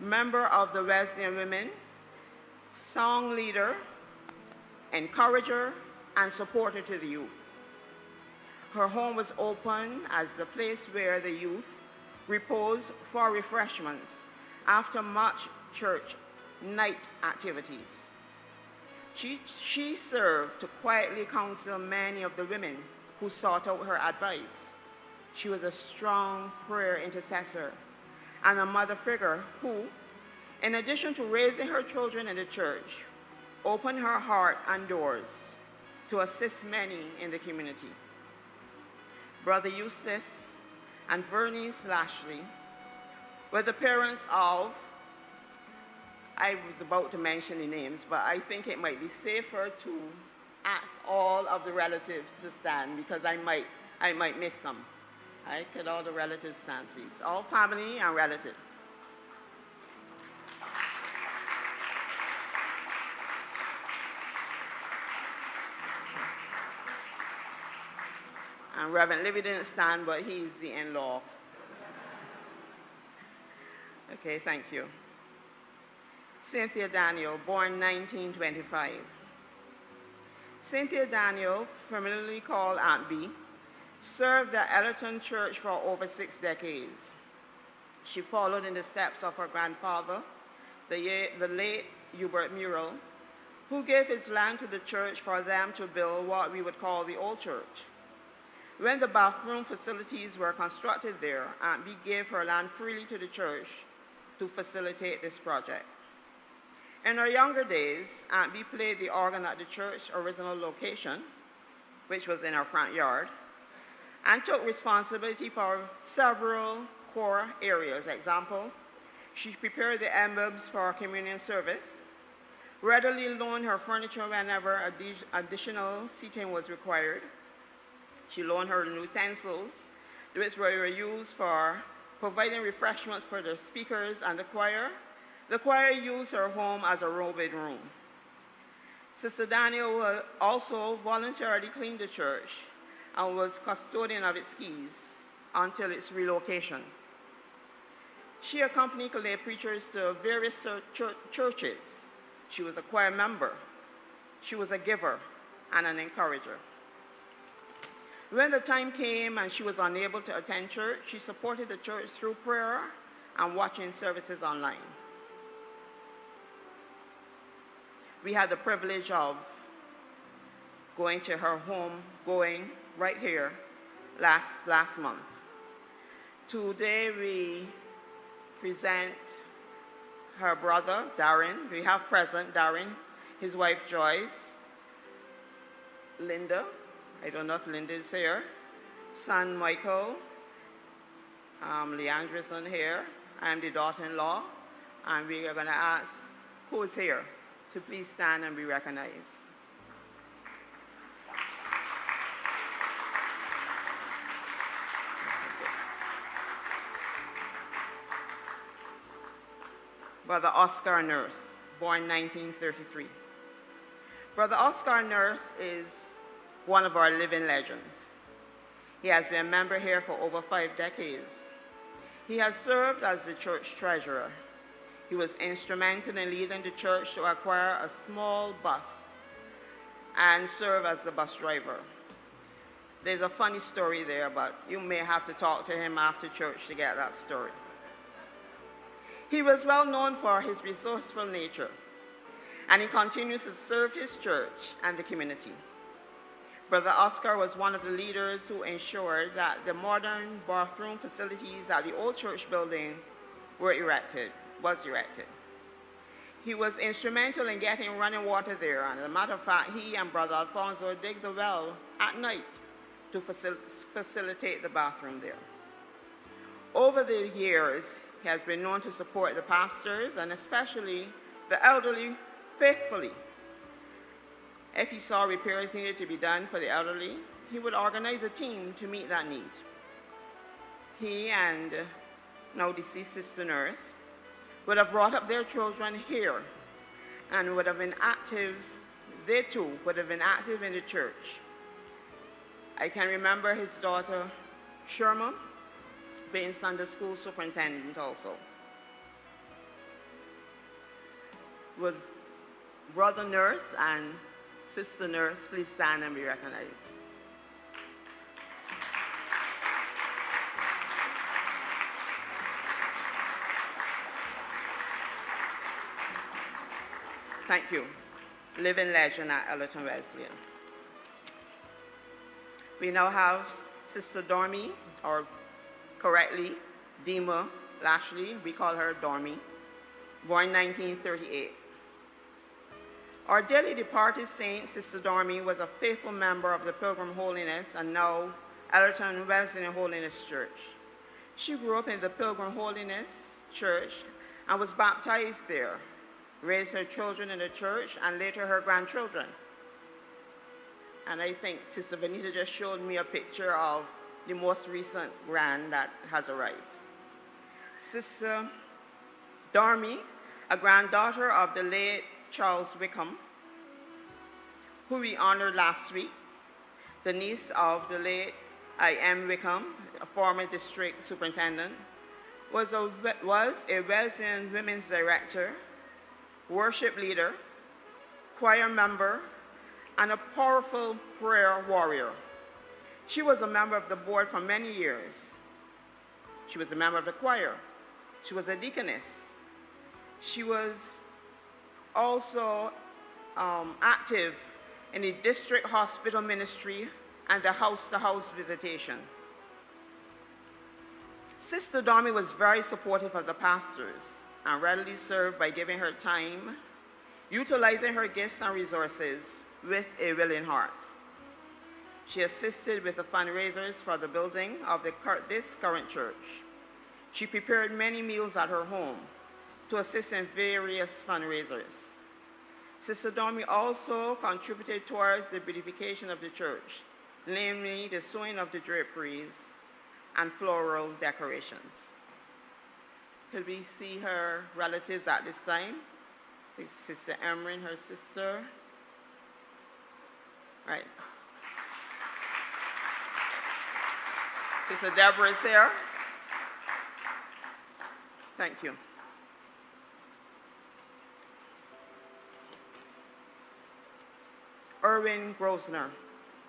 member of the Wesleyan Women, song leader, encourager, and supporter to the youth. Her home was open as the place where the youth reposed for refreshments after much church night activities. She served to quietly counsel many of the women who sought out her advice. She was a strong prayer intercessor and a mother figure who, in addition to raising her children in the church, opened her heart and doors to assist many in the community. Brother Eustace and Vernice Lashley were the parents of, I was about to mention the names, but I think it might be safer to ask all of the relatives to stand because I might miss some. All right, could all the relatives stand, please? All family and relatives. And Reverend Libby didn't stand, but he's the in-law. Okay, thank you. Cynthia Daniel, born 1925. Cynthia Daniel, familiarly called Aunt B, served the Ellerton Church for over 6 decades. She followed in the steps of her grandfather, the late Hubert Murrell, who gave his land to the church for them to build what we would call the old church. When the bathroom facilities were constructed there, Aunt B gave her land freely to the church to facilitate this project. In her younger days, Aunt B played the organ at the church's original location, which was in her front yard, and took responsibility for several core areas. Example, she prepared the emblems for communion service, readily loaned her furniture whenever additional seating was required. She loaned her utensils, which were used for providing refreshments for the speakers and the choir. The choir used her home as a robed room. Sister Daniel also voluntarily cleaned the church and was custodian of its keys until its relocation. She accompanied lay preachers to various churches. She was a choir member. She was a giver and an encourager. When the time came and she was unable to attend church, she supported the church through prayer and watching services online. We had the privilege of going to her home, right here last month. Today we present her brother, Darren. We have present Darren, his wife Joyce, Linda, I don't know if Linda is here, son Michael, Leandra's here. I'm the daughter-in-law, and we are going to ask who is here to please stand and be recognized. Brother Oscar Nurse, born 1933. Brother Oscar Nurse is one of our living legends. He has been a member here for over 5 decades. He has served as the church treasurer. He was instrumental in leading the church to acquire a small bus and serve as the bus driver. There's a funny story there, but you may have to talk to him after church to get that story. He was well known for his resourceful nature, and he continues to serve his church and the community. Brother Oscar was one of the leaders who ensured that the modern bathroom facilities at the old church building was erected. He was instrumental in getting running water there, and as a matter of fact, he and Brother Alfonso dig the well at night to facilitate the bathroom there. Over the years, he has been known to support the pastors and especially the elderly faithfully. If he saw repairs needed to be done for the elderly, he would organize a team to meet that need. He and now deceased Sister Nurse would have brought up their children here and would have been active, they too would have been active in the church. I can remember his daughter, Sherma, being Sunday school superintendent also. Would Brother Nurse and Sister Nurse please stand and be recognized? Thank you. Living legend at Ellerton Wesleyan. We now have Sister Dormy, or correctly, Dima Lashley. We call her Dormy, born 1938. Our dearly departed saint, Sister Dormy, was a faithful member of the Pilgrim Holiness and now Ellerton Wesleyan Holiness Church. She grew up in the Pilgrim Holiness Church and was baptized there, raised her children in the church, and later her grandchildren. And I think Sister Benita just showed me a picture of the most recent grand that has arrived. Sister Dormy, a granddaughter of the late Charles Wickham, who we honored last week, the niece of the late I.M. Wickham, a former district superintendent, was a Wesleyan women's director, worship leader, choir member, and a powerful prayer warrior. She was a member of the board for many years. She was a member of the choir. She was a deaconess. She was also active in the district hospital ministry and the house-to-house visitation. Sister Dormy was very supportive of the pastors and readily served by giving her time, utilizing her gifts and resources with a willing heart. She assisted with the fundraisers for the building of this current church. She prepared many meals at her home to assist in various fundraisers. Sister Dormy also contributed towards the beautification of the church, namely the sewing of the draperies and floral decorations. Could we see her relatives at this time? This is Sister Emryn, her sister. Right. Sister Deborah is here. Thank you. Erwin Grosvenor,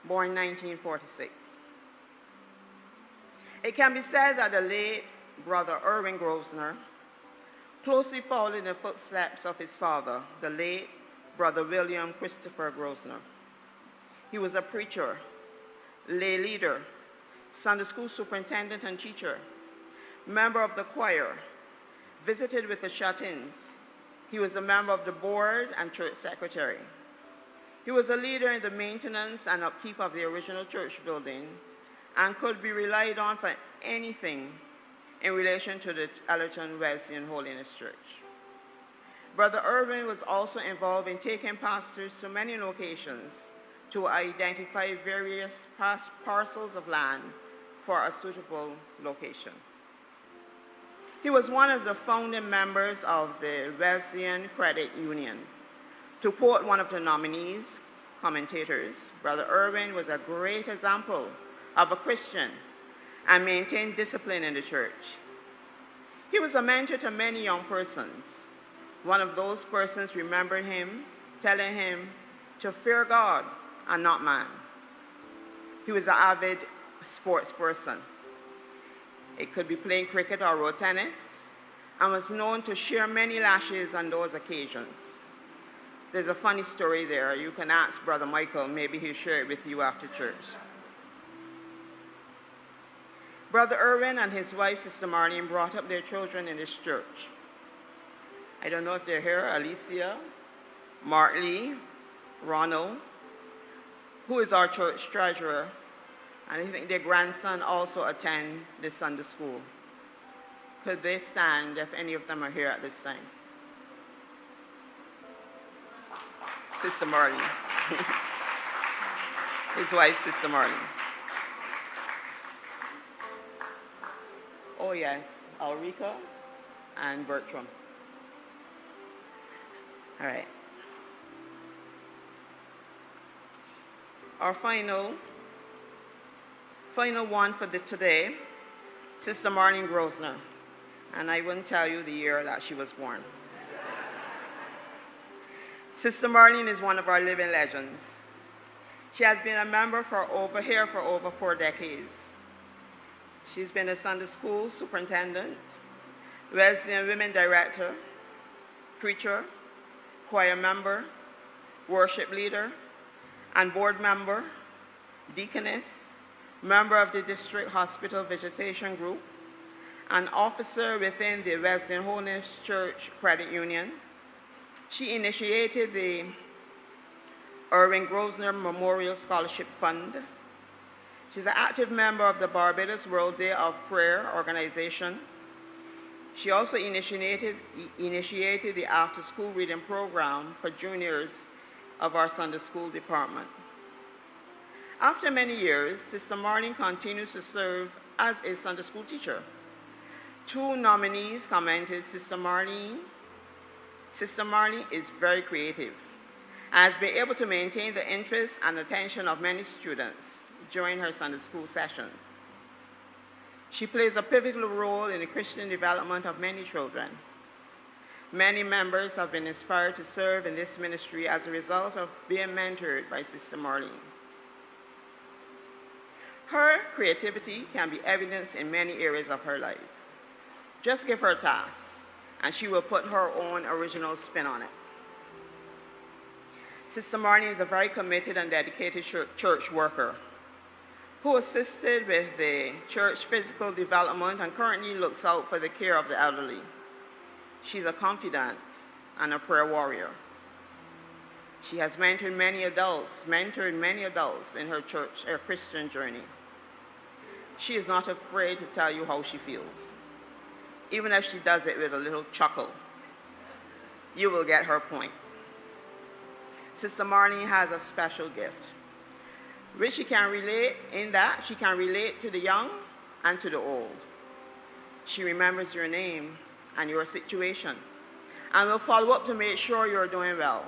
born 1946. It can be said that the late brother Erwin Grosvenor closely followed in the footsteps of his father, the late brother William Christopher Grosvenor. He was a preacher, lay leader, Sunday school superintendent and teacher, member of the choir, visited with the Chatins. He was a member of the board and church secretary. He was a leader in the maintenance and upkeep of the original church building and could be relied on for anything in relation to the Ellerton Wesleyan Holiness Church. Brother Irvin was also involved in taking pastors to many locations to identify various parcels of land for a suitable location. He was one of the founding members of the Wesleyan Credit Union. To quote one of the nominees, commentators, Brother Irvin was a great example of a Christian and maintained discipline in the church. He was a mentor to many young persons. One of those persons remembered him telling him to fear God and not man. He was an avid sports person. It could be playing cricket or road tennis, and was known to share many lashes on those occasions. There's a funny story there. You can ask Brother Michael, maybe he'll share it with you after church. Brother Irwin and his wife, Sister Marlene, brought up their children in this church. I don't know if they're here, Alicia, Martley, Ronald, who is our church treasurer, and I think their grandson also attend the Sunday school. Could they stand if any of them are here at this time? Sister Marlene. His wife, Sister Marlene. Oh yes, Ulrika and Bertram. All right. Our final one for today, Sister Marlene Grosvenor. And I wouldn't tell you the year that she was born. Sister Marlene is one of our living legends. She has been a member for over 4 decades. She's been a Sunday school superintendent, Wesleyan Women Director, preacher, choir member, worship leader, and board member, deaconess, member of the District Hospital Visitation Group, an officer within the Wesleyan Holiness Church Credit Union. She initiated the Irving Grosvenor Memorial Scholarship Fund. She's an active member of the Barbados World Day of Prayer organization. She also initiated the after-school reading program for juniors of our Sunday school department. After many years, Sister Marlene continues to serve as a Sunday school teacher. Two nominees commented, Sister Marlene is very creative and has been able to maintain the interest and attention of many students during her Sunday school sessions. She plays a pivotal role in the Christian development of many children. Many members have been inspired to serve in this ministry as a result of being mentored by Sister Marlene. Her creativity can be evidenced in many areas of her life. Just give her a task, and she will put her own original spin on it. Sister Marlene is a very committed and dedicated church worker who assisted with the church physical development and currently looks out for the care of the elderly. She's a confidant and a prayer warrior. She has mentored many adults in her church, her Christian journey. She is not afraid to tell you how she feels. Even if she does it with a little chuckle, you will get her point. Sister Marlene has a special gift, which she can relate in that she can relate to the young and to the old. She remembers your name and your situation and will follow up to make sure you're doing well.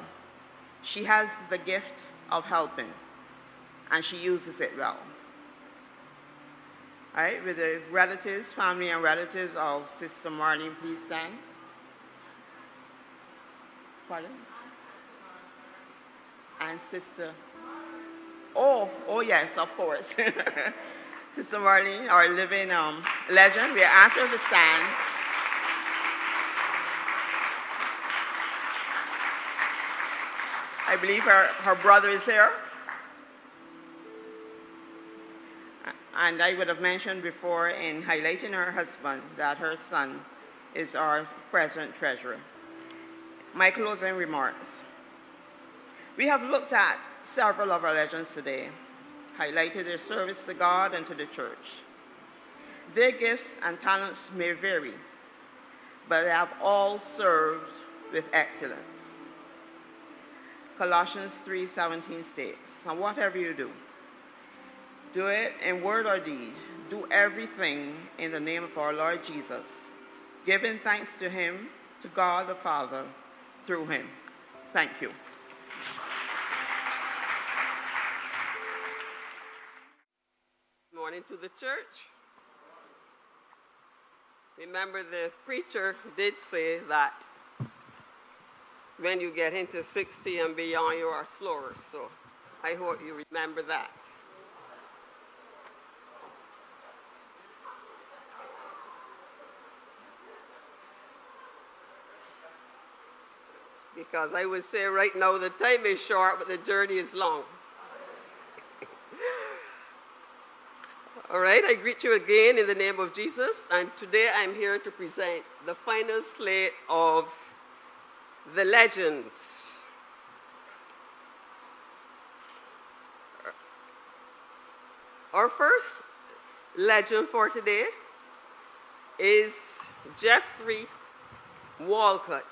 She has the gift of helping, and she uses it well. All right, with the relatives, family and relatives of Sister Marlene, please stand. Pardon? And Sister, oh yes, of course. Sister Marlene, our living legend, we ask her to stand. I believe her brother is here. And I would have mentioned before in highlighting her husband that her son is our present treasurer. My closing remarks. We have looked at several of our legends today, highlighted their service to God and to the church. Their gifts and talents may vary, but they have all served with excellence. Colossians 3:17 states, and whatever you do it in word or deed, do everything in the name of our Lord Jesus, giving thanks to him, to God the Father, through him. Thank you. Good morning to the church. Remember, the preacher did say that when you get into 60 and beyond, you are slower. So I hope you remember that. Because I would say right now the time is short, but the journey is long. All right, I greet you again in the name of Jesus, and today I'm here to present the final slate of the legends. Our first legend for today is Jeffrey Walcott.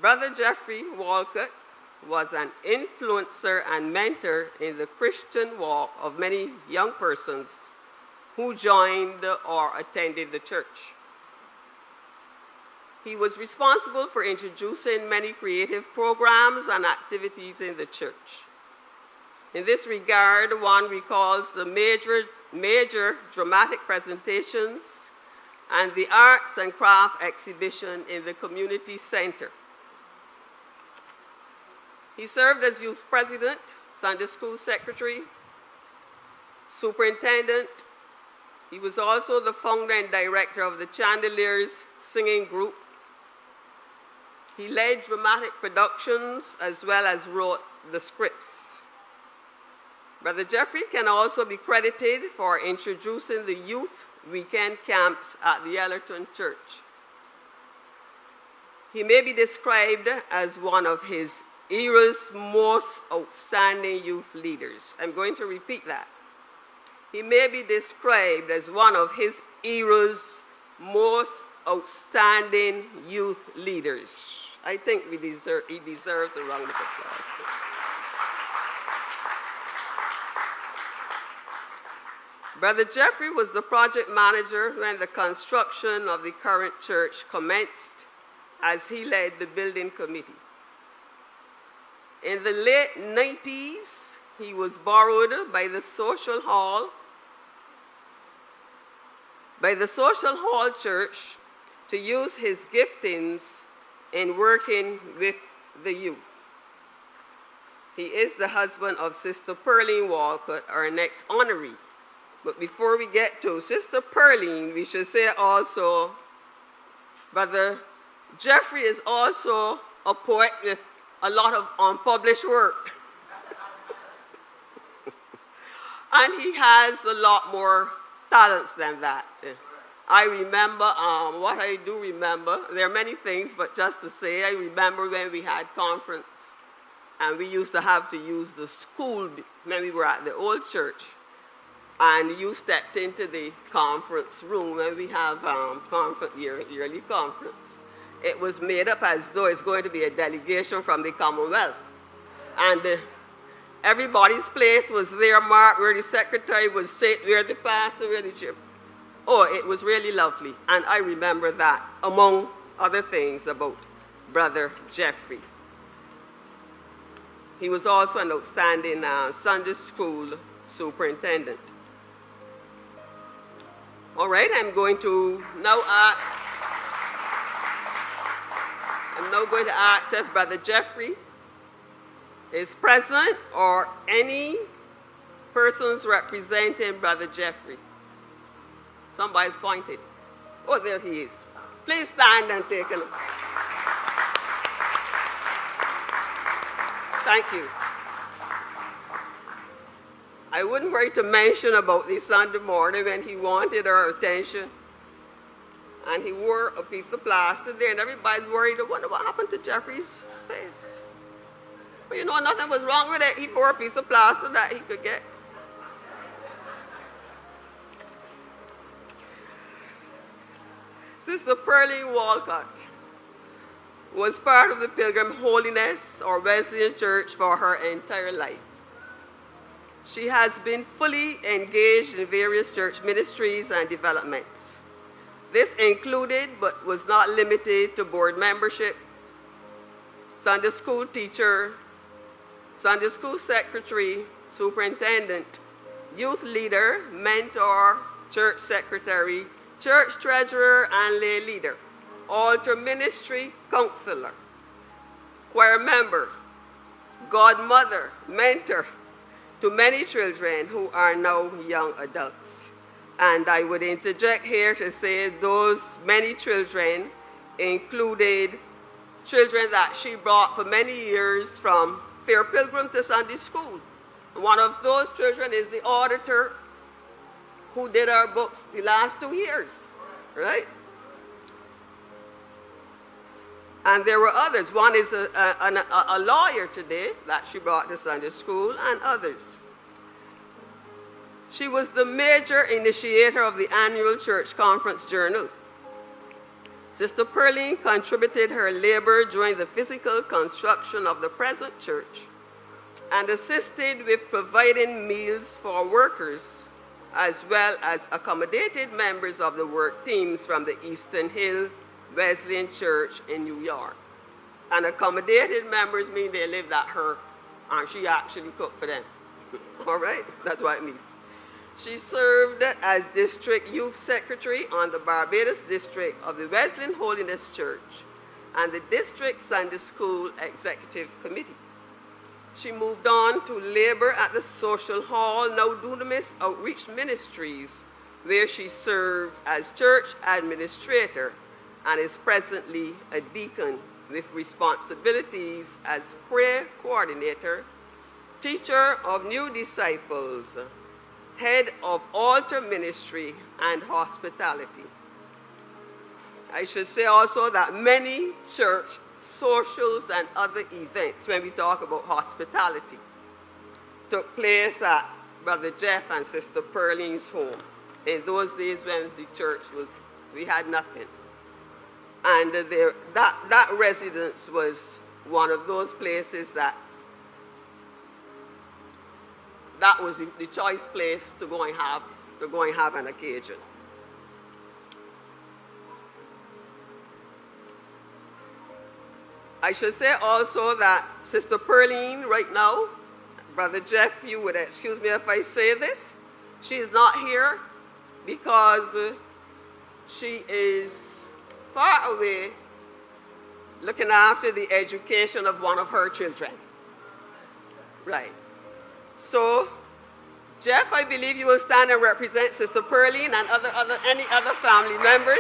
Brother Jeffrey Walcott was an influencer and mentor in the Christian walk of many young persons who joined or attended the church. He was responsible for introducing many creative programs and activities in the church. In this regard, one recalls the major dramatic presentations and the arts and craft exhibition in the community center. He served as youth president, Sunday school secretary, superintendent. He was also the founder and director of the Chandeliers singing group. He led dramatic productions as well as wrote the scripts. Brother Jeffrey can also be credited for introducing the youth weekend camps at the Ellerton Church. He may be described as one of his era's most outstanding youth leaders. I'm going to repeat that. He may be described as one of his era's most outstanding youth leaders. I think he deserves a round of applause. Brother Jeffrey was the project manager when the construction of the current church commenced, as he led the building committee. In the late 90s, he was borrowed by the Social Hall Church to use his giftings in working with the youth. He is the husband of Sister Pearline Walcott, our next honoree. But before we get to Sister Pearline, we should say also, Brother Jeffrey is also a poet with a lot of unpublished work. And he has a lot more talents than that. I remember, what I do remember, there are many things, but just to say, I remember when we had conference, and we used to have to use the school when we were at the old church. And you stepped into the conference room when we have yearly conference. It was made up as though it's going to be a delegation from the Commonwealth. And everybody's place was there marked where the secretary would sit, where the pastor, where the chair. Oh, it was really lovely. And I remember that, among other things, about Brother Jeffrey. He was also an outstanding Sunday school superintendent. All right, I'm now going to ask if Brother Jeffrey is present or any persons representing Brother Jeffrey. Somebody's pointed. Oh, there he is. Please stand and take a look. Thank you. I wouldn't worry to mention about this Sunday morning when he wanted our attention. And he wore a piece of plaster there, and everybody's worried. I wonder what happened to Jeffrey's face. But you know, nothing was wrong with it. He wore a piece of plaster that he could get. Sister Pearline Walcott was part of the Pilgrim Holiness or Wesleyan Church for her entire life. She has been fully engaged in various church ministries and developments. This included, but was not limited to, board membership, Sunday school teacher, Sunday school secretary, superintendent, youth leader, mentor, church secretary, church treasurer and lay leader, altar ministry counselor, choir member, godmother, mentor to many children who are now young adults. And I would interject here to say those many children included children that she brought for many years from Fair Pilgrim to Sunday school. One of those children is the auditor who did our books the last 2 years, right? And there were others. One is a lawyer today that she brought to Sunday school, and others. She was the major initiator of the annual church conference journal. Sister Pearline contributed her labor during the physical construction of the present church and assisted with providing meals for workers, as well as accommodated members of the work teams from the Eastern Hill Wesleyan Church in New York. And accommodated members mean they lived at her, and she actually cooked for them. All right? That's what it means. She served as district youth secretary on the Barbados district of the Wesleyan Holiness Church and the district Sunday school executive committee. She moved on to labor at the Social Hall, now Dunamis Outreach Ministries, where she served as church administrator and is presently a deacon with responsibilities as prayer coordinator, teacher of new disciples, head of altar ministry and hospitality. I should say also that many church socials and other events, when we talk about hospitality, took place at Brother Jeff and Sister Pearline's home. In those days when the church we had nothing. And that residence was one of those places that was the choice place to go and have an occasion. I should say also that Sister Pearline right now, Brother Jeff, you would excuse me if I say this, she is not here because she is far away looking after the education of one of her children. Right. So, Jeff, I believe you will stand and represent Sister Pearline and any other family members.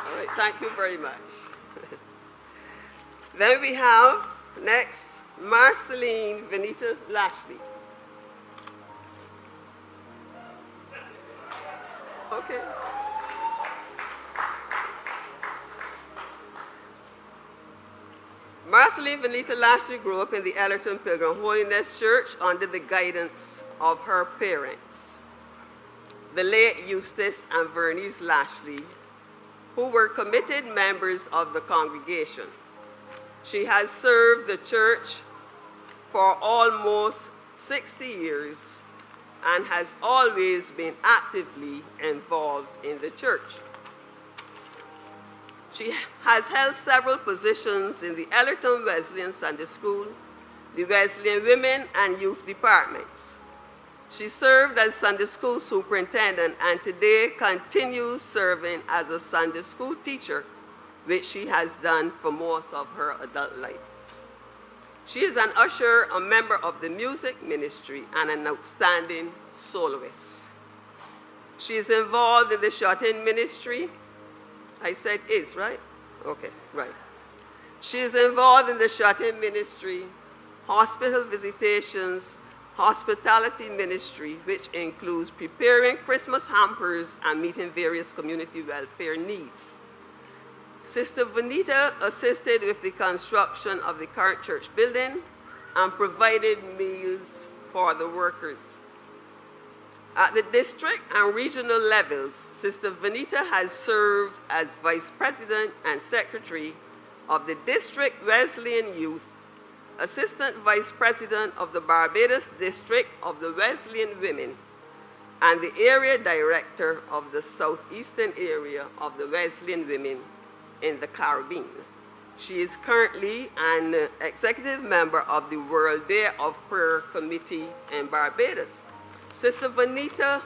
All right, thank you very much. Then we have next Marceline Venita Lashley. Okay. Marceline Venita Lashley grew up in the Ellerton Pilgrim Holiness Church under the guidance of her parents, the late Eustace and Vernice Lashley, who were committed members of the congregation. She has served the church for almost 60 years and has always been actively involved in the church. She has held several positions in the Ellerton Wesleyan Sunday School, the Wesleyan Women and Youth Departments. She served as Sunday School Superintendent and today continues serving as a Sunday School teacher, which she has done for most of her adult life. She is an usher, a member of the music ministry, and an outstanding soloist. She is involved in the shut-in ministry. I said is, right? Okay, right. She is involved in the shut-in ministry, hospital visitations, hospitality ministry, which includes preparing Christmas hampers and meeting various community welfare needs. Sister Venita assisted with the construction of the current church building and provided meals for the workers. At the district and regional levels, Sister Venita has served as Vice President and Secretary of the District Wesleyan Youth, Assistant Vice President of the Barbados District of the Wesleyan Women, and the Area Director of the Southeastern Area of the Wesleyan Women in the Caribbean. She is currently an executive member of the World Day of Prayer Committee in Barbados. Sister Venita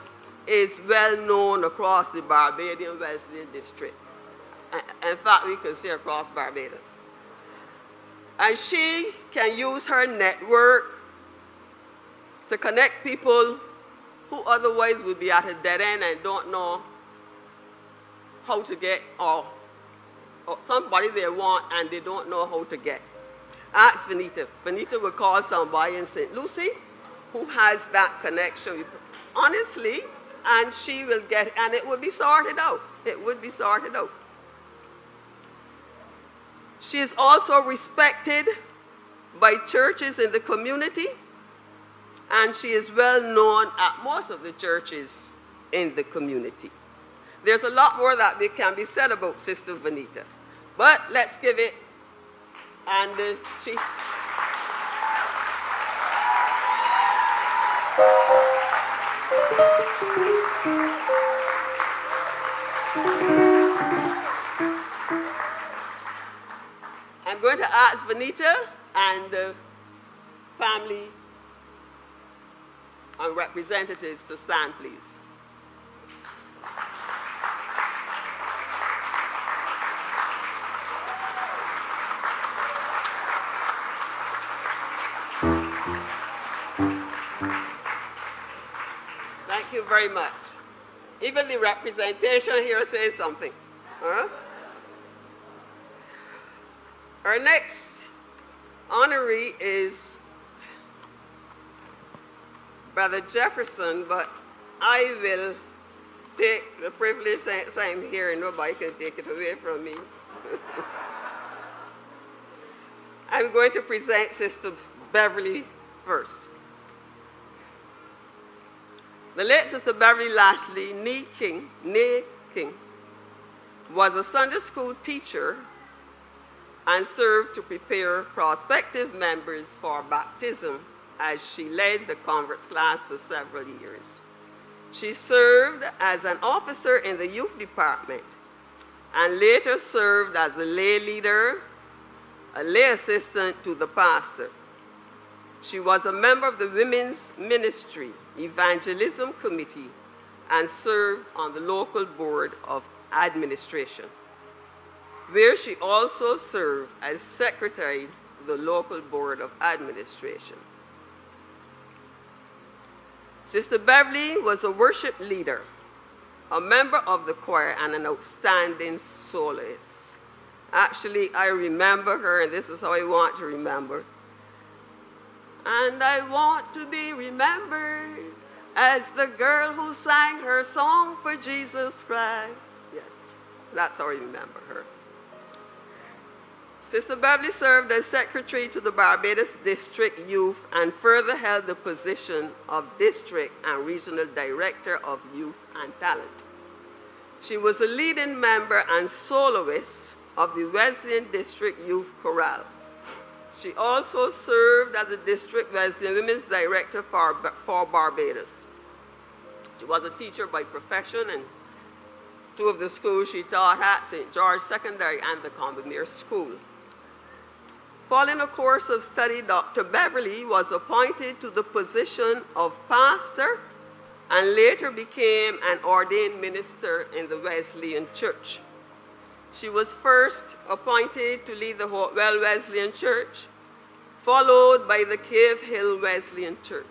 is well known across the Barbadian Wesleyan District. In fact, we can say across Barbados. And she can use her network to connect people who otherwise would be at a dead end and don't know how to get, or somebody they want and they don't know how to get. Ask Venita. Venita will call somebody in St. Lucie who has that connection, honestly, and she will get, and it will be sorted out. It would be sorted out. She is also respected by churches in the community, and she is well known at most of the churches in the community. There's a lot more that can be said about Sister Venita, but let's give it, and she... I'm going to ask Venita and the family and representatives to stand, please. Thank you very much. Even the representation here says something. Huh? Our next honoree is Brother Jefferson, but I will take the privilege since I'm here and nobody can take it away from me. I'm going to present Sister Beverly first. The late Sister Beverly Lashley, Nee King, was a Sunday school teacher and served to prepare prospective members for baptism as she led the converts class for several years. She served as an officer in the youth department and later served as a lay leader, a lay assistant to the pastor. She was a member of the Women's Ministry Evangelism Committee and served on the local board of administration, where she also served as secretary to the local board of administration. Sister Beverly was a worship leader, a member of the choir, and an outstanding soloist. Actually, I remember her, and this is how I want to remember. And I want to be remembered as the girl who sang her song for Jesus Christ. Yes, that's how I remember her. Sister Beverly served as secretary to the Barbados District Youth and further held the position of district and regional director of youth and talent. She was a leading member and soloist of the Wesleyan District Youth Chorale. She also served as the District Wesleyan Women's Director for Barbados. She was a teacher by profession, and two of the schools she taught at, St. George Secondary and the Combermere School. Following a course of study, Dr. Beverly was appointed to the position of pastor and later became an ordained minister in the Wesleyan Church. She was first appointed to lead the Hopewell Wesleyan Church, followed by the Cave Hill Wesleyan Church.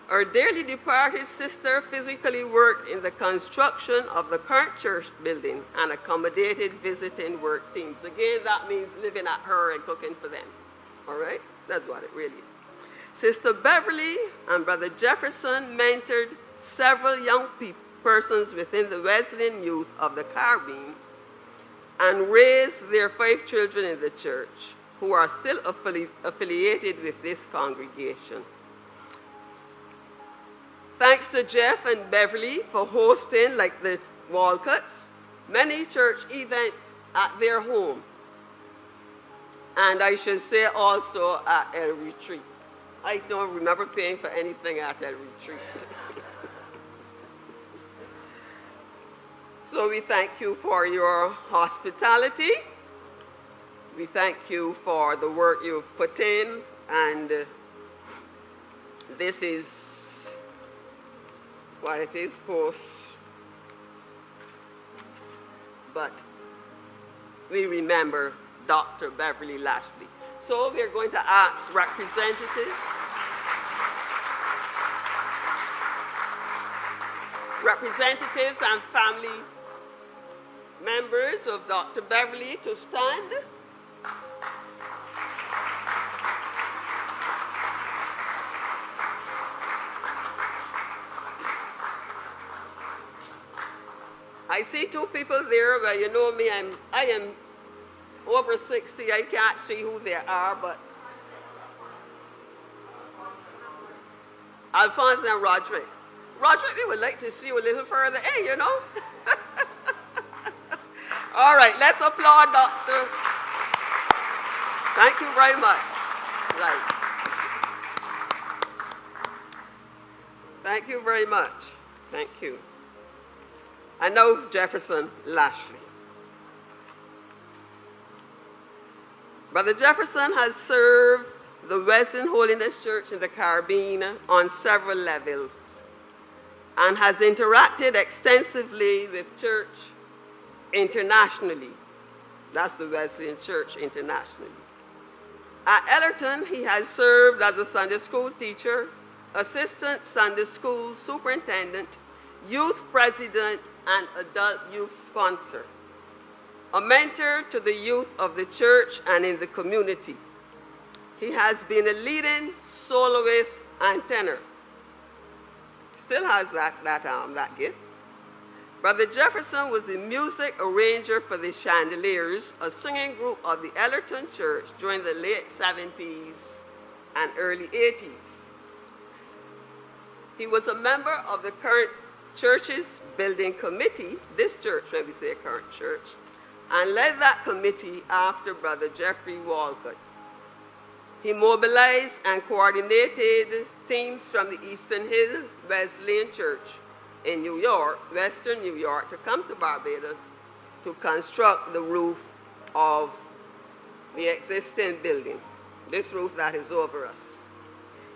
Her dearly departed sister physically worked in the construction of the current church building and accommodated visiting work teams. Again, that means living at her and cooking for them. All right? That's what it really is. Sister Beverly and Brother Jefferson mentored several young persons within the Wesleyan youth of the Caribbean and raised their 5 children in the church who are still affiliated with this congregation. Thanks to Jeff and Beverly for hosting, like the Walcotts, many church events at their home. And I should say also at El Retreat. I don't remember paying for anything at El Retreat. So we thank you for your hospitality. We thank you for the work you've put in, and this is what it is, post. But we remember Dr. Beverly Lashley. So we're going to ask representatives and family members of Dr. Beverly to stand. I see 2 people there, but you know me, I am over 60. I can't see who they are, but Alphonse and Roderick. Roderick, we would like to see you a little further. Hey, you know. All right, let's applaud Dr. Thank you very much. Right. Thank you very much. Thank you. And now Jefferson Lashley. Brother Jefferson has served the Wesleyan Holiness Church in the Caribbean on several levels and has interacted extensively with church internationally. That's the Wesleyan Church internationally. At Ellerton, he has served as a Sunday school teacher, assistant Sunday school superintendent, youth president, and adult youth sponsor, a mentor to the youth of the church and in the community. He has been a leading soloist and tenor. Still has that gift. Brother Jefferson was the music arranger for the Chandeliers, a singing group of the Ellerton Church during the late 70s and early 80s. He was a member of the current church's building committee, this church, when we say current church, and led that committee after Brother Jeffrey Walcott. He mobilized and coordinated teams from the Eastern Hill Wesleyan Church in New York, Western New York, to come to Barbados to construct the roof of the existing building, this roof that is over us.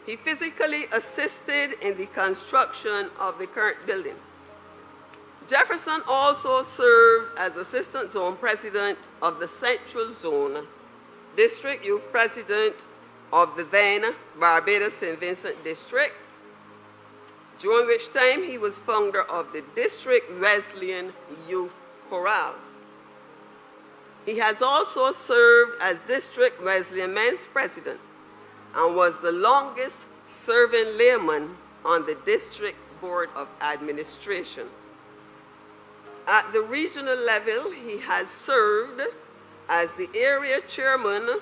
He physically assisted in the construction of the current building. Jefferson also served as Assistant Zone President of the Central Zone, District Youth President of the then Barbados St. Vincent District, during which time he was founder of the District Wesleyan Youth Chorale. He has also served as District Wesleyan Men's President and was the longest serving layman on the District Board of Administration. At the regional level, he has served as the area chairman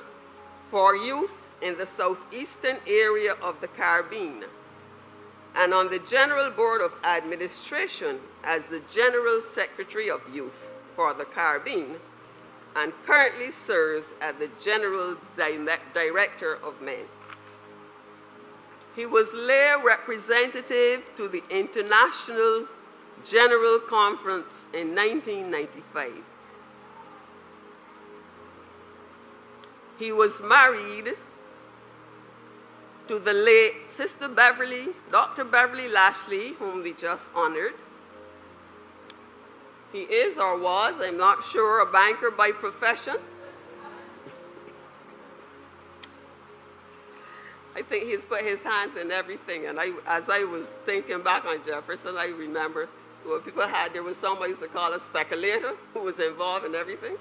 for youth in the southeastern area of the Caribbean, and on the General Board of Administration as the General Secretary of Youth for the Caribbean, and currently serves as the General Director of Men. He was lay representative to the International General Conference in 1995. He was married to the late Sister Beverly, Dr. Beverly Lashley, whom we just honored. He is or was, I'm not sure, a banker by profession. I think he's put his hands in everything. And as I was thinking back on Jefferson, I remember what people had, there was somebody used to call a speculator who was involved in everything.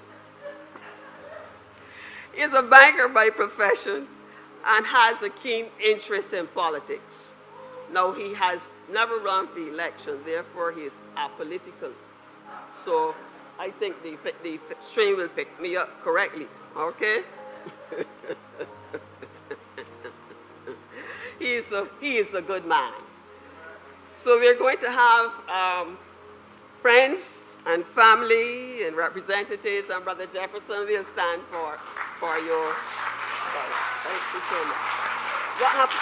He's a banker by profession and has a keen interest in politics. Now, he has never run for election, therefore he is apolitical. So I think the stream will pick me up correctly, okay? He is a good man. So we're going to have friends and family and representatives, and Brother Jefferson will stand for your, thank you so much. What happened?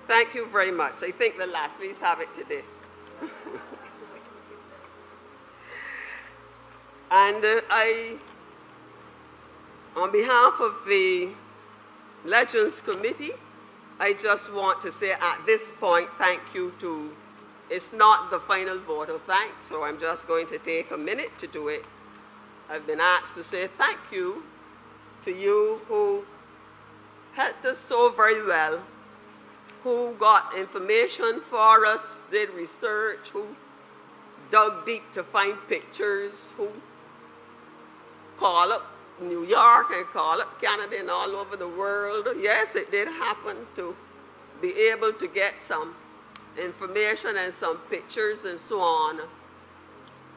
Thank you very much. I think the Lashleys have it today. And on behalf of the Legends Committee, I just want to say at this point, thank you to, it's not the final vote of thanks, so I'm just going to take a minute to do it. I've been asked to say thank you to you who helped us so very well, who got information for us, did research, who dug deep to find pictures, who call up New York and call up Canada and all over the world. Yes, it did happen to be able to get some information and some pictures and so on.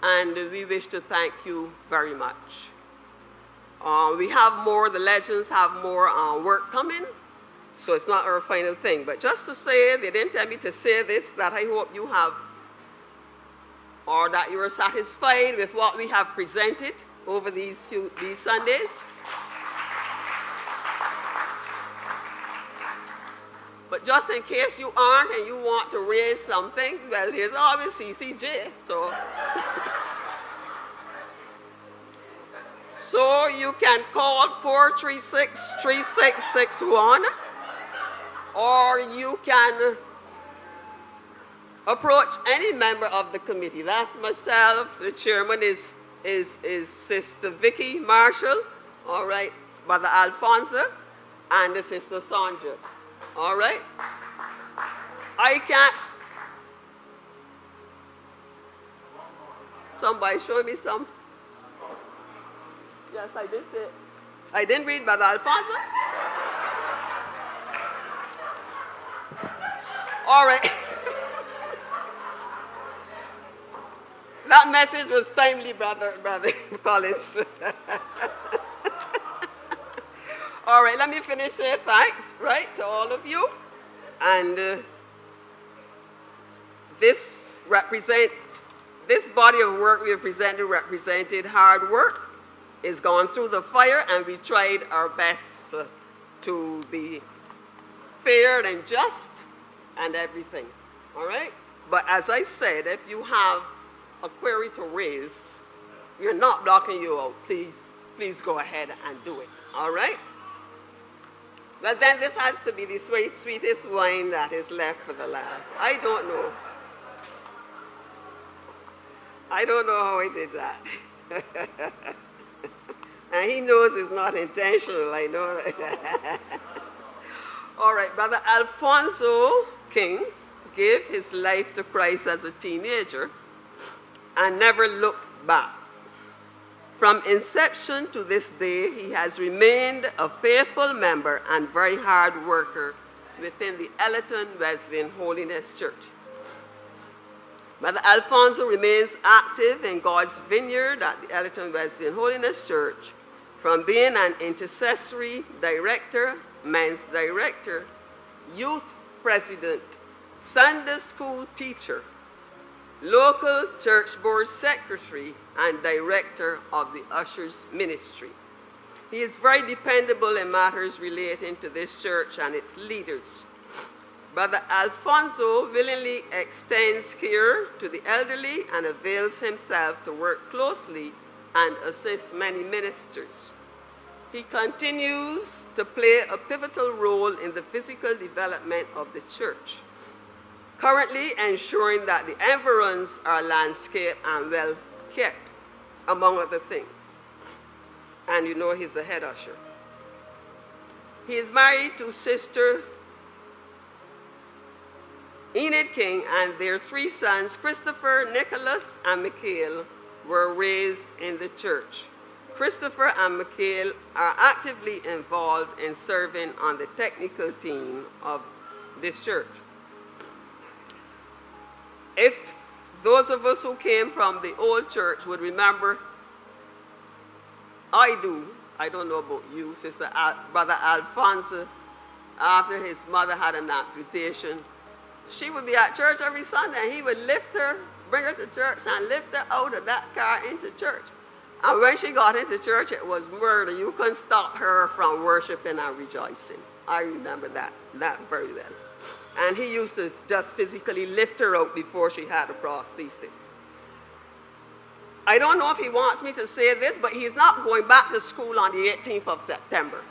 And we wish to thank you very much. We have more, the Legends have more work coming, so it's not our final thing. But just to say, they didn't tell me to say this, that I hope you have, or that you are satisfied with what we have presented over these Sundays. But just in case you aren't and you want to raise something, well, there's always CCJ, so. So you can call 436-3661, or you can approach any member of the committee. That's myself, the chairman is is Sister Vicky Marshall, all right, Brother Alfonso, and the Sister Sandra, all right? I can't, somebody show me some. Yes, I did say it. I didn't read Brother Alfonso. All right. That message was timely, Brother Collins. All right, let me finish saying thanks, right, to all of you. And this body of work we have represented hard work. It's gone through the fire, and we tried our best to be fair and just and everything, all right? But as I said, if you have a query to raise, we're not blocking you out. Please go ahead and do it, all right? But then this has to be the sweetest wine that is left for the last. I don't know. I don't know how I did that. And he knows it's not intentional, I know that. All right, Brother Alfonso King gave his life to Christ as a teenager and never looked back. From inception to this day, he has remained a faithful member and very hard worker within the Ellerton Wesleyan Holiness Church. Brother Alfonso remains active in God's vineyard at the Ellerton Wesleyan Holiness Church, from being an intercessory director, men's director, youth president, Sunday school teacher, local church board secretary, and director of the ushers ministry. He is very dependable in matters relating to this church and its leaders. Brother Alfonso willingly extends care to the elderly and avails himself to work closely and assist many ministers. He continues to play a pivotal role in the physical development of the church, currently ensuring that the environs are landscaped and well kept, among other things. And you know he's the head usher. He is married to Sister Enid King, and their 3 sons, Christopher, Nicholas, and Mikhail, were raised in the church. Christopher and Mikhail are actively involved in serving on the technical team of this church. If those of us who came from the old church would remember, I don't know about you, Brother Alfonso, after his mother had an amputation, she would be at church every Sunday, and he would lift her, bring her to church, and lift her out of that car into church. And when she got into church, it was murder. You couldn't stop her from worshiping and rejoicing. I remember that very well. And he used to just physically lift her out before she had a prosthesis. I don't know if he wants me to say this, but he's not going back to school on the 18th of September.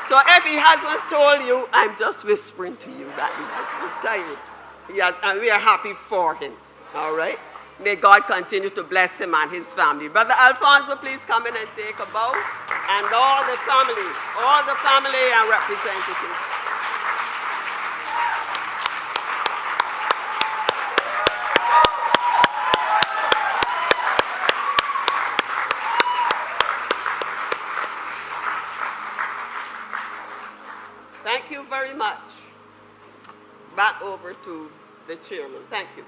So if he hasn't told you, I'm just whispering to you that he has retired. And we are happy for him, all right? May God continue to bless him and his family. Brother Alfonso, please come in and take a bow. And all the family and representatives. Thank you very much. Back over to the chairman. Thank you.